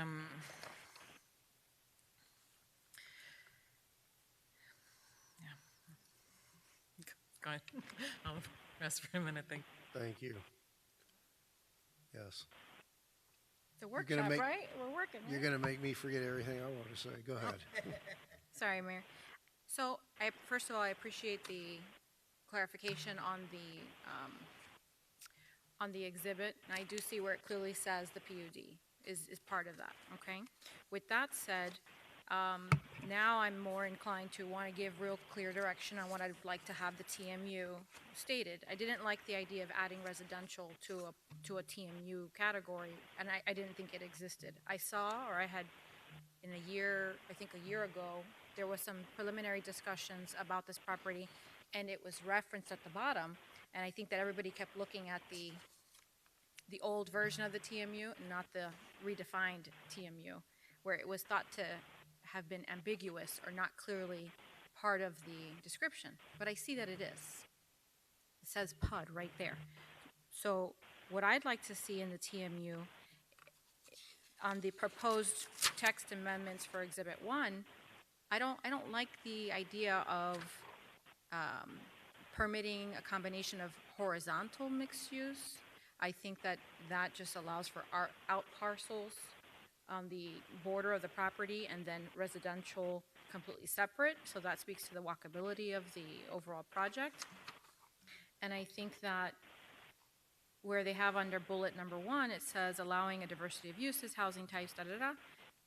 Go ahead. I'll rest for a minute, thank you. Thank you. Yes. The You're gonna workshop, make- right? We're working, You're right? going to make me forget everything I want to say. Go ahead. Sorry, Mayor. So, first of all, I appreciate the clarification on the exhibit. And I do see where it clearly says the PUD is part of that, okay? With that said, now I'm more inclined to want to give real clear direction on what I'd like to have the TMU stated. I didn't like the idea of adding residential to a TMU category, and I didn't think it existed. I had in a year ago, there was some preliminary discussions about this property, and it was referenced at the bottom, and I think that everybody kept looking at the old version of the TMU, and not the redefined TMU, where it was thought to have been ambiguous or not clearly part of the description. But I see that it is. It says PUD right there. So what I'd like to see in the TMU on the proposed text amendments for Exhibit 1, I don't like the idea of permitting a combination of horizontal mixed use. I think that just allows for out parcels on the border of the property, and then residential completely separate. So that speaks to the walkability of the overall project. And I think that where they have under bullet number 1, it says allowing a diversity of uses, housing types,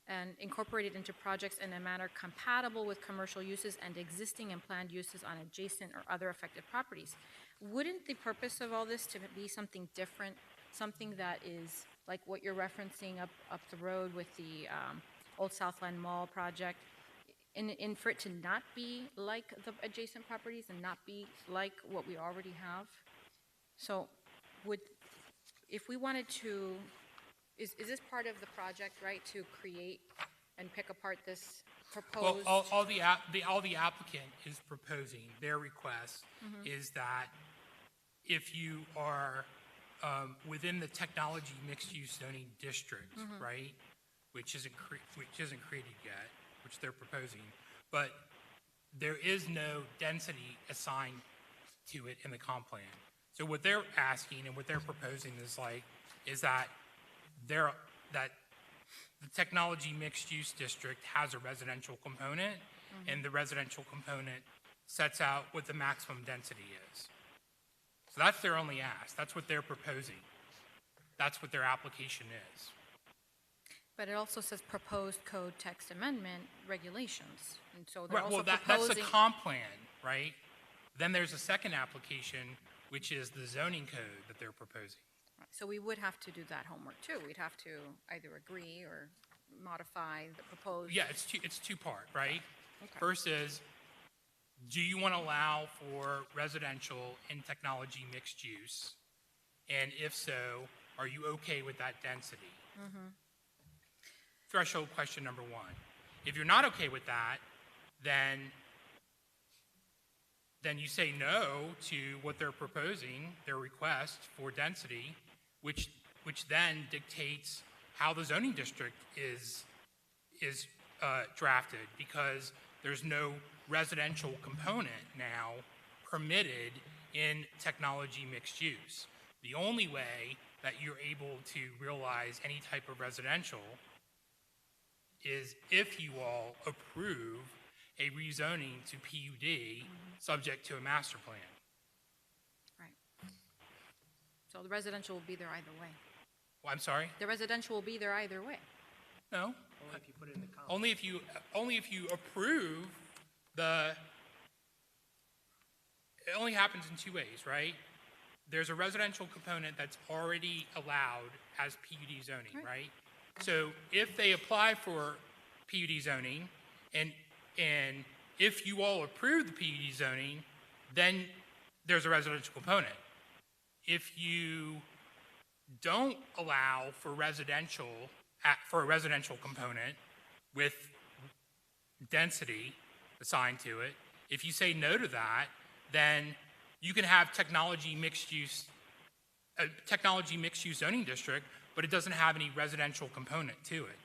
and incorporated into projects in a manner compatible with commercial uses and existing and planned uses on adjacent or other affected properties. Wouldn't the purpose of all this to be something different, something that is like what you're referencing up the road with the Old Southland Mall project, and for it to not be like the adjacent properties and not be like what we already have? So if we wanted to, is this part of the project, right, to create and pick apart this proposed? Well, all the applicant is proposing, their request is that if you are within the technology mixed-use zoning district, right, which isn't created yet, which they're proposing, but there is no density assigned to it in the comp plan. So what they're asking and what they're proposing is that the technology mixed-use district has a residential component, and the residential component sets out what the maximum density is. So that's their only ask. That's what they're proposing. That's what their application is. But it also says proposed code text amendment regulations, and so they're Right, also well, that's proposing. the comp plan, right? Then there's a second application, which is the zoning code that they're proposing. So we would have to do that homework too. We'd have to either agree or modify the proposed. Yeah, it's two-part, right? Okay. First is, do you want to allow for residential and technology mixed use? And if so, are you okay with that density? Threshold question number 1. If you're not okay with that, then you say no to what they're proposing, their request for density, which then dictates how the zoning district is drafted, because there's no residential component now permitted in technology mixed use. The only way that you're able to realize any type of residential is if you all approve a rezoning to PUD subject to a master plan. Right. So the residential will be there either way. Well, I'm sorry? The residential will be there either way. No. Only if you put it in the comp. Only if you approve it only happens in 2 ways, right? There's a residential component that's already allowed as PUD zoning, right? So if they apply for PUD zoning, and if you all approve the PUD zoning, then there's a residential component. If you don't allow for for a residential component with density assigned to it, if you say no to that, then you can have technology mixed use zoning district, but it doesn't have any residential component to it.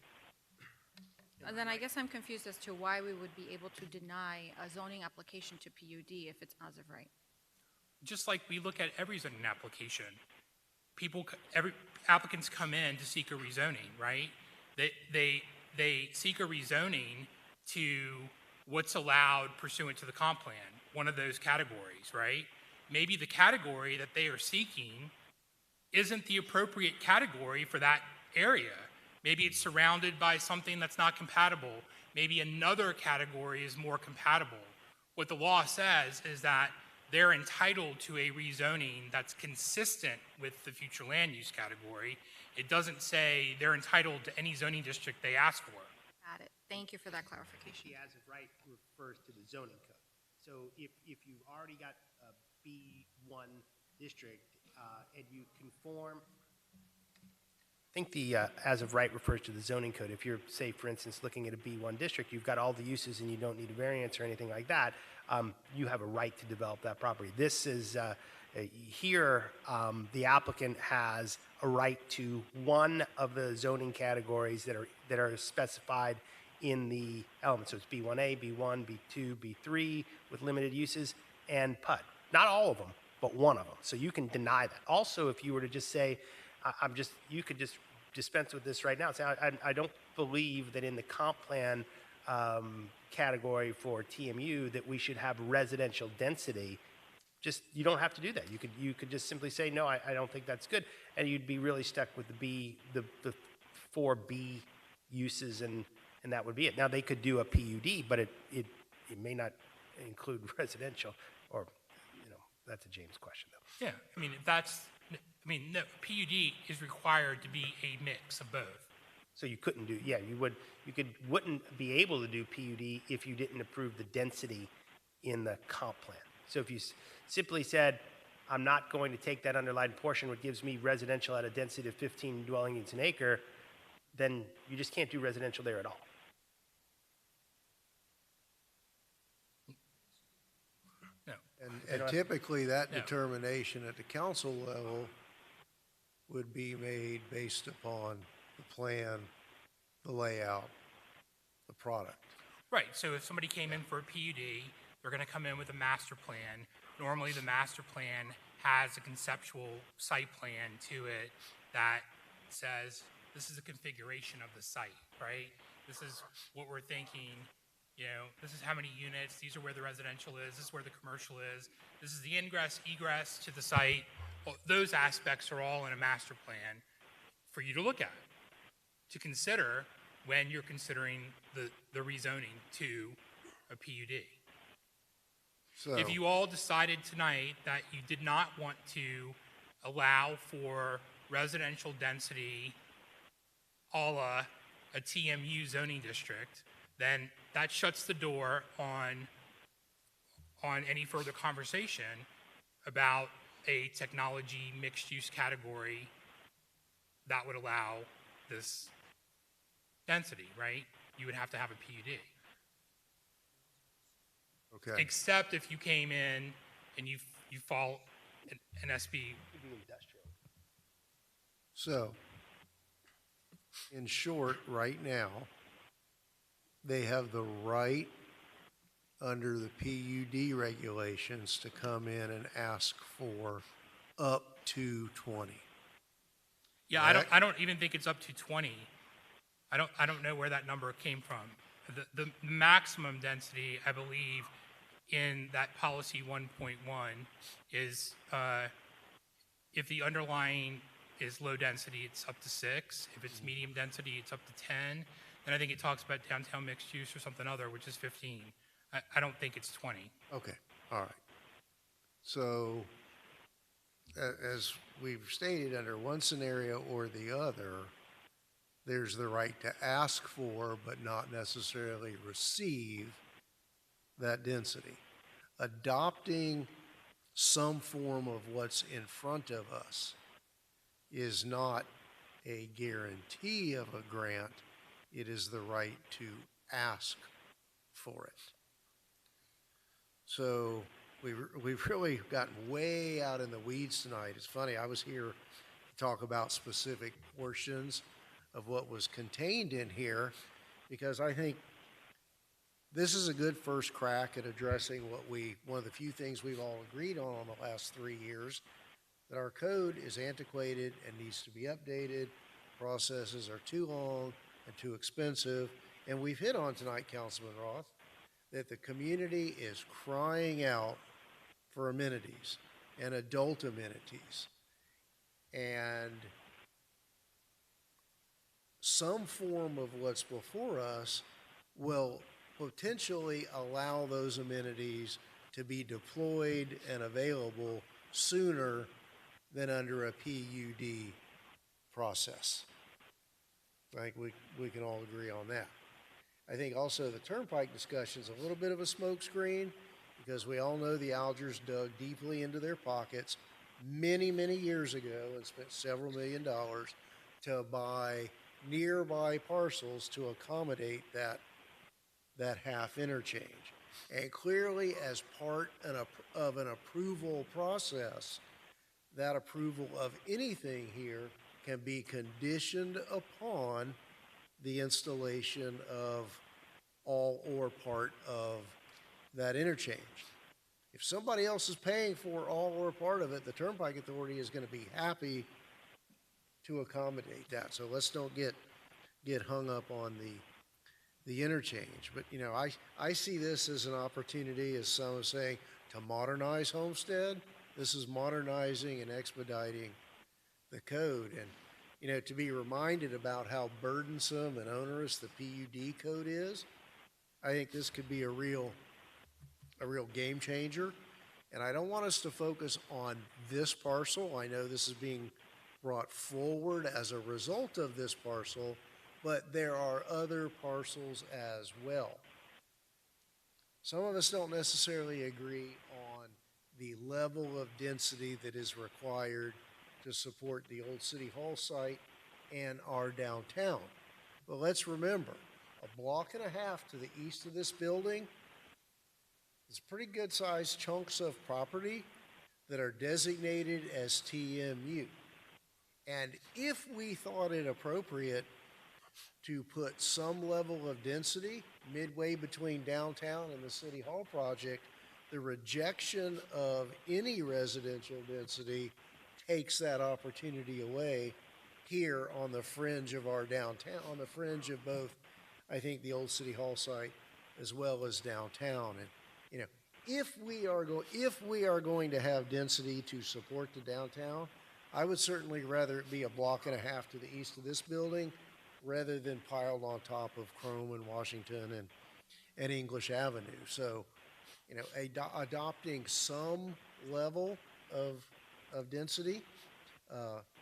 Then I guess I'm confused as to why we would be able to deny a zoning application to PUD if it's as of right. Just like we look at every zoning application, every applicants come in to seek a rezoning, right? They seek a rezoning to what's allowed pursuant to the comp plan, one of those categories, right? Maybe the category that they are seeking isn't the appropriate category for that area. Maybe it's surrounded by something that's not compatible. Maybe another category is more compatible. What the law says is that they're entitled to a rezoning that's consistent with the future land use category. It doesn't say they're entitled to any zoning district they ask for. Got it. Thank you for that clarification. The as of right refers to the zoning code. So if you've already got a B1 district and you conform, I think the as of right refers to the zoning code. If you're, say, for instance, looking at a B1 district, you've got all the uses and you don't need a variance or anything like that, you have a right to develop that property. This is, here, the applicant has a right to one of the zoning categories that are specified in the elements. So it's B1A, B1, B2, B3 with limited uses, and PUD. Not all of them, but one of them. So you can deny that. Also, if you were to just say, you could just dispense with this right now. Say, I don't believe that in the comp plan category for TMU that we should have residential density. Just, you don't have to do that. You could just simply say, no, I don't think that's good. And you'd be really stuck with the 4B uses, and that would be it. Now, they could do a PUD, but it may not include residential, or, that's a James question, though. Yeah, no, PUD is required to be a mix of both. So you couldn't do, wouldn't be able to do PUD if you didn't approve the density in the comp plan. So if you simply said, I'm not going to take that underlined portion, which gives me residential at a density of 15 dwelling units an acre, then you just can't do residential there at all. No. And typically, that determination at the council level would be made based upon the plan, the layout, the product. Right, so if somebody came in for a PUD, they're going to come in with a master plan. Normally, the master plan has a conceptual site plan to it that says, this is a configuration of the site, right? This is what we're thinking. This is how many units, these are where the residential is, this is where the commercial is, this is the ingress, egress to the site. Well, those aspects are all in a master plan for you to look at, to consider when you're considering the rezoning to a PUD. So, If you all decided tonight that you did not want to allow for residential density a la a TMU zoning district, then that shuts the door on any further conversation about a technology mixed-use category that would allow this density, right? You would have to have a PUD. okay. Except if you came in and you fall an SB. So, in short, right now, they have the right under the PUD regulations to come in and ask for up to 20. Yeah, Correct? I don't even think it's up to 20. I don't know where that number came from. The maximum density, I believe, in that policy 1.1 is if the underlying is low density, it's up to 6. If it's medium density, it's up to 10. And I think it talks about downtown mixed use or something other, which is 15. I don't think it's 20. Okay, all right. So, as we've stated, under one scenario or the other, there's the right to ask for, but not necessarily receive that density. Adopting some form of what's in front of us is not a guarantee of a grant. It is the right to ask for it. So we've really gotten way out in the weeds tonight. It's funny, I was here to talk about specific portions of what was contained in here, because I think this is a good first crack at addressing one of the few things we've all agreed on the last 3 years, that our code is antiquated and needs to be updated. Processes are too long and too expensive. And we've hit on tonight, Councilman Roth, that the community is crying out for amenities and adult amenities. And some form of what's before us will potentially allow those amenities to be deployed and available sooner than under a PUD process. I think we can all agree on that. I think also the Turnpike discussion is a little bit of a smokescreen, because we all know the Algers dug deeply into their pockets many, many years ago and spent several $1 million to buy nearby parcels to accommodate that half interchange. And clearly, as part of an approval process, that approval of anything here can be conditioned upon the installation of all or part of that interchange. If somebody else is paying for all or part of it, the Turnpike Authority is going to be happy to accommodate that. So let's don't get hung up on the interchange. But, you know, I see this as an opportunity, as some are saying, to modernize Homestead. This is modernizing and expediting the code. And, you know, to be reminded about how burdensome and onerous the PUD code is, I think this could be a real game changer. And I don't want us to focus on this parcel. I know this is being brought forward as a result of this parcel, but there are other parcels as well. Some of us don't necessarily agree on the level of density that is required to support the old City Hall site and our downtown. But let's remember, a block and a half to the east of this building is pretty good sized chunks of property that are designated as TMU. And if we thought it appropriate to put some level of density midway between downtown and the City Hall project, the rejection of any residential density takes that opportunity away here on the fringe of our downtown, on the fringe of both, I think, the old City Hall site as well as downtown. And, you know, if we are going to have density to support the downtown, I would certainly rather it be a block and a half to the east of this building rather than piled on top of Chrome and Washington and English Avenue. So, you know, adopting some level of density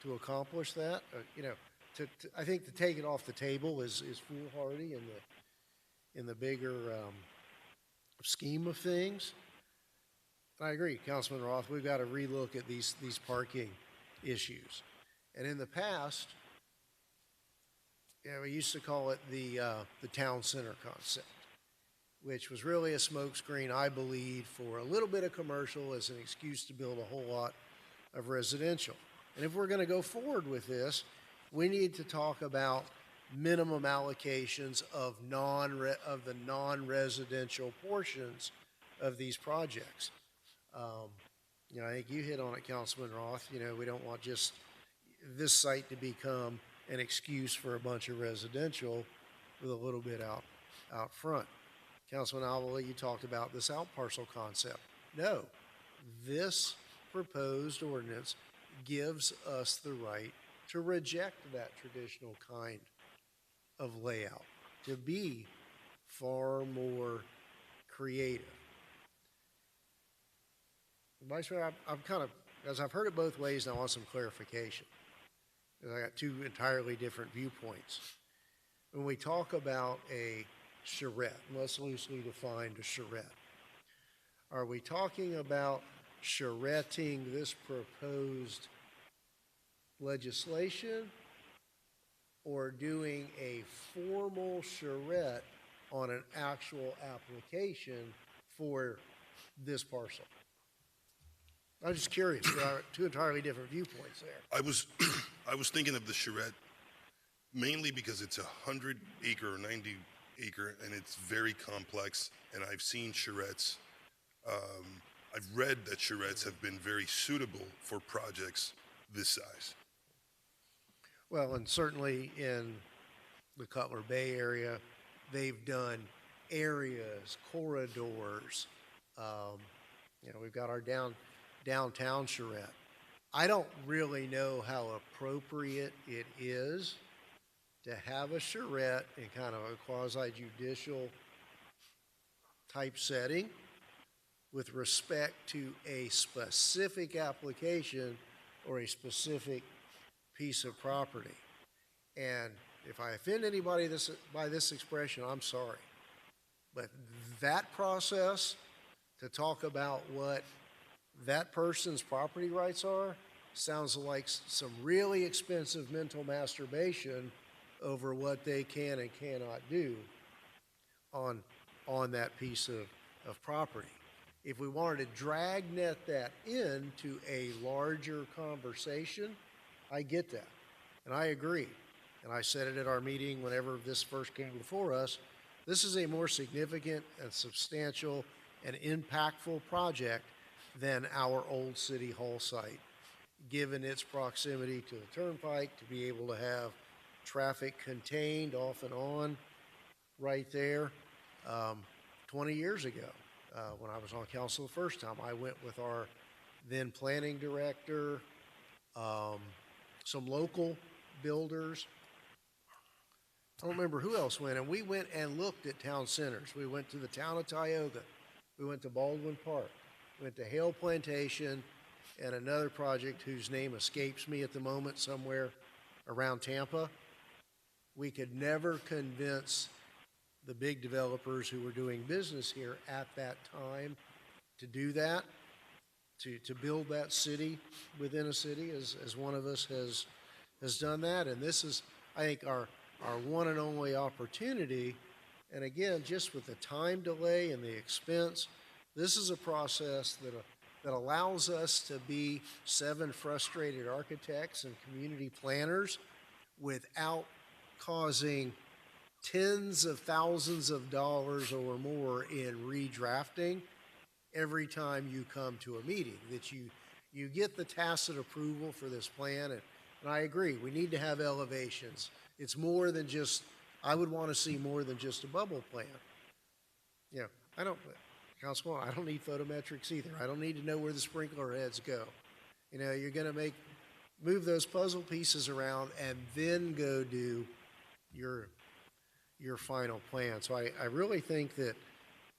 to accomplish that, you know, I think to take it off the table is foolhardy in the bigger scheme of things. I agree, Councilman Roth, we've got to relook at these parking issues. And in the past, you know, we used to call it the town center concept, which was really a smokescreen, I believe, for a little bit of commercial as an excuse to build a whole lot of residential. And if we're going to go forward with this, we need to talk about minimum allocations of the non-residential portions of these projects. You know, I think you hit on it, Councilman Roth. You know, we don't want just this site to become an excuse for a bunch of residential with a little bit out front. Councilman Avila, you talked about this out parcel concept. No, this proposed ordinance gives us the right to reject that traditional kind of layout, to be far more creative. Vice Mayor, I'm kind of, as I've heard it both ways, and I want some clarification, because I got two entirely different viewpoints. When we talk about a charrette, let's loosely define a charrette. Are we talking about charretting this proposed legislation or doing a formal charrette on an actual application for this parcel? I'm just curious. There are two entirely different viewpoints there. I was thinking of the charrette mainly because it's 100-acre or 90-acre, and it's very complex, and I've seen charrettes. I've read that charrettes have been very suitable for projects this size. Well, and certainly in the Cutler Bay area, they've done areas, corridors. We've got our downtown charrette. I don't really know how appropriate it is to have a charrette in kind of a quasi-judicial type setting with respect to a specific application or a specific piece of property. And if I offend anybody by this expression, I'm sorry. But that process to talk about what that person's property rights are sounds like some really expensive mental masturbation over what they can and cannot do on that piece of property. If we wanted to dragnet that into a larger conversation, I get that, and I agree. And I said it at our meeting whenever this first came before us. This is a more significant and substantial and impactful project than our old City Hall site, given its proximity to the turnpike, to be able to have traffic contained off and on right there. 20 years ago, when I was on council the first time, I went with our then planning director, some local builders. I don't remember who else went, and we went and looked at town centers. We went to the town of Tioga. We went to Baldwin Park. We went to Hale Plantation and another project whose name escapes me at the moment, somewhere around Tampa. We could never convince the big developers who were doing business here at that time to do that, to build that city within a city, as one of us has done that. And this is, I think, our one and only opportunity. And again, just with the time delay and the expense, this is a process that allows us to be 7 frustrated architects and community planners without causing tens of thousands of dollars or more in redrafting every time you come to a meeting, that you get the tacit approval for this plan. And I agree, we need to have elevations. It's more than just, I would want to see more than just a bubble plan. Councilman, I don't need photometrics either. I don't need to know where the sprinkler heads go. You're going to move those puzzle pieces around and then go do your final plan. So I really think that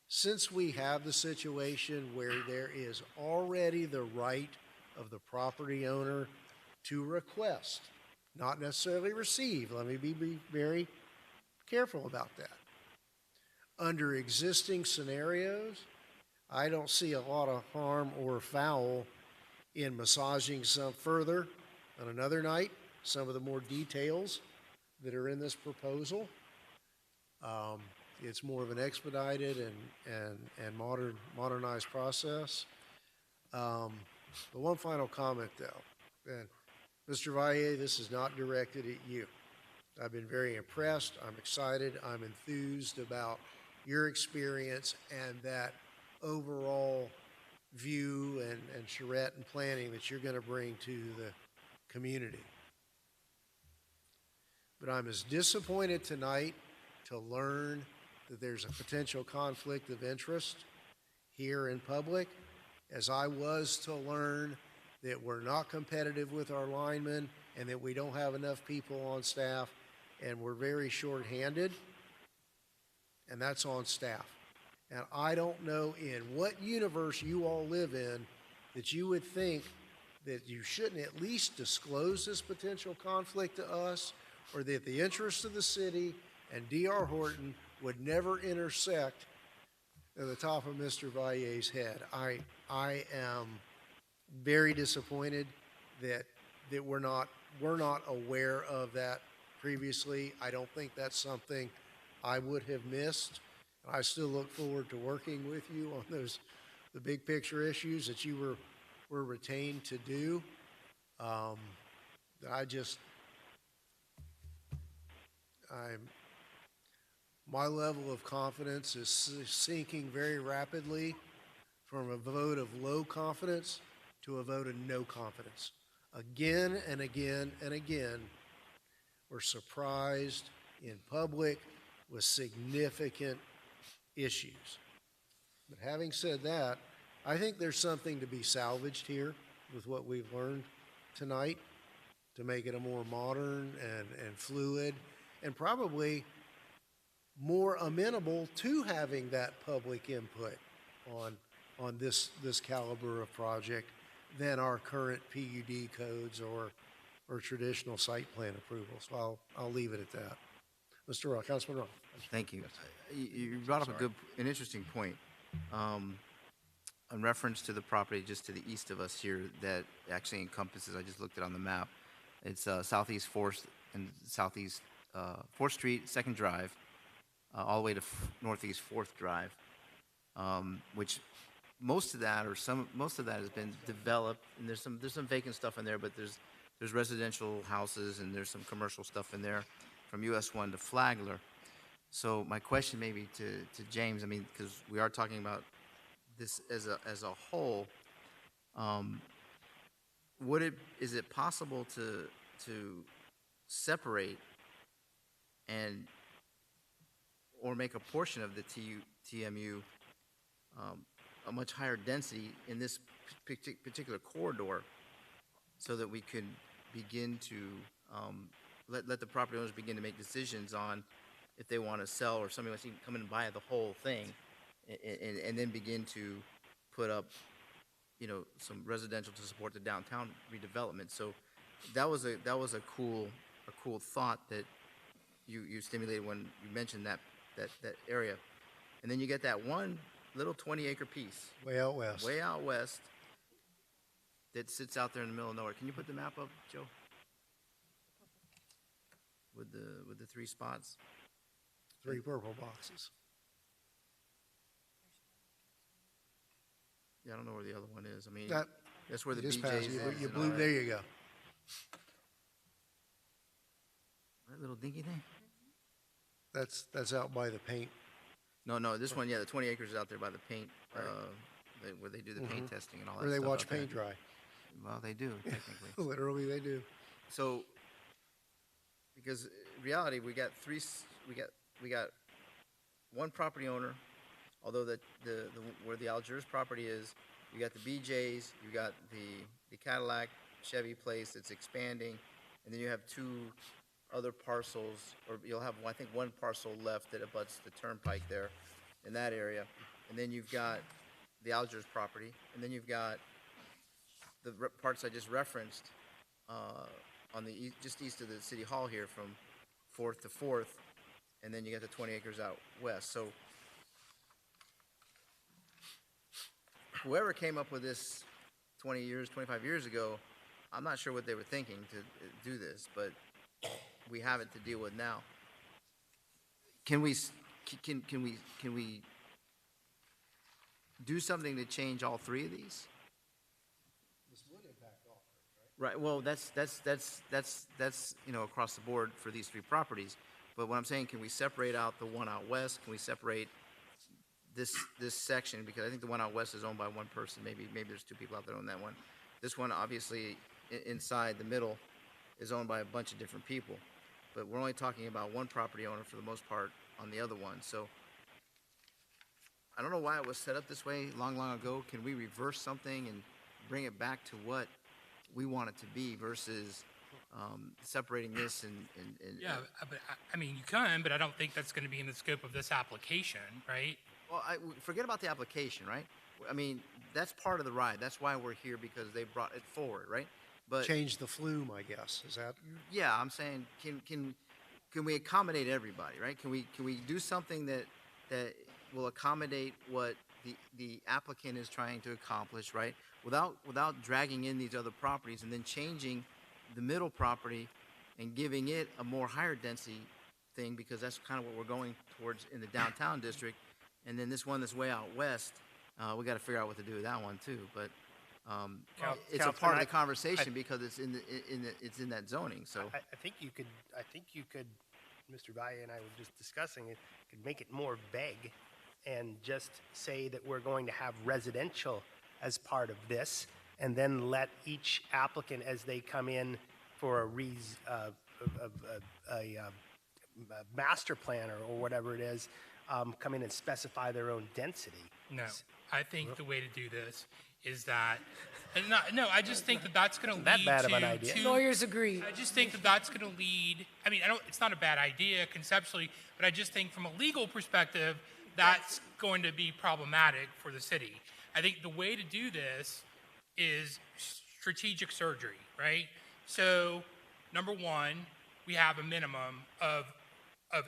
since we have the situation where there is already the right of the property owner to request, not necessarily receive, let me be very careful about that. Under existing scenarios, I don't see a lot of harm or foul in massaging some further on another night some of the more details that are in this proposal. It's more of an expedited and modernized process. But one final comment, though. And Mr. Valle, this is not directed at you. I've been very impressed. I'm excited. I'm enthused about your experience and that overall view and charrette and planning that you're going to bring to the community. But I'm as disappointed tonight to learn that there's a potential conflict of interest here in public as I was to learn that we're not competitive with our linemen and that we don't have enough people on staff and we're very short-handed, and that's on staff. And I don't know in what universe you all live in that you would think that you shouldn't at least disclose this potential conflict to us, or that the interests of the city and D.R. Horton would never intersect at the top of Mr. Valle's head. I am very disappointed that, we're not aware of that previously. I don't think that's something I would have missed. I still look forward to working with you on the big picture issues that you were retained to do. My level of confidence is sinking very rapidly from a vote of low confidence to a vote of no confidence. Again and again and again, we're surprised in public with significant issues. But having said that, I think there's something to be salvaged here with what we've learned tonight to make it a more modern and fluid and probably more amenable to having that public input on this caliber of project than our current PUD codes or traditional site plan approvals. So I'll leave it at that. Mr. Roth, Councilman Roth. Thank you. You brought up an interesting point. In reference to the property just to the east of us here that actually encompasses, I just looked it on the map, it's Southeast 4th and Southeast 4th Street, 2nd Drive, all the way to Northeast 4th Drive, which most of that has been developed, and there's some vacant stuff in there, but there's residential houses and there's some commercial stuff in there from US 1 to Flagler. So my question maybe to James, I mean, because we are talking about this as a whole, is it possible to separate or make a portion of the TMU a much higher density in this particular corridor, so that we could begin to let the property owners begin to make decisions on if they want to sell, or somebody wants to come in and buy the whole thing, and then begin to put up, some residential to support the downtown redevelopment. So that was a cool thought that you stimulated when you mentioned that area. And then you get that one little 20-acre piece Way out west. that sits out there in the middle of nowhere. Can you put the map up, Joe? With the 3 spots? 3 purple boxes. Yeah, I don't know where the other one is. I mean, That- that's where the Just BJ's passed. is. You and blew, all that. there you go. That little dinky thing? That's out by the paint. No, this one, yeah, the 20 acres is out there by the paint, where they do the paint testing and all that Where they stuff watch out there. paint dry. Well, they do, technically. Literally, they do. So, because in reality, we got one property owner, although where the Algiers property is, you got the BJ's, you got the Cadillac Chevy place that's expanding, and then you have 2 other parcels, or you'll have, I think, 1 parcel left that abuts the turnpike there in that area. And then you've got the Algiers property, and then you've got the parts I just referenced on the just east of the city hall here from 4th to 4th, and then you got the 20 acres out west. So whoever came up with this 25 years ago, I'm not sure what they were thinking to do this, but we have it to deal with now. Can we do something to change all 3 of these? This would impact all 3, right? Right. Well, that's across the board for these 3 properties. But what I'm saying, can we separate out the one out west? Can we separate this section, because I think the one out west is owned by 1 person. Maybe there's 2 people out there on that one. This one, obviously, inside the middle, is owned by a bunch of different people. But we're only talking about 1 property owner for the most part on the other one. So I don't know why it was set up this way long ago. Can we reverse something and bring it back to what we want it to be versus separating this and Yeah, but I mean, you can, but I don't think that's going to be in the scope of this application, right? Well, forget about the application, right? I mean, that's part of the ride. That's why we're here, because they brought it forward, right? But Change the flume, I guess. Is that? yeah, I'm saying, can we accommodate everybody, right? Can we do something that will accommodate what the applicant is trying to accomplish, right? Without dragging in these other properties and then changing the middle property and giving it a more higher density thing, because that's kind of what we're going towards in the downtown district. And then this one that's way out west, we got to figure out what to do with that one too. But it's a part of the conversation because it's it's in that zoning. So I think you could, Mr. Valle and I were just discussing it, could make it more vague and just say that we're going to have residential as part of this, and then let each applicant, as they come in for a master plan or whatever it is, come in and specify their own density. No, I think the way to do this is that, no, I just think that that's going to lead That bad of an idea? Lawyers agree. I just think that that's going to lead, I mean, it's not a bad idea conceptually, but I just think from a legal perspective, that's going to be problematic for the city. I think the way to do this is strategic surgery, right? So, number one, we have a minimum of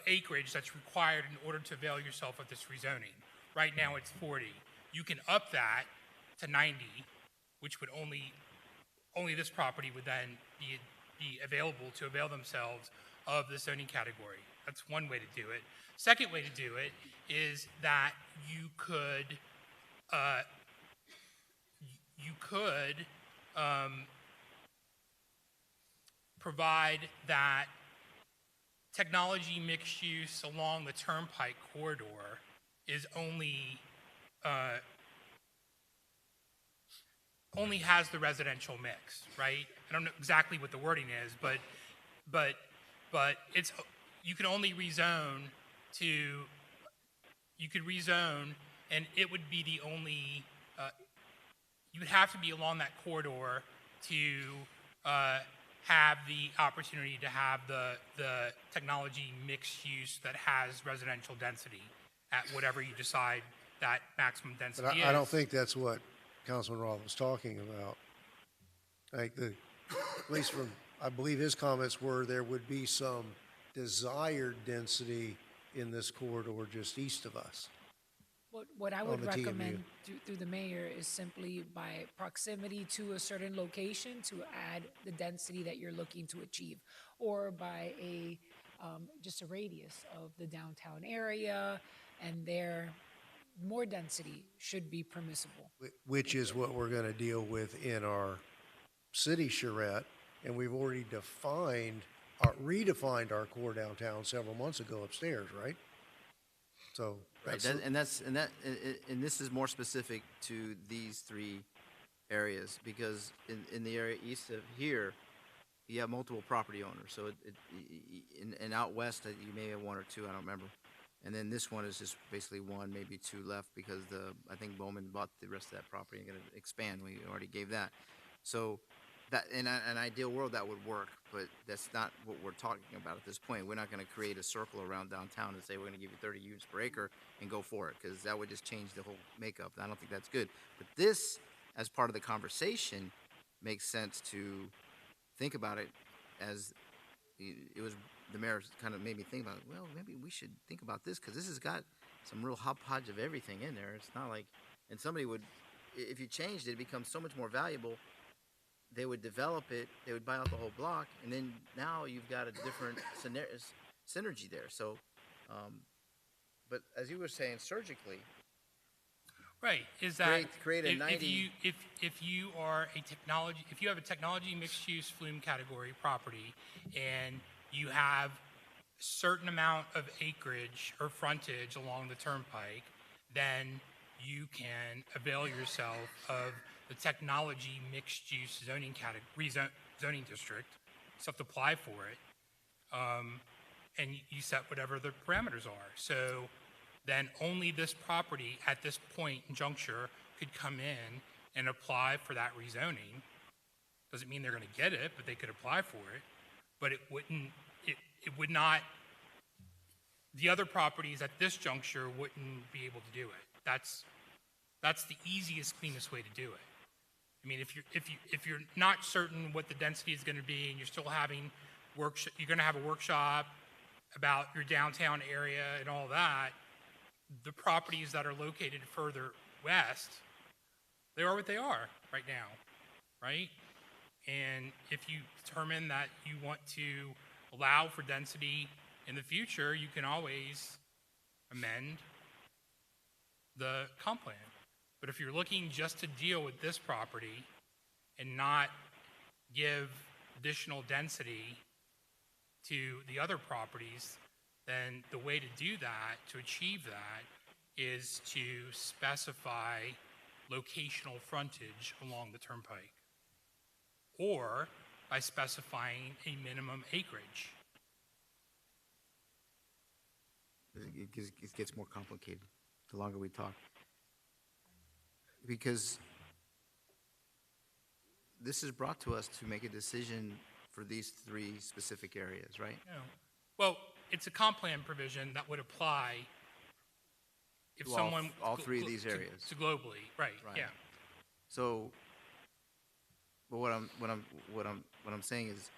acreage that's required in order to avail yourself of this rezoning. Right now, it's 40. You can up that to 90, which would only this property would then be available to avail themselves of the zoning category. That's one way to do it. Second way to do it is that you could provide that technology mixed use along the Turnpike corridor is only has the residential mix, right? I don't know exactly what the wording is, but it's, you can only rezone and it would be the only, you would have to be along that corridor to have the opportunity to have the technology mixed use that has residential density at whatever you decide that maximum density But is. I don't think that's what Councilman Roth was talking about. Like at least from, I believe his comments were there would be some desired density in this corridor just east of us. What I would the TMU. recommend through the mayor is simply by proximity to a certain location to add the density that you're looking to achieve, or by just a radius of the downtown area, and there more density should be permissible. Which is what we're going to deal with in our city charrette, and we've already redefined our core downtown several months ago upstairs, right? So right, and this is more specific to these three areas, because in the area east of here, you have multiple property owners. So in out west, you may have one or two, I don't remember. And then this one is just basically one, maybe two left, because I think Bowman bought the rest of that property and going to expand. We already gave that. So that in an ideal world that would work, but that's not what we're talking about at this point. We're not going to create a circle around downtown and say we're going to give you 30 units per acre and go for it, because that would just change the whole makeup. I don't think that's good. But this, as part of the conversation, makes sense to think about it as it was. The mayor kind of made me think about, well, maybe we should think about this, because this has got some real hodgepodge of everything in there. It's not like, and somebody would, if you changed it, it becomes so much more valuable. They would develop it, they would buy out the whole block, and then now you've got a different synergy there. So, but as you were saying, surgically, right, is that create a 90. if you have a technology mixed use flume category property and you have a certain amount of acreage or frontage along the turnpike, then you can avail yourself of the technology mixed use zoning zoning district. You have to apply for it, and you set whatever the parameters are. So then only this property at this point in juncture could come in and apply for that rezoning. Doesn't mean they're going to get it, but they could apply for it. But it would not, the other properties at this juncture wouldn't be able to do it. That's the easiest, cleanest way to do it. I mean, if you're not certain what the density is going to be, and you're still having you're going to have a workshop about your downtown area and all that, the properties that are located further west, they are what they are right now, right? And if you determine that you want to allow for density in the future, you can always amend the comp plan. But if you're looking just to deal with this property and not give additional density to the other properties, then the way to do that, to achieve that, is to specify locational frontage along the turnpike, or by specifying a minimum acreage. It gets more complicated the longer we talk. Because this is brought to us to make a decision for these three specific areas, right? No. Well, it's a comp plan provision that would apply if To someone. all three of these to- areas. To globally, right, Right. yeah. So, but what I'm saying is,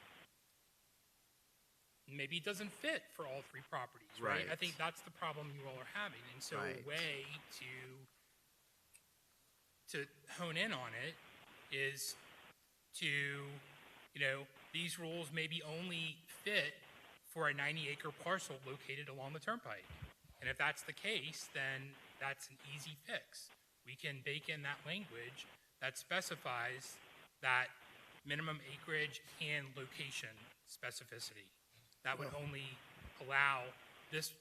Maybe it doesn't fit for all three properties, right? I Right. think that's the problem you all are having. And so a Right. way to hone in on it is to, these rules maybe only fit for a 90-acre parcel located along the turnpike. And if that's the case, then that's an easy fix. We can bake in that language that specifies that minimum acreage and location specificity. That would only allow this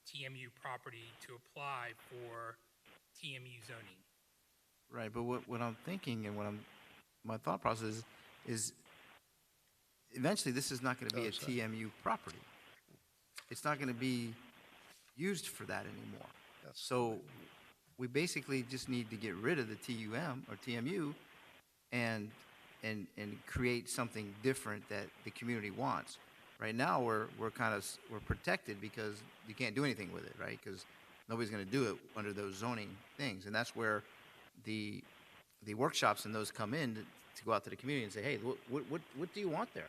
TMU property to apply for TMU zoning. right, but what I'm thinking and my thought process is eventually this is not going to be a TMU property. It's not going to be used for that anymore. So we basically just need to get rid of the TUM or TMU and create something different that the community wants. Right now, we're protected because you can't do anything with it, right? Because nobody's going to do it under those zoning things, and that's where the workshops and those come in to go out to the community and say, hey, what do you want there?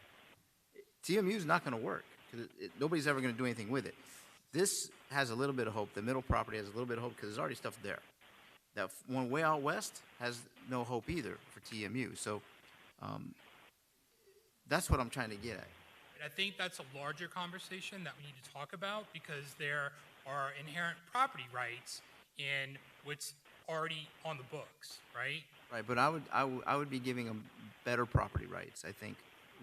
TMU is not going to work because nobody's ever going to do anything with it. This has a little bit of hope. The middle property has a little bit of hope because there's already stuff there. That one way out west has no hope either for TMU. So that's what I'm trying to get at. And I think that's a larger conversation that we need to talk about because there are inherent property rights in what's already on the books, right? Right, but I would be giving them better property rights. I think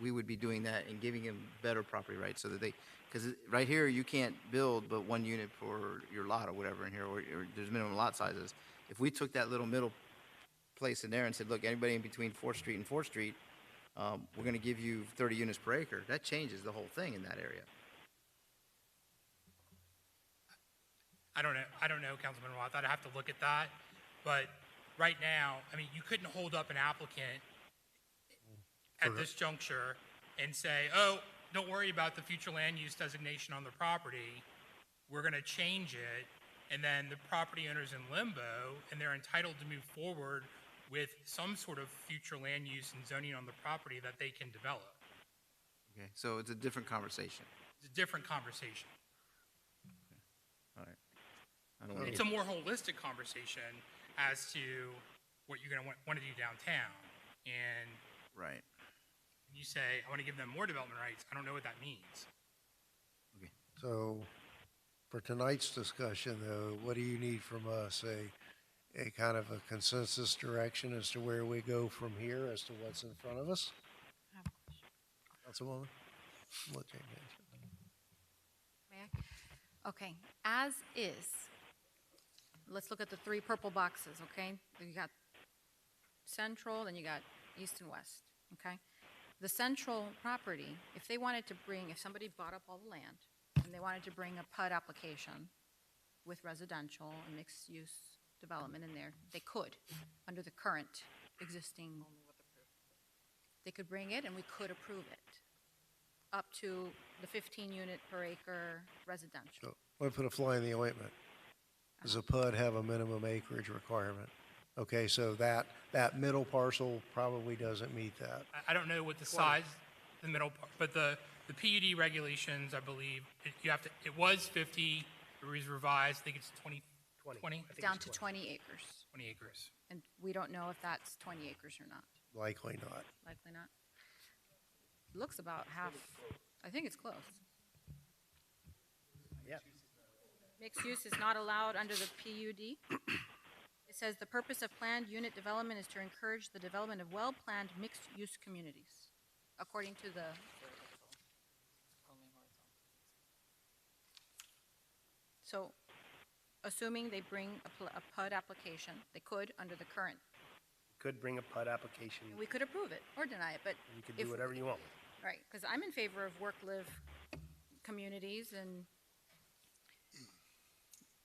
we would be doing that and giving them better property rights so that because right here you can't build but one unit for your lot or whatever in here, or there's minimum lot sizes. If we took that little middle place in there and said, look, anybody in between 4th Street and 4th Street, we're going to give you 30 units per acre, that changes the whole thing in that area. I don't know, Councilman Roth. I'd have to look at that. But right now, I mean, you couldn't hold up an applicant at this juncture and say, oh, don't worry about the future land use designation on the property. We're going to change it. And then the property owner's in limbo, and they're entitled to move forward with some sort of future land use and zoning on the property that they can develop. Okay, so it's a different conversation. It's a different conversation. All right. I don't want It's a more holistic conversation as to what you're going to want to do downtown. And Right. you say, I want to give them more development rights. I don't know what that means. So for tonight's discussion, though, what do you need from us? A kind of a consensus direction as to where we go from here as to what's in front of us? Councilwoman? Let Jamie answer. May I? Okay, as is, let's look at the three purple boxes, okay? You got central, then you got east and west, okay? The central property, if somebody bought up all the land and they wanted to bring a PUD application with residential and mixed-use development in there, they could, under the current existing. They could bring it and we could approve it, up to the 15 unit per acre residential. So let me put a fly in the ointment. Does a PUD have a minimum acreage requirement? Okay, so that middle parcel probably doesn't meet that. I don't know what the size, the middle part, but the PUD regulations, I believe, it was 50, it was revised, I think it's 20. 20? I think down it's to 20. 20 acres. 20 acres. And we don't know if that's 20 acres or not. Likely not. Likely not. Looks about half. I think it's close. Yeah. Mixed use is not allowed under the PUD. It says the purpose of planned unit development is to encourage the development of well-planned mixed-use communities, according to the. So, assuming they bring a PUD application, they could under the current. Could bring a PUD application. We could approve it or deny it, but. You could if- do whatever you want. Right, because I'm in favor of work-live communities and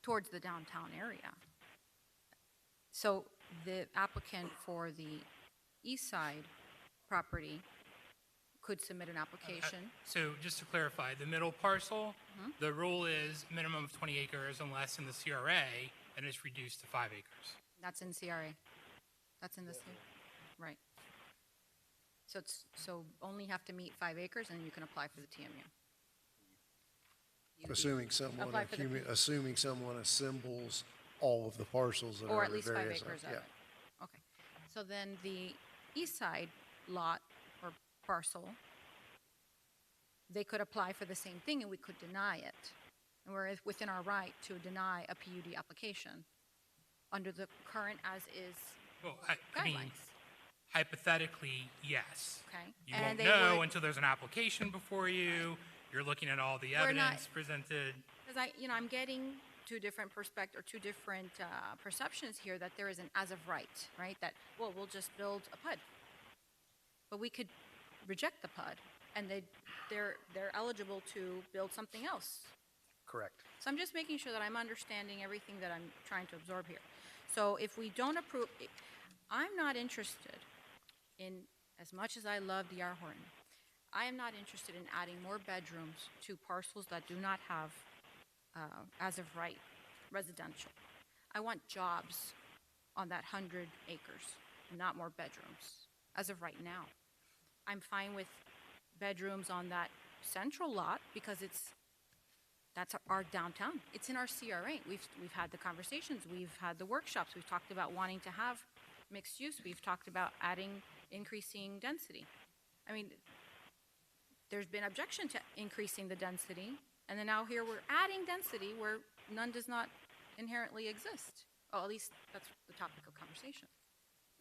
towards the downtown area. So the applicant for the east side property could submit an application. So just to clarify, the middle parcel, the rule is minimum of 20 acres unless in the CRA, and it's reduced to 5 acres. That's in CRA. That's in the, right. So it's, so only have to meet 5 acres and you can apply for the TMU. Assuming someone, Apply for the- assuming someone assembles all of the parcels that Or are at least 5 various. acres of Yeah. it. Okay. So then the east side lot or parcel, they could apply for the same thing and we could deny it. And we're within our right to deny a PUD application under the current as-is Well, I mean, guidelines. hypothetically, yes. Okay. You And won't they know would- until there's an application before you. You're looking at all the We're not- evidence presented. Because I'm getting two different perceptions here that there is an as of right? That, well, we'll just build a PUD. But we could reject the PUD and they're eligible to build something else. Correct. So I'm just making sure that I'm understanding everything that I'm trying to absorb here. So if we don't approve, I'm not interested in, as much as I love D.R. Horton, I am not interested in adding more bedrooms to parcels that do not have, as of right, residential. I want jobs on that 100 acres, not more bedrooms, as of right now. I'm fine with bedrooms on that central lot because that's our downtown. It's in our CRA. We've had the conversations, we've had the workshops, we've talked about wanting to have mixed use, we've talked about increasing density. I mean, there's been objection to increasing the density, and then now here we're adding density where none does not inherently exist. Well, at least that's the topic of conversation.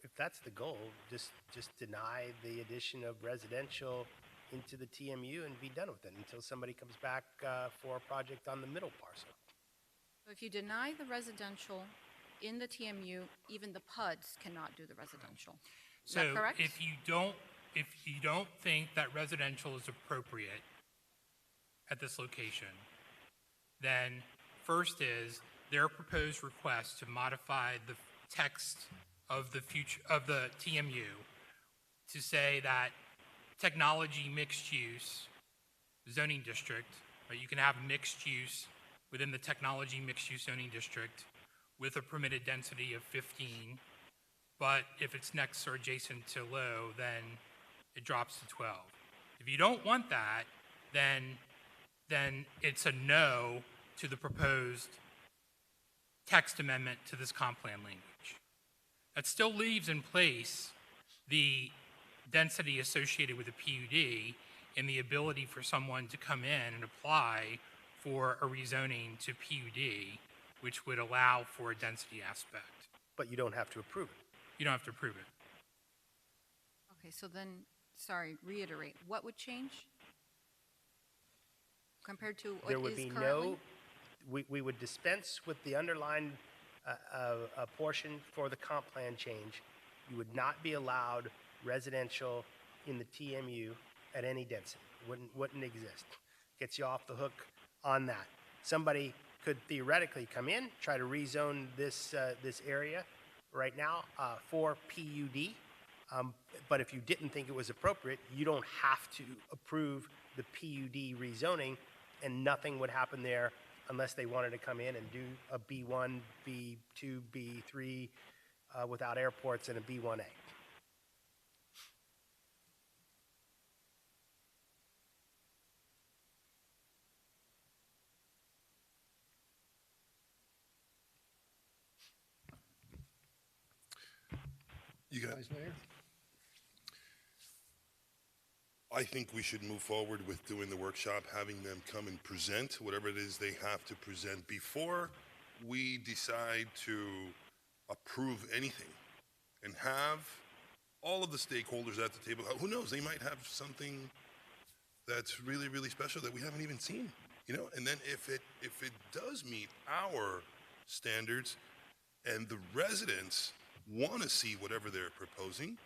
If that's the goal, just deny the addition of residential into the TMU and be done with it until somebody comes back for a project on the middle parcel. So if you deny the residential in the TMU, even the PUDs cannot do the residential. Is that So correct? if you don't think that residential is appropriate at this location, then first is their proposed request to modify the text of the TMU to say that technology mixed use zoning district, right, you can have mixed use within the technology mixed use zoning district with a permitted density of 15, but if it's next or adjacent to low, then it drops to 12. If you don't want that, then it's a no to the proposed text amendment to this comp plan language. That still leaves in place the density associated with the PUD and the ability for someone to come in and apply for a rezoning to PUD, which would allow for a density aspect. But you don't have to approve it. You don't have to approve it. Okay, so then, sorry, reiterate, what would change compared to what There would is be currently? we would dispense with the underlying portion for the comp plan change. You would not be allowed residential in the TMU at any density. Wouldn't exist. Gets you off the hook on that. Somebody could theoretically come in, try to rezone this area right now for PUD. But if you didn't think it was appropriate, you don't have to approve the PUD rezoning, and nothing would happen there unless they wanted to come in and do a B1, B2, B3 without airports and a B1A. You got, Vice Mayor? I think we should move forward with doing the workshop, having them come and present whatever it is they have to present before we decide to approve anything, and have all of the stakeholders at the table. Who knows, they might have something that's really, really special that we haven't even seen, you know? And then if it does meet our standards and the residents want to see whatever they're proposing,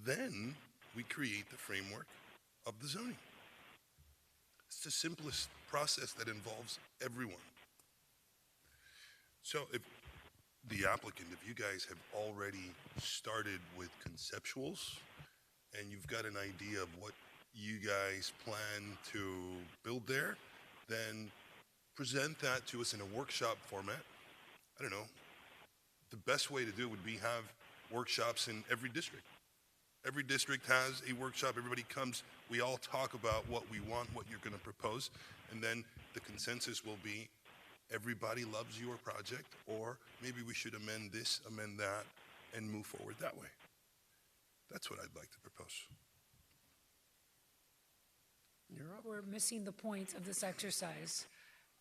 then we create the framework of the zoning. It's the simplest process that involves everyone. So if the applicant, if you guys have already started with conceptuals and you've got an idea of what you guys plan to build there, then present that to us in a workshop format. I don't know. The best way to do it would be have workshops in every district. Every district has a workshop. Everybody comes. We all talk about what we want, what you're going to propose, and then the consensus will be everybody loves your project, or maybe we should amend this, amend that, and move forward that way. That's what I'd like to propose. You're up. We're missing the point of this exercise.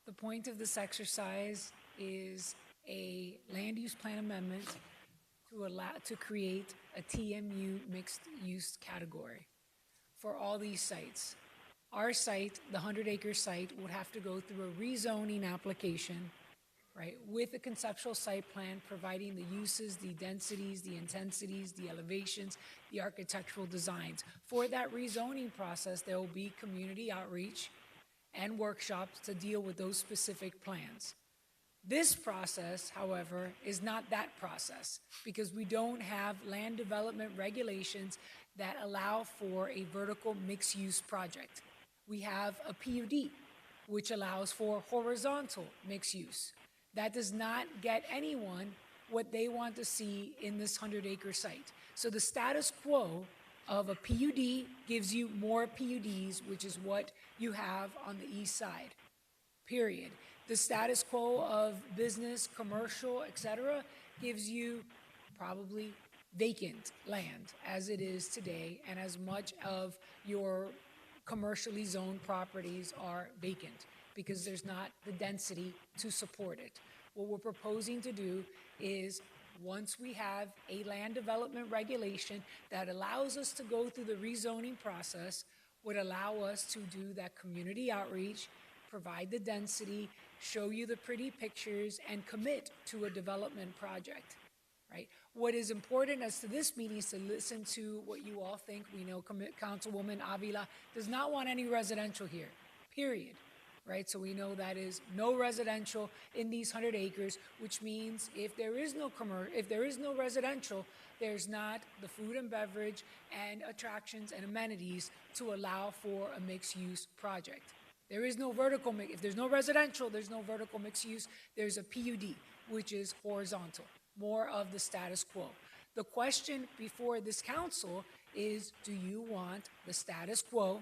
The point of this exercise is a land use plan amendment to create a TMU mixed use category for all these sites. Our site, the 100-acre site, would have to go through a rezoning application, right, with a conceptual site plan providing the uses, the densities, the intensities, the elevations, the architectural designs. For that rezoning process, there will be community outreach and workshops to deal with those specific plans. This process, however, is not that process because we don't have land development regulations that allow for a vertical mixed-use project. We have a PUD, which allows for horizontal mixed use. That does not get anyone what they want to see in this 100-acre site. So the status quo of a PUD gives you more PUDs, which is what you have on the east side, period. The status quo of business, commercial, et cetera, gives you probably vacant land as it is today, and as much of your commercially zoned properties are vacant because there's not the density to support it. What we're proposing to do is, once we have a land development regulation that allows us to go through the rezoning process, would allow us to do that community outreach, provide the density, show you the pretty pictures, and commit to a development project, right? What is important as to this meeting is to listen to what you all think. We know Councilwoman Avila does not want any residential here, period, right? So we know that is no residential in these 100 acres, which means if there is no residential, there's not the food and beverage and attractions and amenities to allow for a mixed-use project. There is no vertical if there's no residential, there's no vertical mixed use. There's a PUD, which is horizontal, more of the status quo. The question before this council is, do you want the status quo,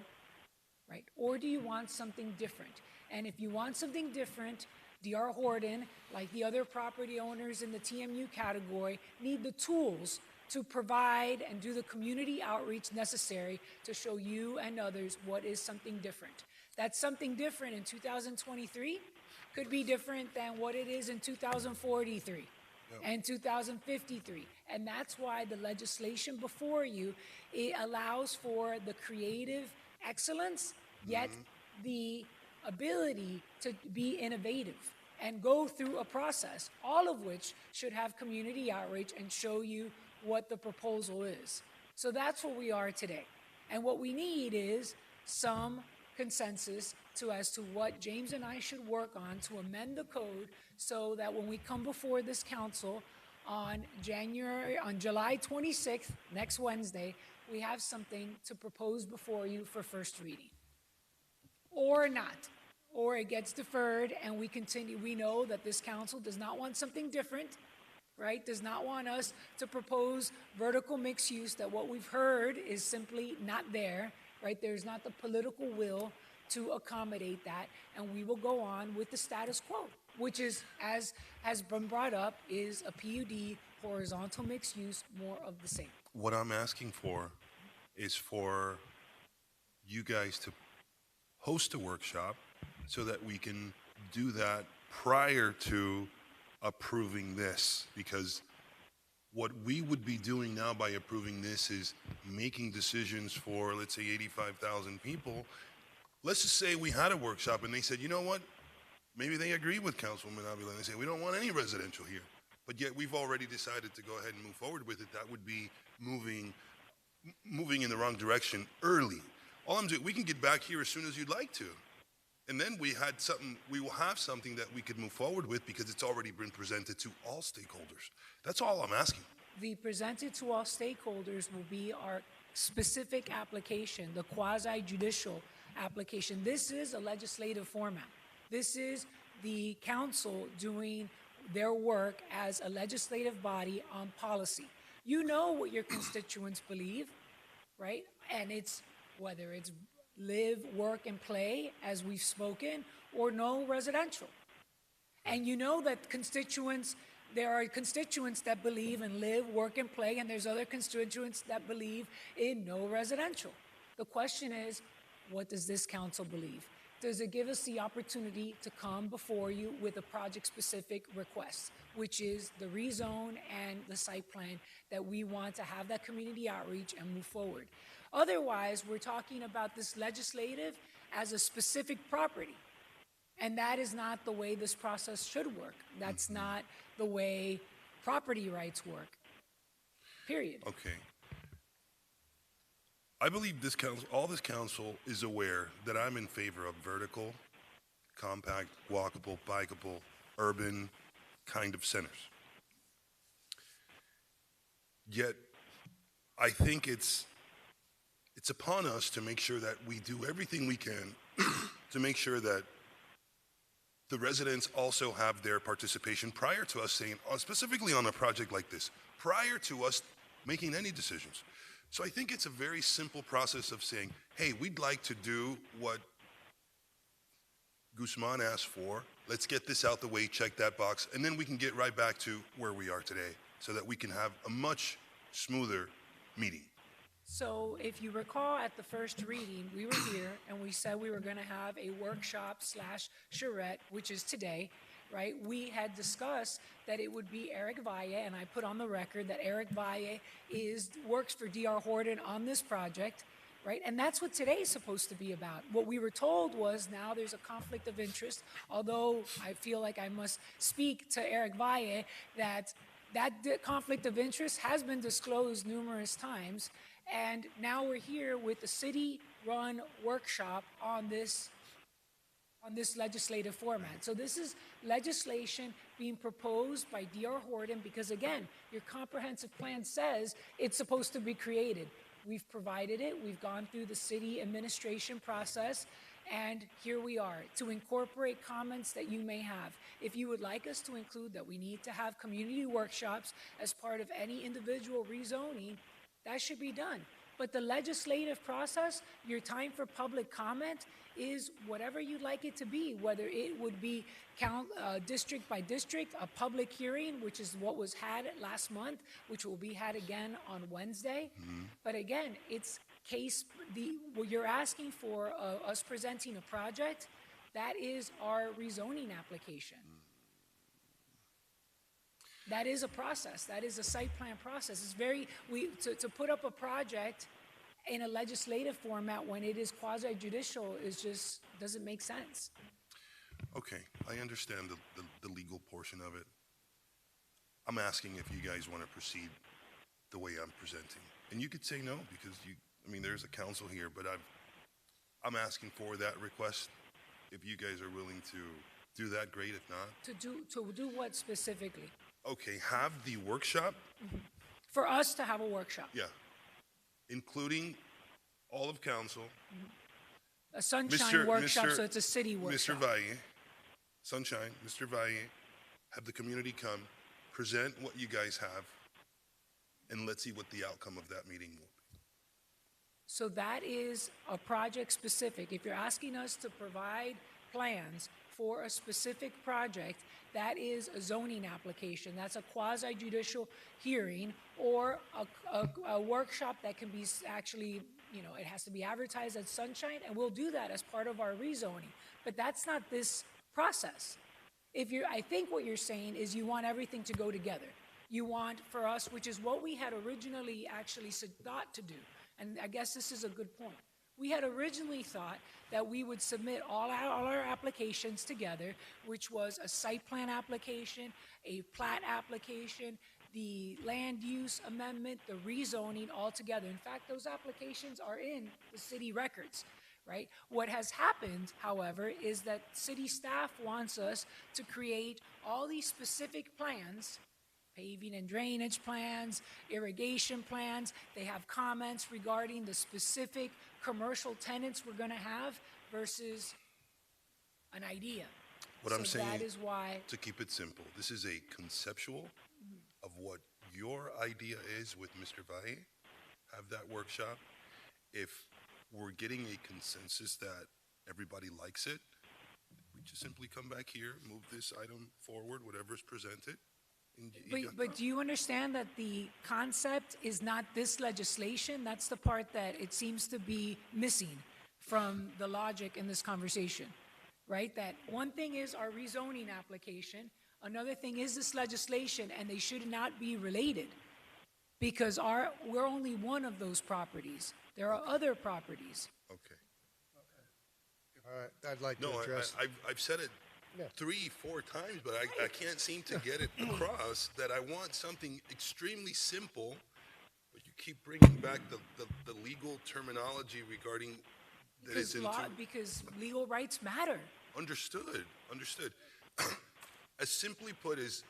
right? Or do you want something different? And if you want something different, D.R. Horton, like the other property owners in the TMU category, need the tools to provide and do the community outreach necessary to show you and others what is something different. That something different in 2023 could be different than what it is in 2043 and 2053. And that's why the legislation before you, it allows for the creative excellence, yet the ability to be innovative and go through a process, all of which should have community outreach and show you what the proposal is. So that's what we are today. And what we need is some consensus as to what James and I should work on to amend the code so that when we come before this council on July 26th, next Wednesday, we have something to propose before you for first reading. Or not. Or it gets deferred and we continue. We know that this council does not want something different, right? Does not want us to propose vertical mixed use, that what we've heard is simply not there, right? There's not the political will to accommodate that, and we will go on with the status quo. which is, as has been brought up, is a PUD, horizontal mixed use, more of the same. What I'm asking for is for you guys to host a workshop so that we can do that prior to approving this, because what we would be doing now by approving this is making decisions for, let's say, 85,000 people. Let's just say we had a workshop and they said, you know what? Maybe they agree with Councilwoman Avila and they say, we don't want any residential here. But yet we've already decided to go ahead and move forward with it. That would be moving in the wrong direction early. All I'm doing, we can get back here as soon as you'd like to. And then we will have something that we could move forward with because it's already been presented to all stakeholders. That's all I'm asking. The presented to all stakeholders will be our specific application, the quasi-judicial application. This is a legislative format. This is the council doing their work as a legislative body on policy. You know what your constituents believe, right? And it's whether it's live, work, and play, as we've spoken, or no residential. And you know that there are constituents that believe in live, work, and play, and there's other constituents that believe in no residential. The question is, what does this council believe? Does it give us the opportunity to come before you with a project-specific request, which is the rezone and the site plan that we want to have that community outreach and move forward? Otherwise, we're talking about this legislative as a specific property. And that is not the way this process should work. That's not the way property rights work, period. Okay. I believe all this council is aware that I'm in favor of vertical, compact, walkable, bikeable, urban kind of centers. Yet, I think it's upon us to make sure that we do everything we can to make sure that the residents also have their participation prior to us saying, specifically on a project like this, prior to us making any decisions. So I think it's a very simple process of saying, hey, we'd like to do what Guzman asked for. Let's get this out the way, check that box, and then we can get right back to where we are today so that we can have a much smoother meeting. So if you recall at the first reading, we were here and we said we were going to have a workshop / charrette, which is today, right? We had discussed that it would be Eric Valle, and I put on the record that Eric Valle works for D.R. Horton on this project, right? And that's what today is supposed to be about. What we were told was now there's a conflict of interest, although I feel like I must speak to Eric Valle that conflict of interest has been disclosed numerous times. And now we're here with a city-run workshop on this legislative format. So this is legislation being proposed by D.R. Horton because, again, your comprehensive plan says it's supposed to be created. We've provided it. We've gone through the city administration process, and here we are to incorporate comments that you may have. If you would like us to include that we need to have community workshops as part of any individual rezoning, that should be done. But the legislative process, your time for public comment is whatever you'd like it to be, whether it would be district by district, a public hearing, which is what was had last month, which will be had again on Wednesday. But again, it's what you're asking for us presenting a project, that is our rezoning application. That is a process. That is a site plan process. It's to put up a project in a legislative format when it is quasi-judicial doesn't make sense. Okay, I understand the legal portion of it. I'm asking if you guys want to proceed the way I'm presenting. And you could say no because there's a council here, but I'm asking for that request. If you guys are willing to do that, great. If not. To do what specifically? Okay, have the workshop. For us to have a workshop. Yeah. Including all of council. A sunshine workshop, so it's a city workshop. Mr. Valle, Sunshine, Mr. Valle, have the community come, present what you guys have, and let's see what the outcome of that meeting will be. So that is a project specific. If you're asking us to provide plans for a specific project, that is a zoning application. That's a quasi judicial hearing or a workshop that can be actually, it has to be advertised as Sunshine, and we'll do that as part of our rezoning. But that's not this process. I think what you're saying is you want everything to go together. You want for us, which is what we had originally actually thought to do, and I guess this is a good point. We had originally thought that we would submit all our applications together, which was a site plan application, a plat application, the land use amendment, the rezoning all together. In fact, those applications are in the city records, right? What has happened, however, is that city staff wants us to create all these specific plans, paving and drainage plans, irrigation plans. They have comments regarding the specific commercial tenants we're going to have versus an idea. What I'm saying, that is why, to keep it simple, this is a conceptual of what your idea is with Mr. Valle. Have that workshop. If we're getting a consensus that everybody likes it, we just simply come back here, move this item forward, whatever's presented. but do you understand that the concept is not this legislation? That's the part that it seems to be missing from the logic in this conversation, right? That one thing is our rezoning application, another thing is this legislation, and they should not be related because we're only one of those properties. There are other properties. Okay. All right, I'd like to No, address. I've said it Yeah. 3-4 times, but I can't seem to get it across that I want something extremely simple, but you keep bringing back the legal terminology regarding that is Because legal rights matter. Understood. As simply put is,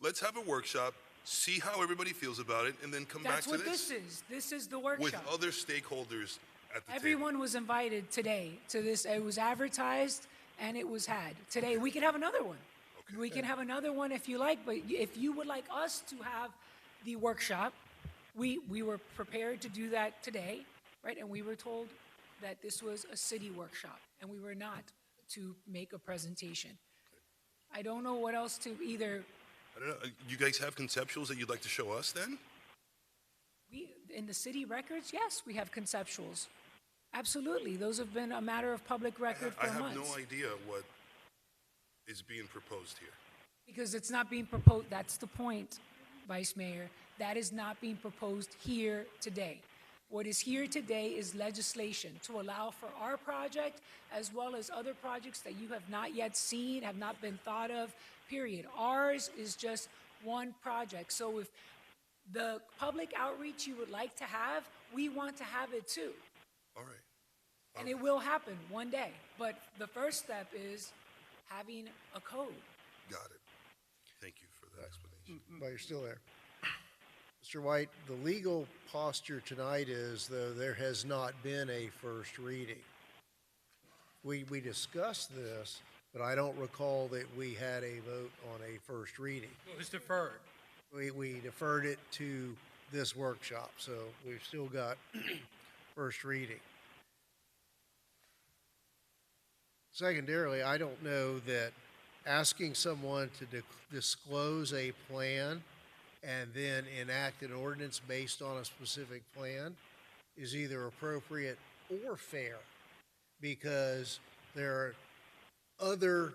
let's have a workshop, see how everybody feels about it, and then come back That's to what this. this is. This is the With workshop. other stakeholders at the table. Everyone was invited today to this. It was advertised and it was had. Today, we can have another one. Okay. We can have another one if you like, but if you would like us to have the workshop, we were prepared to do that today, right? And we were told that this was a city workshop and we were not to make a presentation. I don't know what else to either, I don't know. You guys have conceptuals that you'd like to show us then? in the city records, yes, we have conceptuals. Absolutely. Those have been a matter of public record I for have months. no idea what is being proposed here. Because it's not being proposed, that's the point, Vice Mayor. That is not being proposed here today. What is here today is legislation to allow for our project as well as other projects that you have not yet seen, have not been thought of, period. Ours is just one project. So if the public outreach you would like to have, we want to have it too. All right. And it will happen one day. But the first step is having a code. Got it. Thank you for the explanation. But you're still there. Mr. White, the legal posture tonight is, though, there has not been a first reading. We discussed this, but I don't recall that we had a vote on a first reading. It was deferred. We deferred it to this workshop, so we've still got first reading. Secondarily, I don't know that asking someone to disclose a plan and then enact an ordinance based on a specific plan is either appropriate or fair, because there are other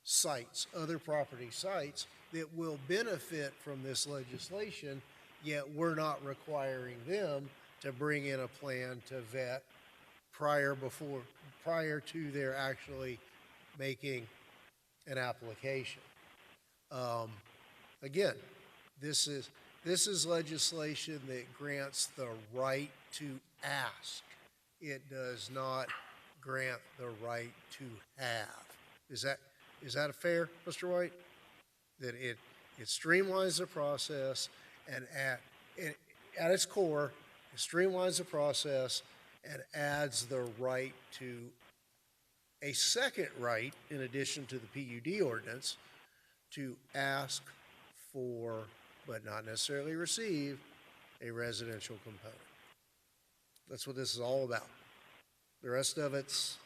sites, other property sites that will benefit from this legislation, yet we're not requiring them to bring in a plan to vet prior to their actually making an application. Again, this is legislation that grants the right to ask. It does not grant the right to have. Is that fair, Mr. White? That it streamlines the process, and at its core, it streamlines the process and adds the right to a second right, in addition to the PUD ordinance, to ask for, but not necessarily receive, a residential component. That's what this is all about. The rest of it's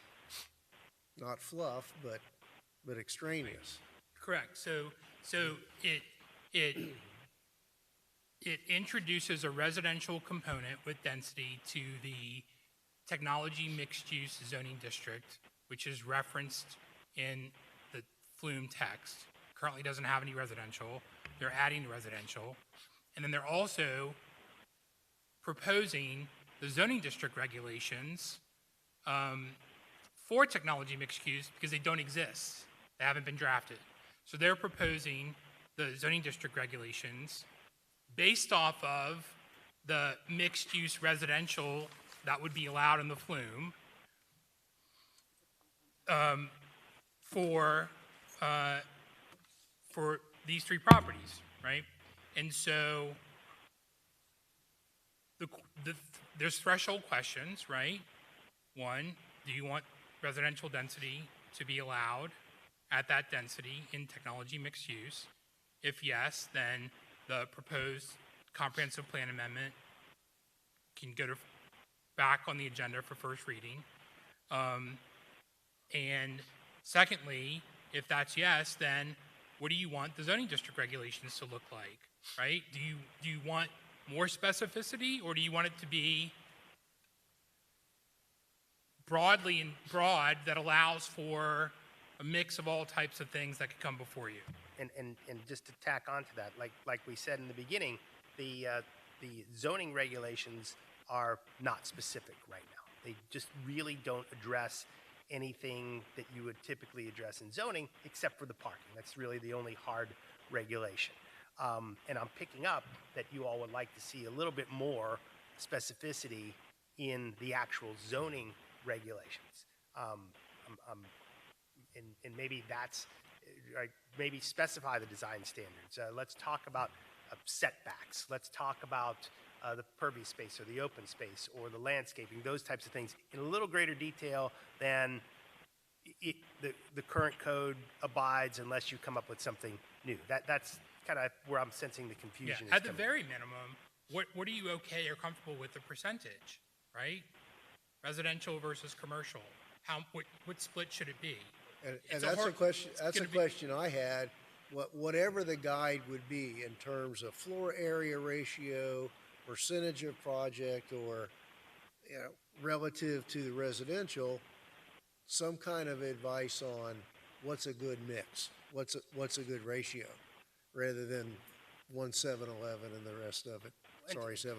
not fluff, but but extraneous. Correct. So it introduces a residential component with density to the technology mixed-use zoning district, which is referenced in the Flume text. Currently doesn't have any residential. They're adding residential. And then they're also proposing the zoning district regulations for technology mixed use because they don't exist. They haven't been drafted. So they're proposing the zoning district regulations based off of the mixed-use residential that would be allowed in the Flume for these three properties, right? And so there's threshold questions, right? One, do you want residential density to be allowed at that density in technology mixed use? If yes, then the proposed comprehensive plan amendment can go back on the agenda for first reading. And secondly, if that's yes, then what do you want the zoning district regulations to look like, right? Do you want more specificity, or do you want it to be broad that allows for a mix of all types of things that could come before you? And just to tack onto that, like we said in the beginning, the zoning regulations are not specific right now. They just really don't address anything that you would typically address in zoning, except for the parking. That's really the only hard regulation. And I'm picking up that you all would like to see a little bit more specificity in the actual zoning regulations. And maybe that's, right, maybe specify the design standards. Let's talk about setbacks. Let's talk about the pervious space or the open space or the landscaping, those types of things in a little greater detail than the current code abides unless you come up with something new. That's kind of where I'm sensing the confusion. Yeah, at the very minimum, what are you okay or comfortable with the percentage, right? Residential versus commercial. What split should it be? And that's a question. That's a question I had. Whatever the guide would be in terms of floor area ratio, percentage of project, or relative to the residential, some kind of advice on what's a good mix, what's a good ratio, rather than 1-7-11 and the rest of it. Sorry, 7-11.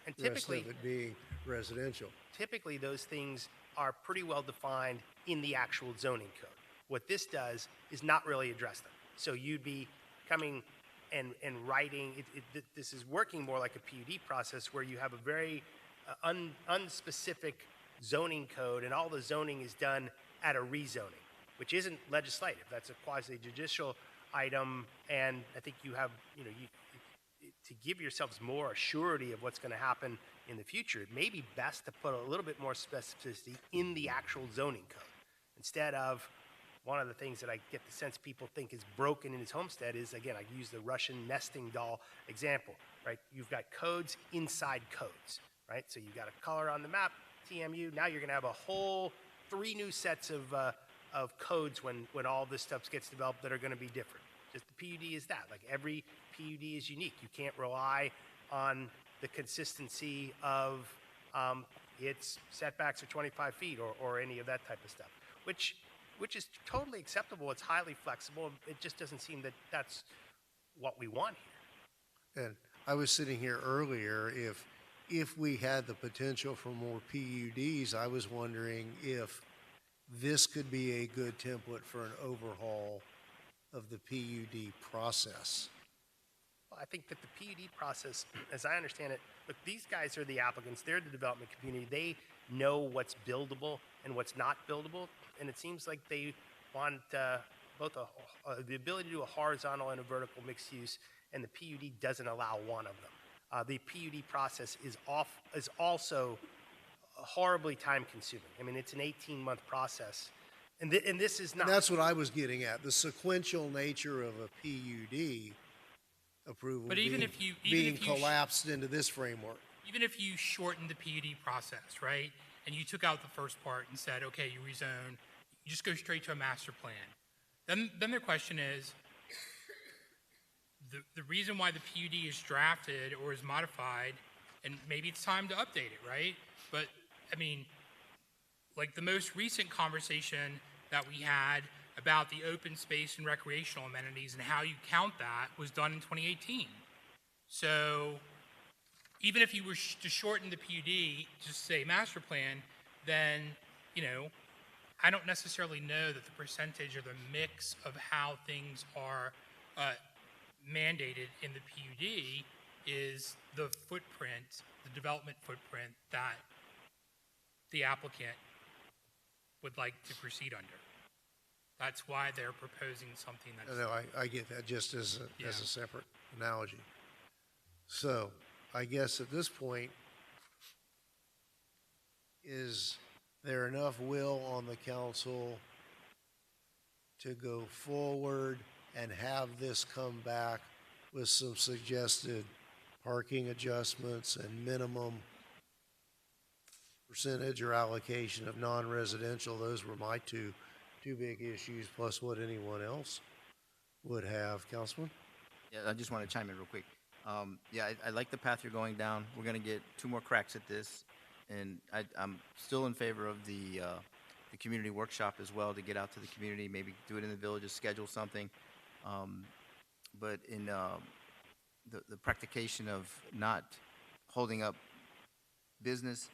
And the rest typically, of it being residential. Typically, those things are pretty well defined in the actual zoning code. What this does is not really address them. So you'd be coming and writing, this is working more like a PUD process where you have a very unspecific zoning code, and all the zoning is done at a rezoning, which isn't legislative. That's a quasi-judicial item, and I think you have, to give yourselves more surety of what's going to happen in the future, it may be best to put a little bit more specificity in the actual zoning code. Instead of, one of the things that I get the sense people think is broken in his homestead is, again, I use the Russian nesting doll example, right? You've got codes inside codes, right? So you've got a color on the map, TMU, now you're going to have a whole 3 new sets of codes when all this stuff gets developed that are going to be different. Just the PUD is that. Like, every PUD is unique. You can't rely on the consistency of its setbacks are 25 feet or any of that type of stuff, which is totally acceptable. It's highly flexible. It just doesn't seem that that's what we want here. And I was sitting here earlier, if we had the potential for more PUDs, I was wondering if this could be a good template for an overhaul of the PUD process. Well, I think that the PUD process, as I understand it, look, these guys are the applicants. They're the development community. They know what's buildable and what's not buildable, and it seems like they want both the ability to do a horizontal and a vertical mixed use, and the PUD doesn't allow one of them. The PUD process is also horribly time-consuming. I mean, it's an 18-month process, and this is not. That's what I was getting at, the sequential nature of a PUD approval But even being collapsed into this framework. Even if you shortened the PUD process, right, and you took out the first part and said, okay, you rezone, you just go straight to a master plan. Then the question is, the reason why the PUD is drafted or is modified, and maybe it's time to update it, right? But, I mean, like the most recent conversation that we had about the open space and recreational amenities and how you count that was done in 2018. So even if you were to shorten the PUD, just say master plan, then, you know, I don't necessarily know that the percentage or the mix of how things are mandated in the PUD is the footprint, the development footprint that the applicant would like to proceed under. That's why they're proposing something that's. No, I get that, just as Yeah. a separate analogy. So, I guess at this point, is there enough will on the council to go forward and have this come back with some suggested parking adjustments and minimum percentage or allocation of non-residential? Those were my two big issues, plus what anyone else would have. Councilman? Yeah, I just want to chime in real quick. Yeah, I like the path you're going down. We're going to get 2 more cracks at this, and I'm still in favor of the community workshop as well, to get out to the community, maybe do it in the villages, schedule something. But in the practication of not holding up business,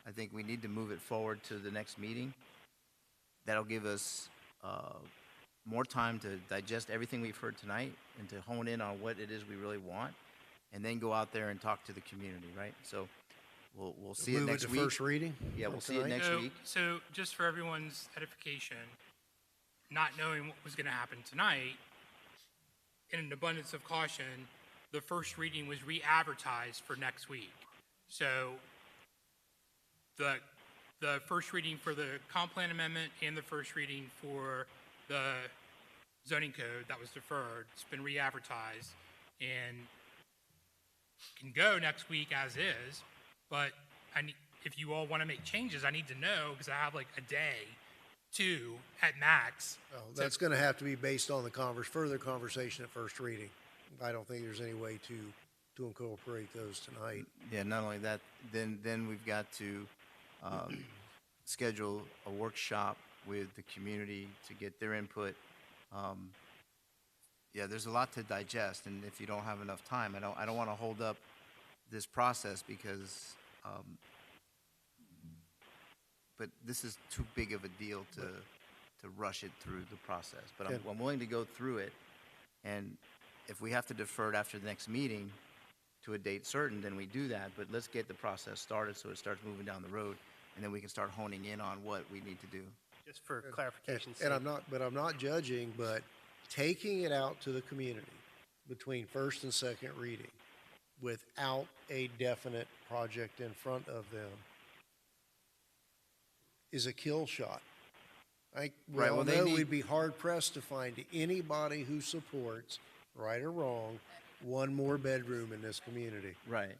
I think we need to move it forward to the next meeting. That'll give us more time to digest everything we've heard tonight and to hone in on what it is we really want, and then go out there and talk to the community, right? So we'll see it Move it next to week. first reading? Yeah, we'll see it tonight? next week. So just for everyone's edification, not knowing what was going to happen tonight, in an abundance of caution, the first reading was re-advertised for next week. So the first reading for the comp plan amendment and the first reading for the zoning code that was deferred, it's been re-advertised and can go next week as is, but if you all want to make changes, I need to know, because I have like a day, 2 at max. Oh, that's going to have to be based on the further conversation at first reading. I don't think there's any way to incorporate those tonight. Yeah, not only that, then we've got to schedule a workshop with the community to get their input. Yeah, there's a lot to digest, and if you don't have enough time, I don't want to hold up this process, because but this is too big of a deal to rush it through the process. But I'm willing to go through it, and if we have to defer it after the next meeting to a date certain, then we do that. But let's get the process started so it starts moving down the road, and then we can start honing in on what we need to do. Just for clarification's And sake. I'm not judging, but taking it out to the community between first and second reading without a definite project in front of them is a kill shot. We Right, all well, they know need- we'd be hard pressed to find anybody who supports, right or wrong, one more bedroom in this community. Right.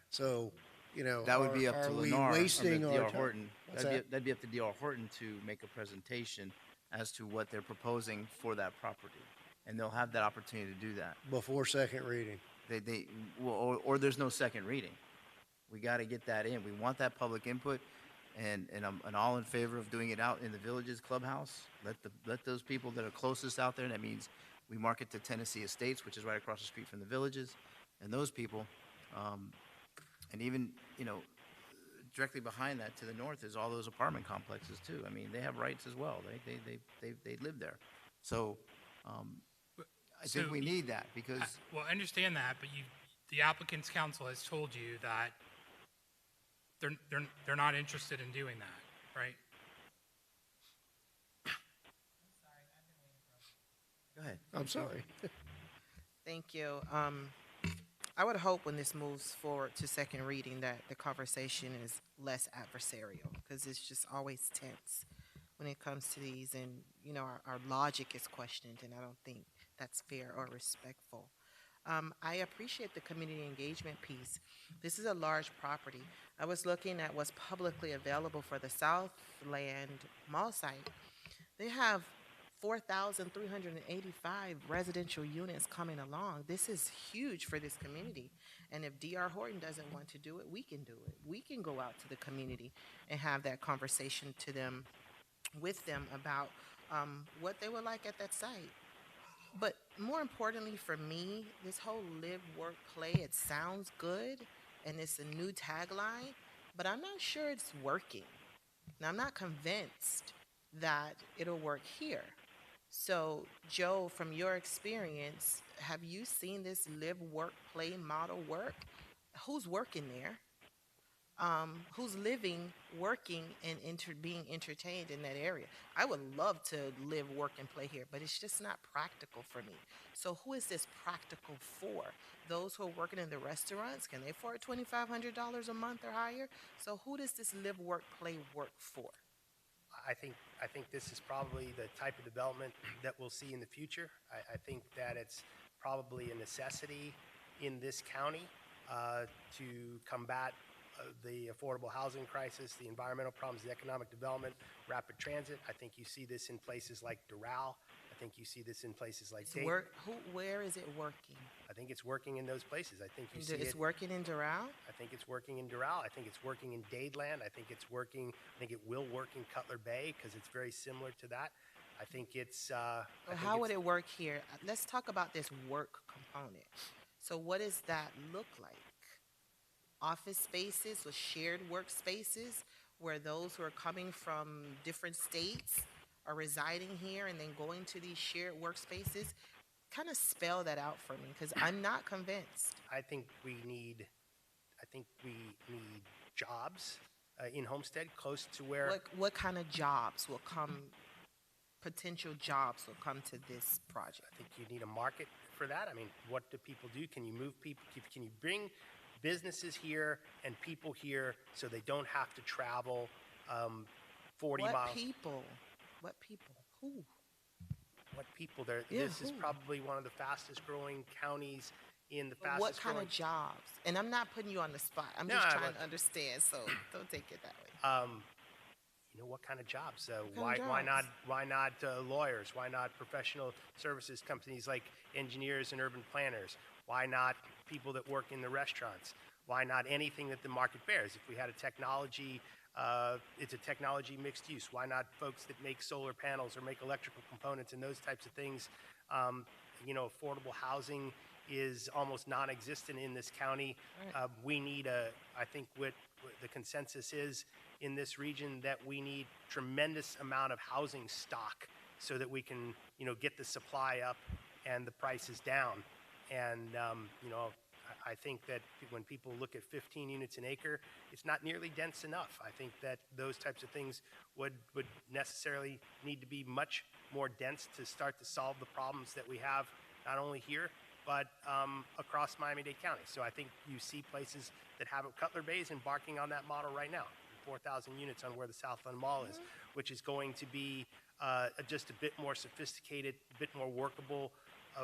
So, you know, That would be up to are we Lennar, wasting our D.R. time? Horton. What's That'd be up to D.R. Horton to make a presentation as to what they're proposing for that property, and they'll have that opportunity to do that. Before second reading. Or there's no second reading. We got to get that in. We want that public input, and I'm all in favor of doing it out in the Villages Clubhouse. Let those people that are closest out there. That means we market to Tennessee Estates, which is right across the street from the Villages, and those people, and even directly behind that to the north is all those apartment complexes too. I mean, they have rights as well. They live there, so. I think So we need that, because Well, I understand that, but the applicant's counsel has told you that they're not interested in doing that, right? go ahead. I'm sorry. Thank you. I would hope when this moves forward to second reading that the conversation is less adversarial, because it's just always tense when it comes to these, and our logic is questioned, and I don't think that's fair or respectful. I appreciate the community engagement piece. This is a large property. I was looking at what's publicly available for the Southland Mall site. They have 4,385 residential units coming along. This is huge for this community. And if D.R. Horton doesn't want to do it, we can do it. We can go out to the community and have that conversation with them about what they would like at that site. But more importantly for me, this whole live, work, play, it sounds good and it's a new tagline, but I'm not sure it's working. Now, I'm not convinced that it'll work here. So, Joe, from your experience, have you seen this live, work, play model work? Who's working there? Who's living, working, and being entertained in that area? I would love to live, work, and play here, but it's just not practical for me. So who is this practical for? Those who are working in the restaurants, can they afford $2,500 a month or higher? So who does this live, work, play work for? I think this is probably the type of development that we'll see in the future. I think that it's probably a necessity in this county to combat the affordable housing crisis, the environmental problems, the economic development, rapid transit. I think you see this in places like Doral. I think you see this in places like Dayton. Where is it working? I think it's working in those places. I think you see It's working in Doral? I think it's working in Doral. I think it's working in Dadeland. I think it will work in Cutler Bay because it's very similar to that. I think it's. How would it work here? Let's talk about this work component. So what does that look like? Office spaces or shared workspaces where those who are coming from different states are residing here and then going to these shared workspaces? Kind of spell that out for me because I'm not convinced. I think we need jobs in Homestead close to where. What kind of jobs will come? Potential jobs will come to this project. I think you need a market for that. I mean, what do people do? Can you move people? Can you bring businesses here and people here so they don't have to travel 40 miles? What people? Who? What people? This is probably one of the fastest growing counties in the fastest What kind growing. of jobs? And I'm not putting you on the spot. I'm just trying to understand, so don't take it that way. What kind of jobs? What kind of Why jobs? not lawyers? Why not professional services companies like engineers and urban planners? Why not people that work in the restaurants? Why not anything that the market bears? If we had a technology, it's a technology mixed use. Why not folks that make solar panels or make electrical components and those types of things? Affordable housing is almost non-existent in this county. Right. We need I think what the consensus is in this region that we need tremendous amount of housing stock so that we can, get the supply up and the prices down. And, I think that when people look at 15 units an acre, it's not nearly dense enough. I think that those types of things would necessarily need to be much more dense to start to solve the problems that we have, not only here, but across Miami-Dade County. So I think you see places that have it. Cutler Bay is embarking on that model right now, 4,000 units on where the Southland Mall is, which is going to be just a bit more sophisticated, a bit more workable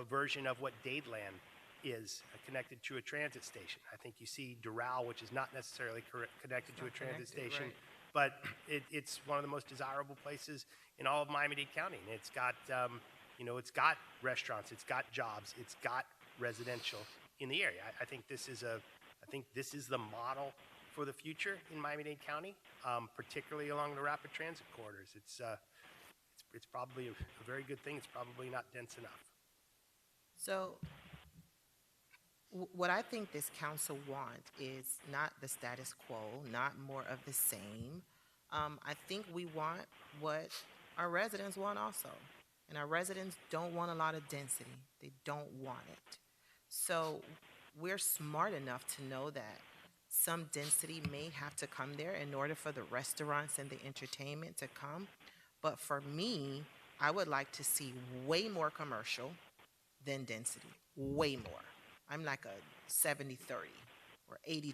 version of what Dadeland is, connected to a transit station. I think you see Doral, which is not necessarily connected to a transit station, right. but it's one of the most desirable places in all of Miami-Dade County. And it's got, it's got restaurants, it's got jobs, it's got residential in the area. I think this is the model for the future in Miami-Dade County, particularly along the rapid transit corridors. It's probably a very good thing. It's probably not dense enough. So what I think this council wants is not the status quo, not more of the same. I think we want what our residents want also. And our residents don't want a lot of density. They don't want it. So we're smart enough to know that some density may have to come there in order for the restaurants and the entertainment to come. But for me, I would like to see way more commercial than density, way more. I'm like a 70-30 or 80-20,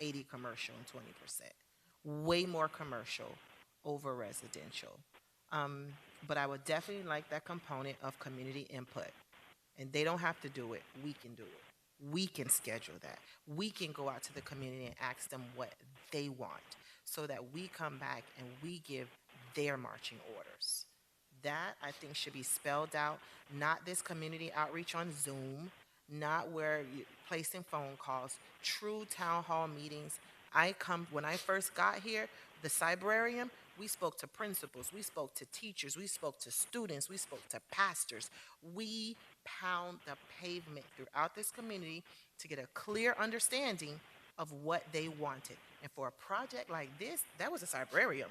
80 commercial and 20%. Way more commercial over residential. But I would definitely like that component of community input. And they don't have to do it. We can do it. We can schedule that. We can go out to the community and ask them what they want so that we come back and we give their marching orders. That, I think, should be spelled out, not this community outreach on Zoom, not where you placing phone calls, true town hall meetings. When I first got here, the Cyberarium, we spoke to principals, we spoke to teachers, we spoke to students, we spoke to pastors. We pound the pavement throughout this community to get a clear understanding of what they wanted. And for a project like this, that was a Cyberarium.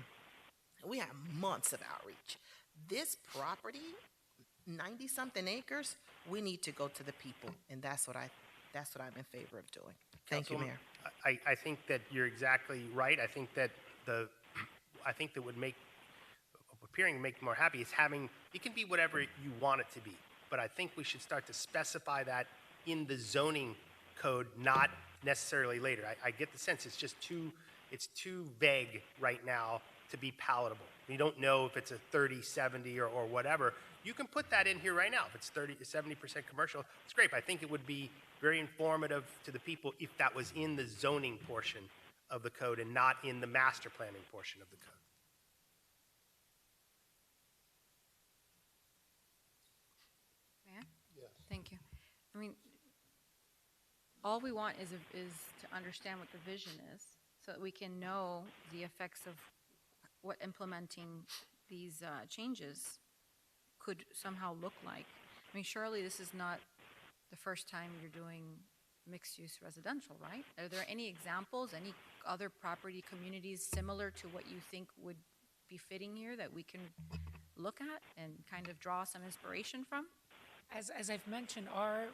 We had months of outreach. This property, 90-something acres, we need to go to the people, and that's what I'm in favor of doing. Thank you, Councilwoman, Mayor. I think that you're exactly right. I think that would make, appearing to make you more happy is having, it can be whatever you want it to be. But I think we should start to specify that in the zoning code, not necessarily later. I get the sense it's just it's too vague right now to be palatable. We don't know if it's a 30, 70, or whatever. You can put that in here right now. If it's 30 to 70% commercial, it's great. But I think it would be very informative to the people if that was in the zoning portion of the code and not in the master planning portion of the code. Mayor? Yes. Thank you. I mean, all we want is to understand what the vision is, so that we can know the effects of what implementing these changes could somehow look like. I mean, surely this is not the first time you're doing mixed-use residential, right? Are there any examples, any other property communities similar to what you think would be fitting here that we can look at and kind of draw some inspiration from? As I've mentioned, our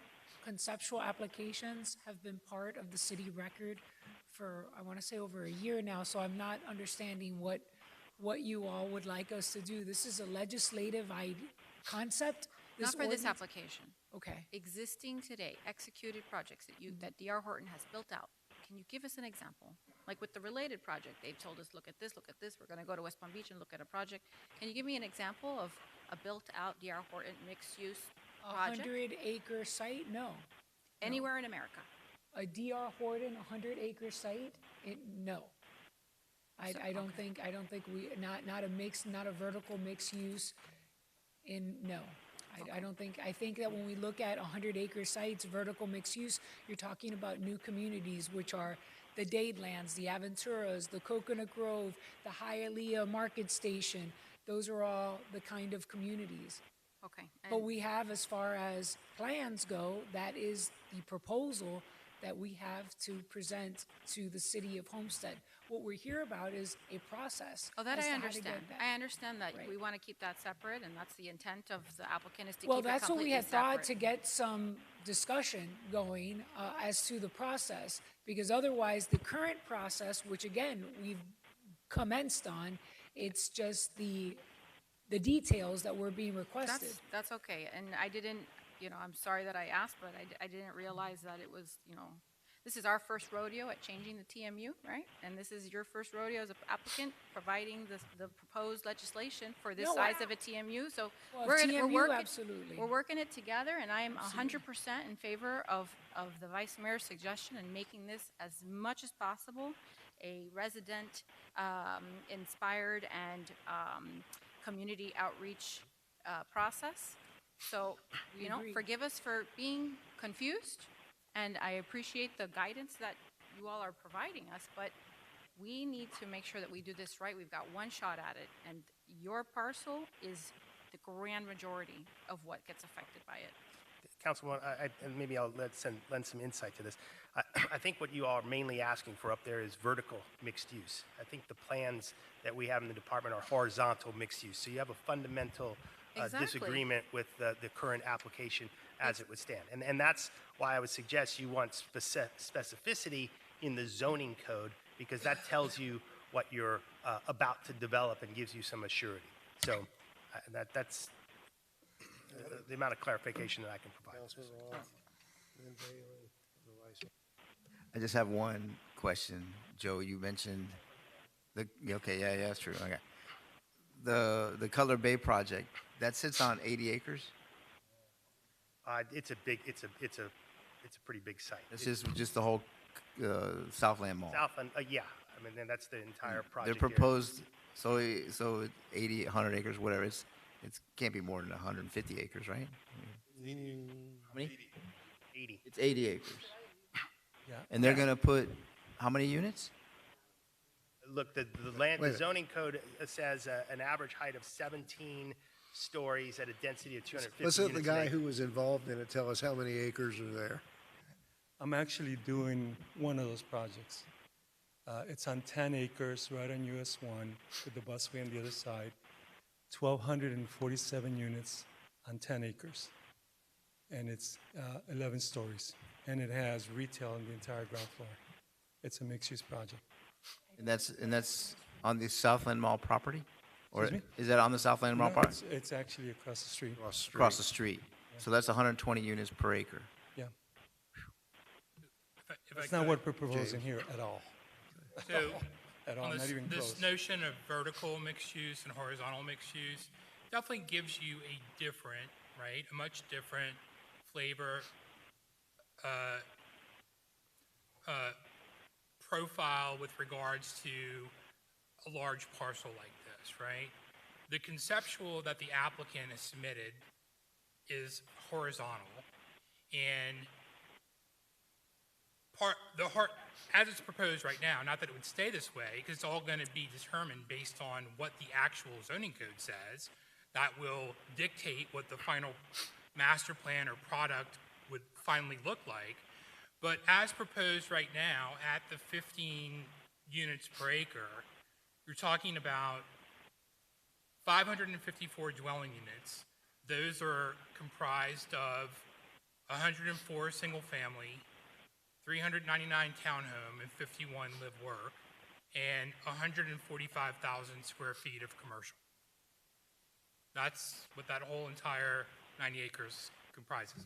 conceptual applications have been part of the city record for, I want to say, over a year now, so I'm not understanding what you all would like us to do. This is a legislative concept. Not for this ordinance- application. Okay. Existing today, executed projects that D.R. Horton has built out. Can you give us an example? Like with the related project, they've told us, look at this, we're going to go to West Palm Beach and look at a project. Can you give me an example of a built-out D.R. Horton mixed-use project? 100-acre site? No. Anywhere in America? A D.R. Horton 100-acre site? No. I don't think not a vertical mixed use no. I think that when we look at 100-acre sites, vertical mixed use, you're talking about new communities, which are the Dadelands, the Aventuras, the Coconut Grove, the Hialeah Market Station. Those are all the kind of communities. Okay. But we have, as far as plans go, that is the proposal that we have to present to the city of Homestead. What we're here about is a process. Oh, that as I to how to understand. get that. I understand that Right. we want to keep that separate, and that's the intent of the applicant is to Well, keep it that's what we completely had thought, separate. to get some discussion going as to the process, because otherwise the current process, which again, we've commenced on, it's just the details that were being requested. That's okay, and I didn't, I'm sorry that I asked, but I didn't realize that it was, this is our first rodeo at changing the TMU, right? And this is your first rodeo as an applicant, providing the proposed legislation for this No, size of a TMU, so Well, we're TMU, working, absolutely. we're working it together, and I am 100% in favor of the vice mayor's suggestion and making this as much as possible a resident inspired and community outreach process. So, Agreed. forgive us for being confused, and I appreciate the guidance that you all are providing us, but we need to make sure that we do this right. We've got one shot at it, and your parcel is the grand majority of what gets affected by it. Councilwoman, and maybe I'll lend some insight to this. I think what you all are mainly asking for up there is vertical mixed use. I think the plans that we have in the department are horizontal mixed use. So you have a fundamental Exactly. disagreement with the current application as it would stand. And that's why I would suggest you want specificity in the zoning code, because that tells you what you're about to develop and gives you some assurity. So that's the amount of clarification that I can provide. Councilman Roth, then Bailey, the vice mayor. I just have one question. Joe, you mentioned that's true. Okay. The Color Bay project, that sits on 80 acres? It's a pretty big site. This is just the whole Southland Mall. Southland, yeah. I mean, that's the entire project. They're area. proposed, so 80, 100 acres, whatever. It can't be more than 150 acres, right? How many? 80. It's 80 acres. Yeah. And they're going to put how many units? Look, the land, Wait a the zoning code says an average height of 17 stories at a density of 250 Let's let the units an guy acre. who was involved in it tell us how many acres are there. I'm actually doing one of those projects. It's on 10 acres right on US 1 with the busway on the other side. 1,247 units on 10 acres. And it's 11 stories. And it has retail on the entire ground floor. It's a mixed-use project. And that's on the Southland Mall property? Or Excuse me? is that on the Southland Mall No, property? it's actually across the street. Across the street. So that's 120 units per acre. Yeah. If I It's not could. what we're proposing here at all. So, At all, on not this, even this close. notion of vertical mixed use and horizontal mixed use definitely gives you a different, right, a much different flavor, profile with regards to a large parcel like this, right? The conceptual that the applicant has submitted is horizontal, and as it's proposed right now, not that it would stay this way, because it's all going to be determined based on what the actual zoning code says. That will dictate what the final master plan or product would finally look like. But as proposed right now, at the 15 units per acre, you're talking about 554 dwelling units. Those are comprised of 104 single-family, 399 townhome, and 51 live-work, and 145,000 square feet of commercial. That's what that whole entire 90 acres comprises of.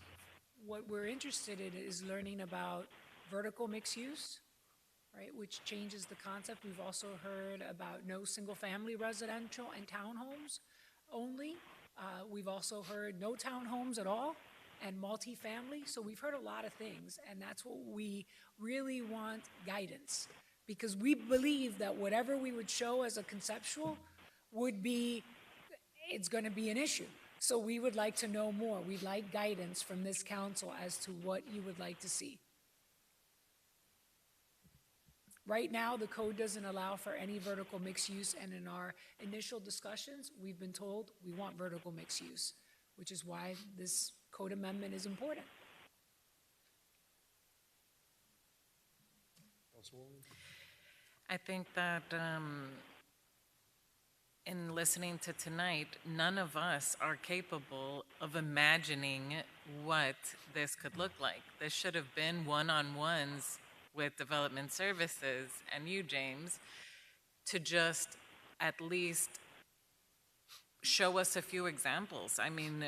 What we're interested in is learning about vertical mixed use, right, which changes the concept. We've also heard about no single-family residential and townhomes only. We've also heard no townhomes at all and multifamily. So we've heard a lot of things, and that's what we really want guidance, because we believe that whatever we would show as a conceptual it's going to be an issue. So we would like to know more. We'd like guidance from this council as to what you would like to see. Right now, the code doesn't allow for any vertical mixed use, and in our initial discussions, we've been told we want vertical mixed use, which is why this code amendment is important. I think that in listening to tonight, none of us are capable of imagining what this could look like. This should have been one-on-ones with Development Services and you, James, to just at least show us a few examples. I mean,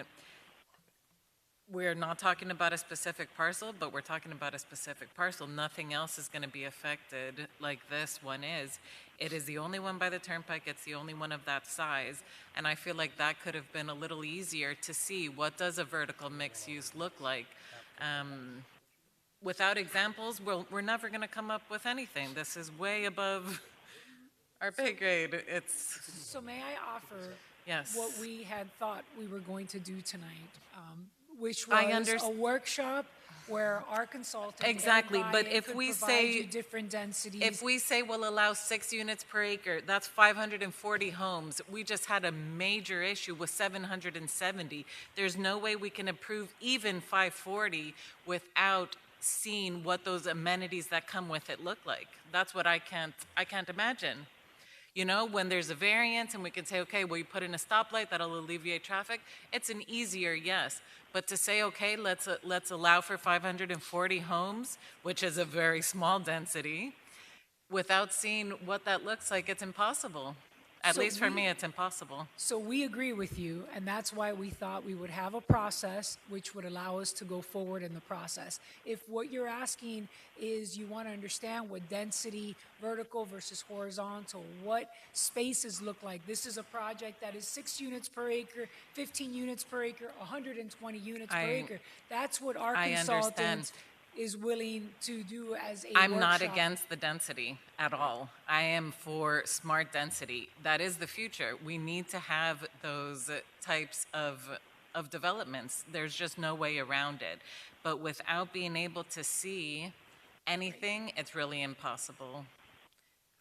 we're not talking about a specific parcel, but we're talking about a specific parcel. Nothing else is going to be affected like this one is. It is the only one by the turnpike. It's the only one of that size. And I feel like that could have been a little easier to see what does a vertical mixed use look like. Without examples, we're never going to come up with anything. This is way above our pay grade. So may I offer Yes. what we had thought we were going to do tonight, which I was a workshop where our consultant Exactly, Ed but Valle if could we provide say- you different densities. If we say we'll allow 6 units per acre, that's 540 homes. We just had a major issue with 770. There's no way we can approve even 540 without seeing what those amenities that come with it look like. That's what I can't imagine. You know, when there's a variance and we can say, okay, well, you put in a stoplight, that'll alleviate traffic, it's an easier yes. But to say, okay, let's allow for 540 homes, which is a very small density, without seeing what that looks like, it's impossible. At So least for we- me, it's impossible. So we agree with you, and that's why we thought we would have a process which would allow us to go forward in the process. If what you're asking is you want to understand what density, vertical versus horizontal, what spaces look like, this is a project that is 6 units per acre, 15 units per acre, 120 units per I- acre. That's what our I understand. consultants is willing to do as a I'm not workshop. against the density at all. I am for smart density. That is the future. We need to have those types of developments. There's just no way around it. But without being able to see anything, it's really impossible.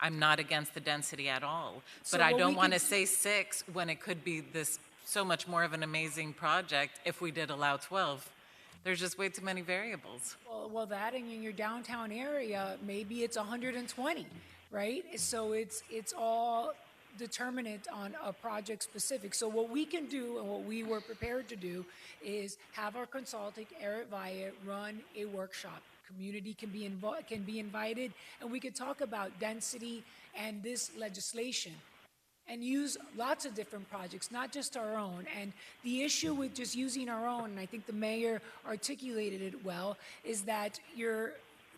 I'm not against the density at all. So But I what don't we want to can- say 6 when it could be this so much more of an amazing project if we did allow 12. There's just way too many variables. Well, that and in your downtown area, maybe it's 120, right? So it's all determinant on a project specific. So what we can do and what we were prepared to do is have our consultant, Eric Valle, run a workshop. Community can be invited, and we could talk about density and this legislation and use lots of different projects, not just our own. And the issue with just using our own, and I think the mayor articulated it well, is that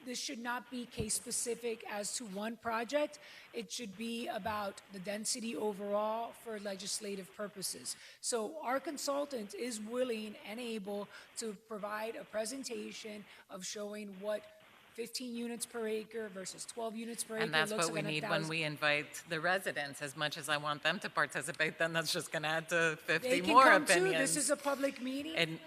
this should not be case-specific as to one project. It should be about the density overall for legislative purposes. So our consultant is willing and able to provide a presentation of showing what 15 units per acre versus 12 units per acre And that's looks what we like on need 1,000. when we invite the residents. As much as I want them to participate, then that's just going to add to 50 They can more come opinions. too. This is a public meeting. And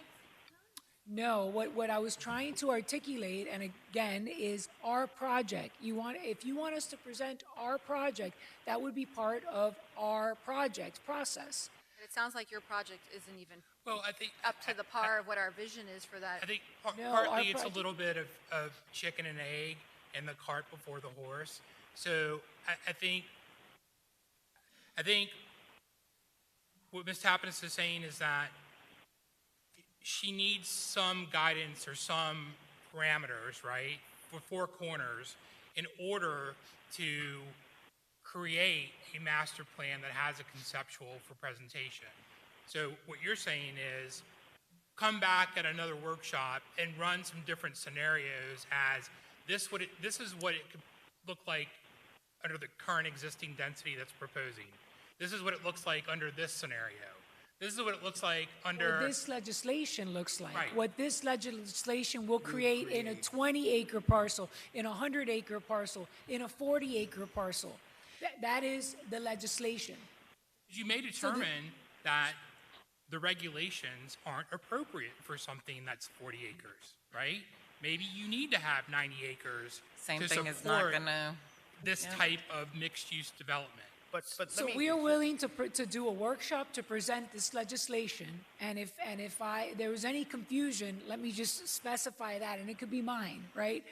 No, what I was trying to articulate, and again, is our project. If you want us to present our project, that would be part of our project process. But it sounds like your project isn't even Well, I think up to the par of what our vision is for that. I think No, partly our it's a project- little bit of chicken and egg and the cart before the horse. So I think what Ms. Tappanis is saying is that she needs some guidance or some parameters, right, for four corners in order to create a master plan that has a conceptual for presentation. So what you're saying is come back at another workshop and run some different scenarios as this is what it could look like under the current existing density that's proposing. This is what it looks like under this scenario. This is what it looks like under. What this legislation looks like. Right. What this legislation will create in a 20-acre parcel, in a 100-acre parcel, in a 40-acre parcel. That is the legislation. You may determine that the regulations aren't appropriate for something that's 40 acres, right? Maybe you need to have 90 acres same to thing is not support going to. this type of mixed-use development. But So let me, we are willing to do a workshop to present this legislation, and if there was any confusion, let me just specify that, and it could be mine, right?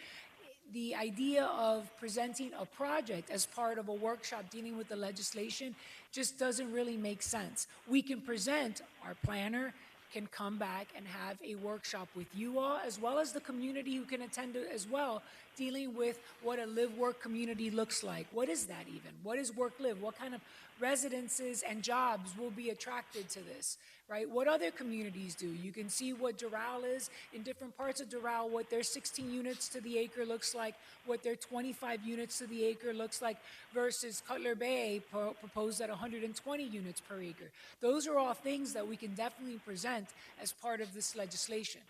The idea of presenting a project as part of a workshop dealing with the legislation just doesn't really make sense. We can present, our planner can come back and have a workshop with you all, as well as the community who can attend it as well, dealing with what a live-work community looks like. What is that even? What is work-live? What kind of residences and jobs will be attracted to this, right? What other communities do? You can see what Doral is in different parts of Doral, what their 16 units to the acre looks like, what their 25 units to the acre looks like, versus Cutler Bay proposed at 120 units per acre. Those are all things that we can definitely present as part of this legislation.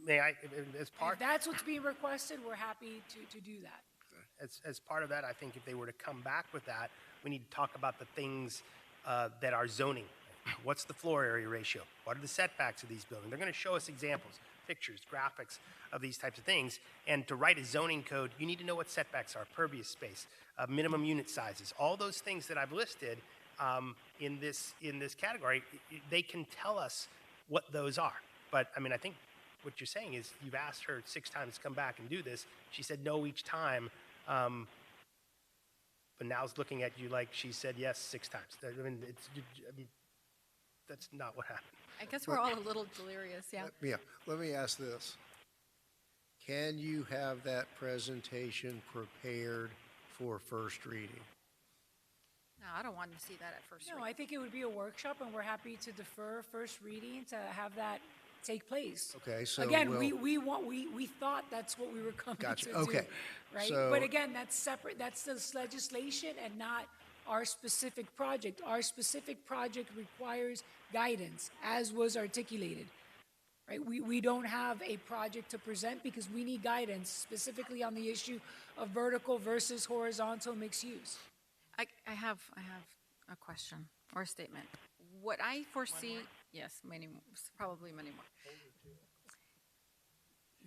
may I, as If part, that's what's being requested, we're happy to do that. as part of that, I think if they were to come back with that, we need to talk about the things that are zoning. What's the floor area ratio? What are the setbacks of these buildings? They're going to show us examples, pictures, graphics of these types of things. And to write a zoning code, you need to know what setbacks are, pervious space, minimum unit sizes, all those things that I've listed in this category. They can tell us what those are. But I mean, I think what you're saying is you've asked her 6 times to come back and do this. She said no each time. But now it's looking at you like she said yes 6 times. I mean, that's not what happened. I guess we're all a little delirious, yeah. Yeah, let me ask this. Can you have that presentation prepared for first reading? No, I don't want to see that at first No, reading. I think it would be a workshop, and we're happy to defer first reading to have that take place. Okay, so Again, we'll- we thought that's what we were coming Gotcha, to okay. do, right? So- But again, that's separate, that's this legislation and not our specific project. Our specific project requires guidance, as was articulated, right? We don't have a project to present because we need guidance specifically on the issue of vertical versus horizontal mixed use. I have a question or a statement. What I foresee, yes, probably many more.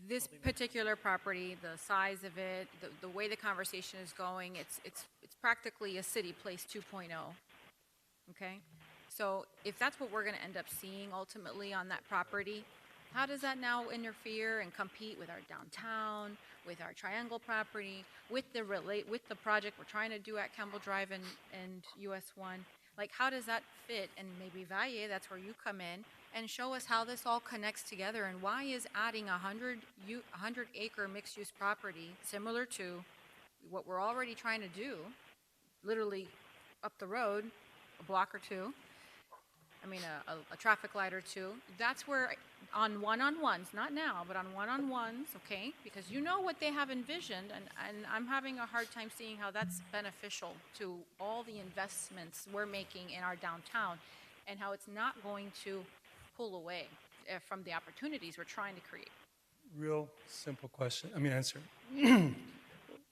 This particular property, the size of it, the way the conversation is going, it's practically a city place 2.0. Okay? So if that's what we're going to end up seeing ultimately on that property, how does that now interfere and compete with our downtown, with our Triangle property, with the project we're trying to do at Campbell Drive and US 1? Like, how does that fit? And maybe Valle, that's where you come in, and show us how this all connects together, and why is adding a 100-acre mixed-use property similar to what we're already trying to do, literally up the road, a block or two, a traffic light or two. That's where, on one-on-ones, not now, but on one-on-ones, okay? Because you know what they have envisioned, and I'm having a hard time seeing how that's beneficial to all the investments we're making in our downtown, and how it's not going to pull away from the opportunities we're trying to create. Real simple answer.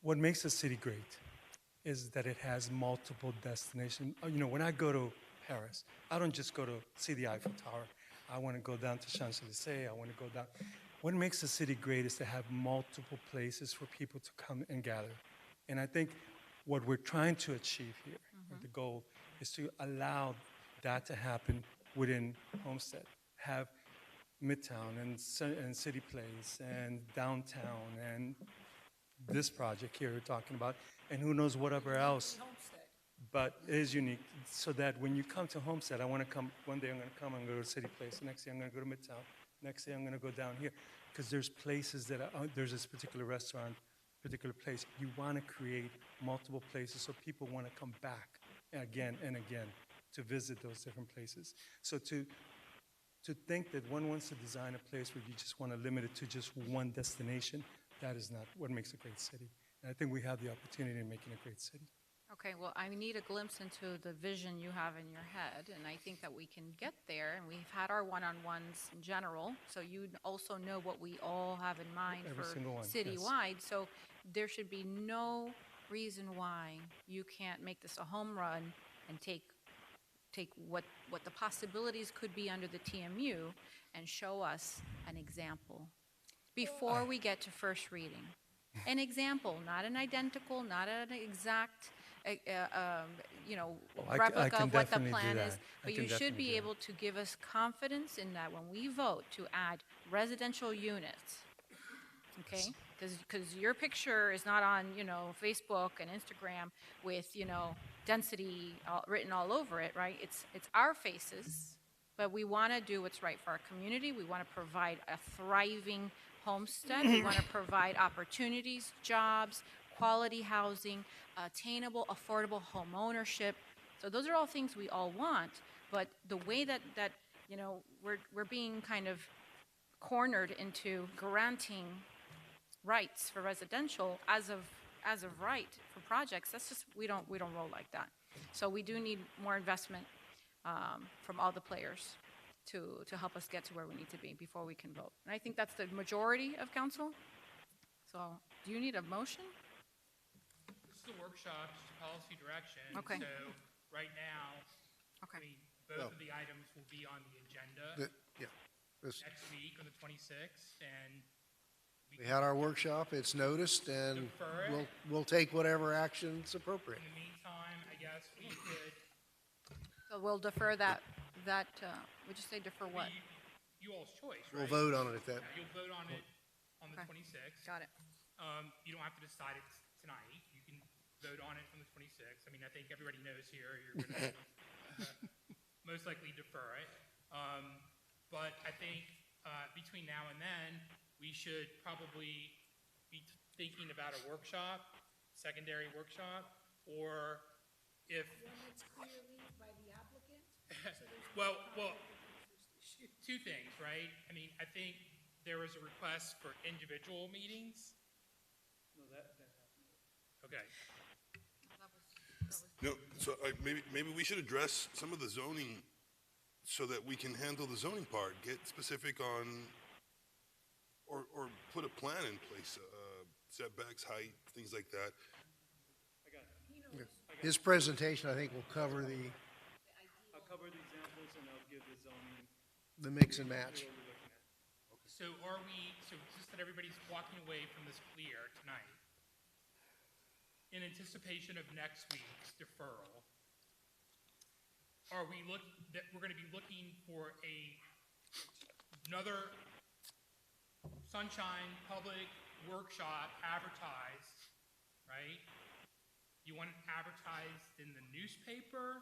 What makes a city great is that it has multiple destinations. When I go to Paris, I don't just go to see the Eiffel Tower. I want to go down to Champs-Élysées. I want to go down. What makes a city great is to have multiple places for people to come and gather. And I think what we're trying to achieve here, or the goal, is to allow that to happen within Homestead. Have Midtown and City Place and downtown and this project here we're talking about, and who knows whatever else. But it is unique, so that when you come to Homestead, I want to come, one day I'm going to come and go to City Place, the next day I'm going to go to Midtown, next day I'm going to go down here, because there's places that there's this particular restaurant, particular place. You want to create multiple places so people want to come back again and again to visit those different places. So to think that one wants to design a place where you just want to limit it to just one destination, that is not what makes a great city. And I think we have the opportunity of making a great city. Okay, well, I need a glimpse into the vision you have in your head, and I think that we can get there, and we've had our one-on-ones in general, so you also know what we all have in mind Every for single one, yes. citywide, so there should be no reason why you can't make this a home run and take what the possibilities could be under the TMU and show us an example before we get to first reading. An example, not an identical, not an exact I replica can of what the definitely do plan that. is, I but can you should definitely be do able to give us confidence in that when we vote to add residential units, okay? Because your picture is not on, Facebook and Instagram with, density written all over it, right? It's our faces, but we want to do what's right for our community. We want to provide a thriving homestead. We want to provide opportunities, jobs, quality housing, attainable, affordable home ownership. So those are all things we all want, but the way that we're being kind of cornered into granting rights for residential as of right for projects, that's just we don't roll like that. So we do need more investment from all the players to help us get to where we need to be before we can vote. And I think that's the majority of council. So do you need a motion? This is a workshop, just a policy direction. Okay. So right now, Okay. both of the items will be on the agenda next week on the 26th, and We had our workshop, it's noticed, and Defer it. we'll take whatever action's appropriate. in the meantime, I guess we could, So we'll defer that, would you say defer what? you all's choice, right? We'll vote on it at that. Yeah, you'll vote on it on the Okay. 26th. Got it. You don't have to decide it tonight. You can vote on it on the 26th. I think everybody knows here you're going to most likely defer it. But I think between now and then, we should probably be thinking about a workshop, secondary workshop, or if, One that's clearly by the applicant, well, two things, right? I think there was a request for individual meetings. No, that happened. Okay. No, so maybe we should address some of the zoning so that we can handle the zoning part. Get specific on or put a plan in place, setbacks, height, things like that. His presentation, I think, will cover I'll cover the examples and I'll give the zoning. the mix and match. So so just that everybody's walking away from this clear tonight, in anticipation of next week's deferral, that we're gonna be looking for another Sunshine Public Workshop advertised, right? You want it advertised in the newspaper?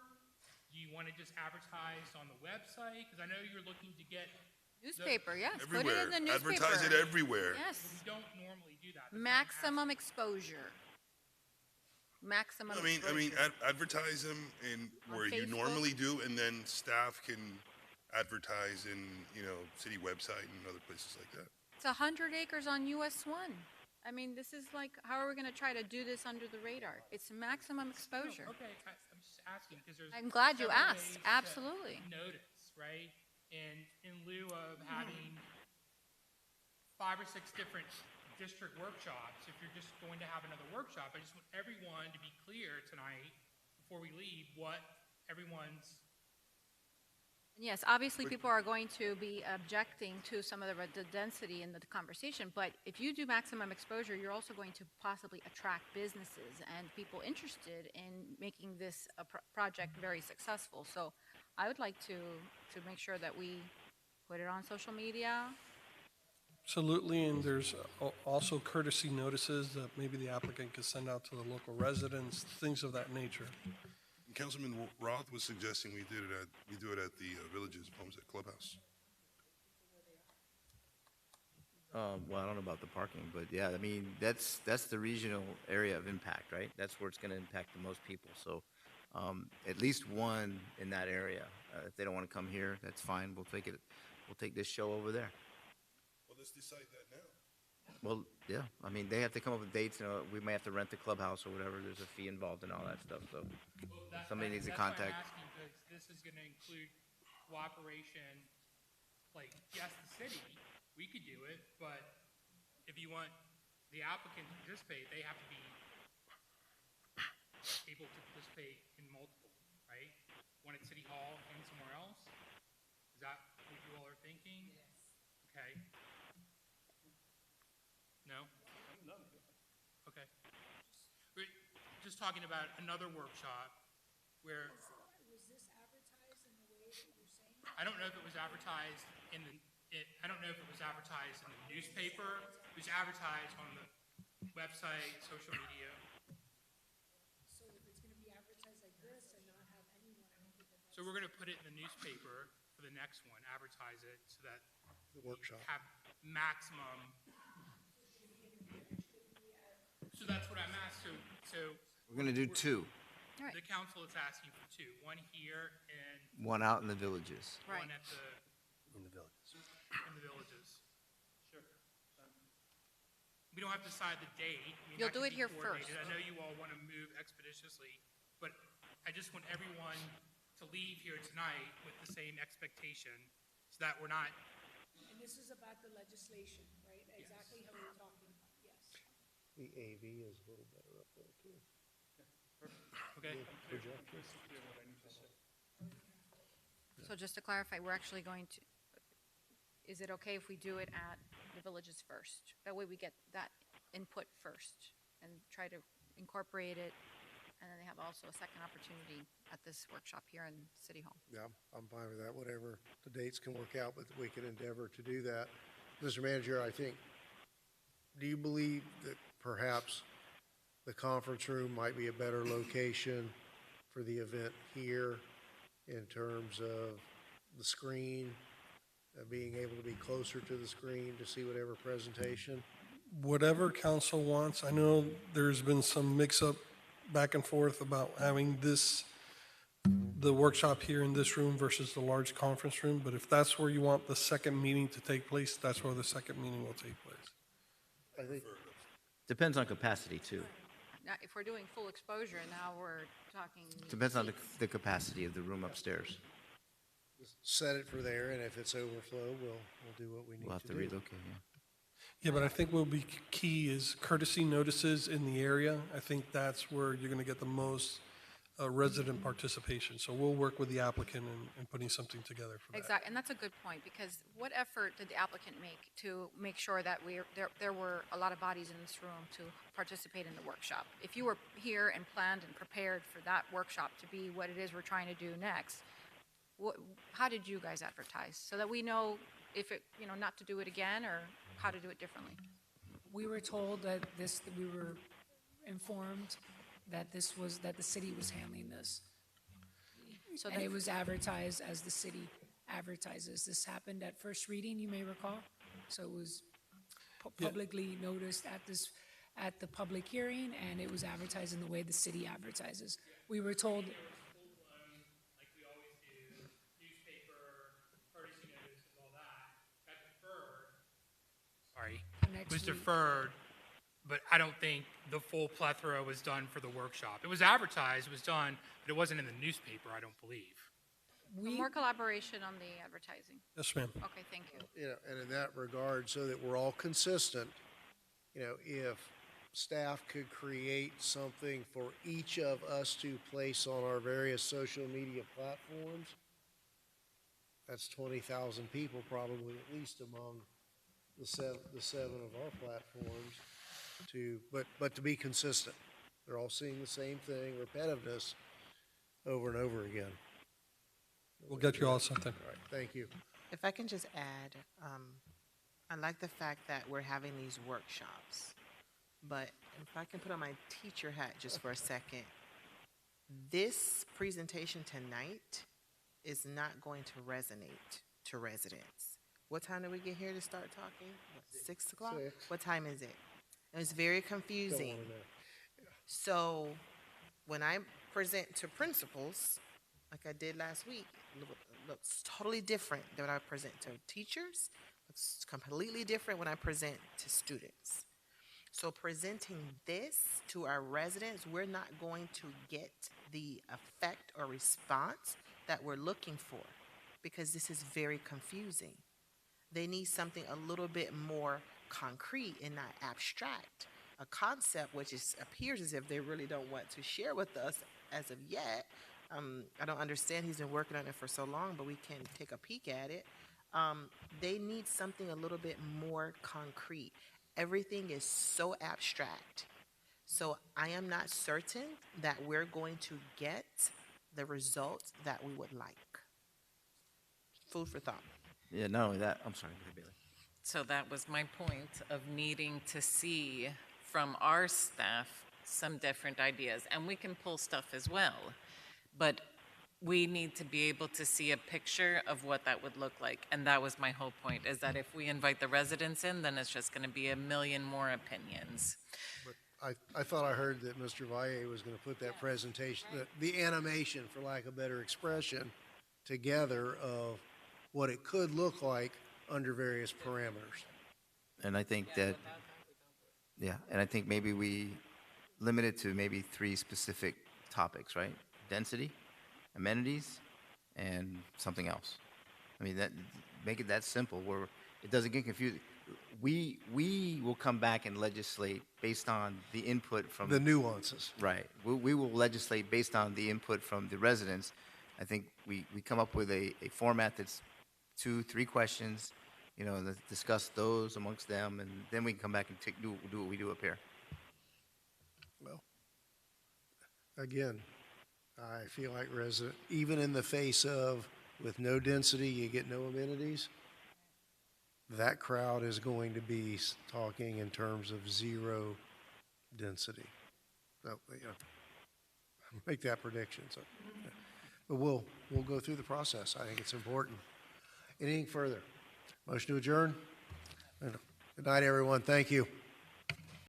Do you want it just advertised on the website? Because I know you're looking to get. Newspaper, yes. Put it Everywhere. in the newspaper. Advertise it everywhere. We Yes. don't normally do that. That's why I'm Maximum exposure. Maximum I mean, exposure. advertise them in On where you Facebook? normally do, and then staff can advertise in, city website and other places like that. It's 100 acres on US 1. I mean, this is like, how are we going to try to do this under the radar? It's maximum exposure. Okay, I'm just asking because there's. I'm glad you several asked. ways to Absolutely. Notice, right? And in lieu of having 5 or 6 different district workshops, if you're just going to have another workshop, I just want everyone to be clear tonight before we leave what everyone's. Yes, obviously, people are going to be objecting to some of the density in the conversation, but if you do maximum exposure, you're also going to possibly attract businesses and people interested in making this a project very successful. So I would like to make sure that we put it on social media. Absolutely, and there's also courtesy notices that maybe the applicant could send out to the local residents, things of that nature. And Councilman Roth was suggesting we do it at the Villages Homestead Clubhouse. Well, I don't know about the parking, but yeah, I mean, that's the regional area of impact, right? That's where it's gonna impact the most people, so, at least one in that area. If they don't wanna come here, that's fine, we'll take this show over there. Well, let's decide that now. Well, yeah, I mean, they have to come up with dates, we may have to rent the clubhouse or whatever, there's a fee involved and all that stuff, so. Somebody needs to contact. That's why I'm asking, because this is gonna include cooperation, like, yes, the city, we could do it, but if you want the applicant to participate, they have to be able to participate in multiple, right? One at City Hall and somewhere else? Is that what you all are thinking? Yes. Okay. No? Okay. We're just talking about another workshop where. Was this advertised in the way that you're saying? I don't know if it was advertised in I don't know if it was advertised in the newspaper. It was advertised on the website, social media. So if it's gonna be advertised like this and not have anyone, I don't think that So we're gonna put it in the newspaper for the next one, advertise it so that The workshop. have maximum. So that's what I'm asking. So We're gonna do two, Right. the council is asking for 2, one here and one out in the villages. Right. one at In the villages. in the villages. Sure. We don't have to decide the date. I mean, You'll that do can it be here coordinated. first. I know you all want to move expeditiously, but I just want everyone to leave here tonight with the same expectation so that we're not, And this is about the legislation, right? Exactly how we were talking about, yes. The AV is a little better up there too. okay? Projector. So just to clarify, we're actually going to, is it okay if we do it at the villages first? That way we get that input first and try to incorporate it, and then they have also a second opportunity at this workshop here in City Hall. Yeah, I'm fine with that, whatever the dates can work out, but we can endeavor to do that. Mr. Manager, I think, do you believe that perhaps the conference room might be a better location for the event here in terms of the screen, being able to be closer to the screen to see whatever presentation? Whatever council wants, I know there's been some mix-up back and forth about having the workshop here in this room versus the large conference room, but if that's where you want the second meeting to take place, that's where the second meeting will take place. I think, Depends on capacity too. Now, if we're doing full exposure, now we're talking. Depends on the capacity of the room upstairs. set it for there, and if it's overflow, we'll do what we need We'll have to to do. relocate, yeah. Yeah, but I think what will be key is courtesy notices in the area. I think that's where you're going to get the most resident participation. So we'll work with the applicant in putting something together for that. Exactly, and that's a good point, because what effort did the applicant make to make sure that there were a lot of bodies in this room to participate in the workshop? If you were here and planned and prepared for that workshop to be what it is we're trying to do next, how did you guys advertise, so that we know if it, not to do it again, or how to do it differently? We were told that we were informed that that the city was handling this. So And it was advertised as the city advertises. This happened at first reading, you may recall. So it was publicly noticed at the public hearing, and it was advertised in the way the city advertises. We were told, Like we always do, newspaper, courtesy notice, and all that, got deferred. Sorry, Next was week. deferred, but I don't think the full plethora was done for the workshop. It was advertised, it was done, but it wasn't in the newspaper, I don't believe. more collaboration on the advertising. Yes, ma'am. Okay, thank you. And in that regard, so that we're all consistent, if staff could create something for each of us to place on our various social media platforms, that's 20,000 people probably, at least among the seven of our platforms, but to be consistent. They're all seeing the same thing, repetitiveness over and over again. We'll get you all something. All right, thank you. If I can just add, I like the fact that we're having these workshops, but if I can put on my teacher hat just for a second, this presentation tonight is not going to resonate to residents. What time do we get here to start talking? What, 6 o'clock? 6. What time is it? It's very confusing. Don't wanna know. So when I present to principals, like I did last week, it looks totally different than when I present to teachers. It's completely different when I present to students. So presenting this to our residents, we're not going to get the effect or response that we're looking for, because this is very confusing. They need something a little bit more concrete and not abstract. A concept which appears as if they really don't want to share with us as of yet. I don't understand, he's been working on it for so long, but we can take a peek at it. They need something a little bit more concrete. Everything is so abstract. So I am not certain that we're going to get the results that we would like. Food for thought. Yeah, not only that, I'm sorry, Bailey. So that was my point of needing to see from our staff some different ideas. And we can pull stuff as well. But we need to be able to see a picture of what that would look like. And that was my whole point, is that if we invite the residents in, then it's just going to be a million more opinions. I thought I heard that Mr. Valle was going to put that presentation, the animation, for lack of better expression, together of what it could look like under various parameters. And I think that, yeah, and I think maybe we limit it to maybe 3 specific topics, right? Density, amenities, and something else. I mean, that make it that simple where it doesn't get confusing. We will come back and legislate based on the input from The nuances. right. We will legislate based on the input from the residents. I think we come up with a format that's 2-3 questions, let's discuss those amongst them, and then we can come back and do what we do up here. Well, again, I feel like even in the face of, with no density, you get no amenities, that crowd is going to be talking in terms of 0 density. So, make that prediction. So, yeah. But we'll go through the process. I think it's important. Anything further? Motion to adjourn? Good night, everyone. Thank you.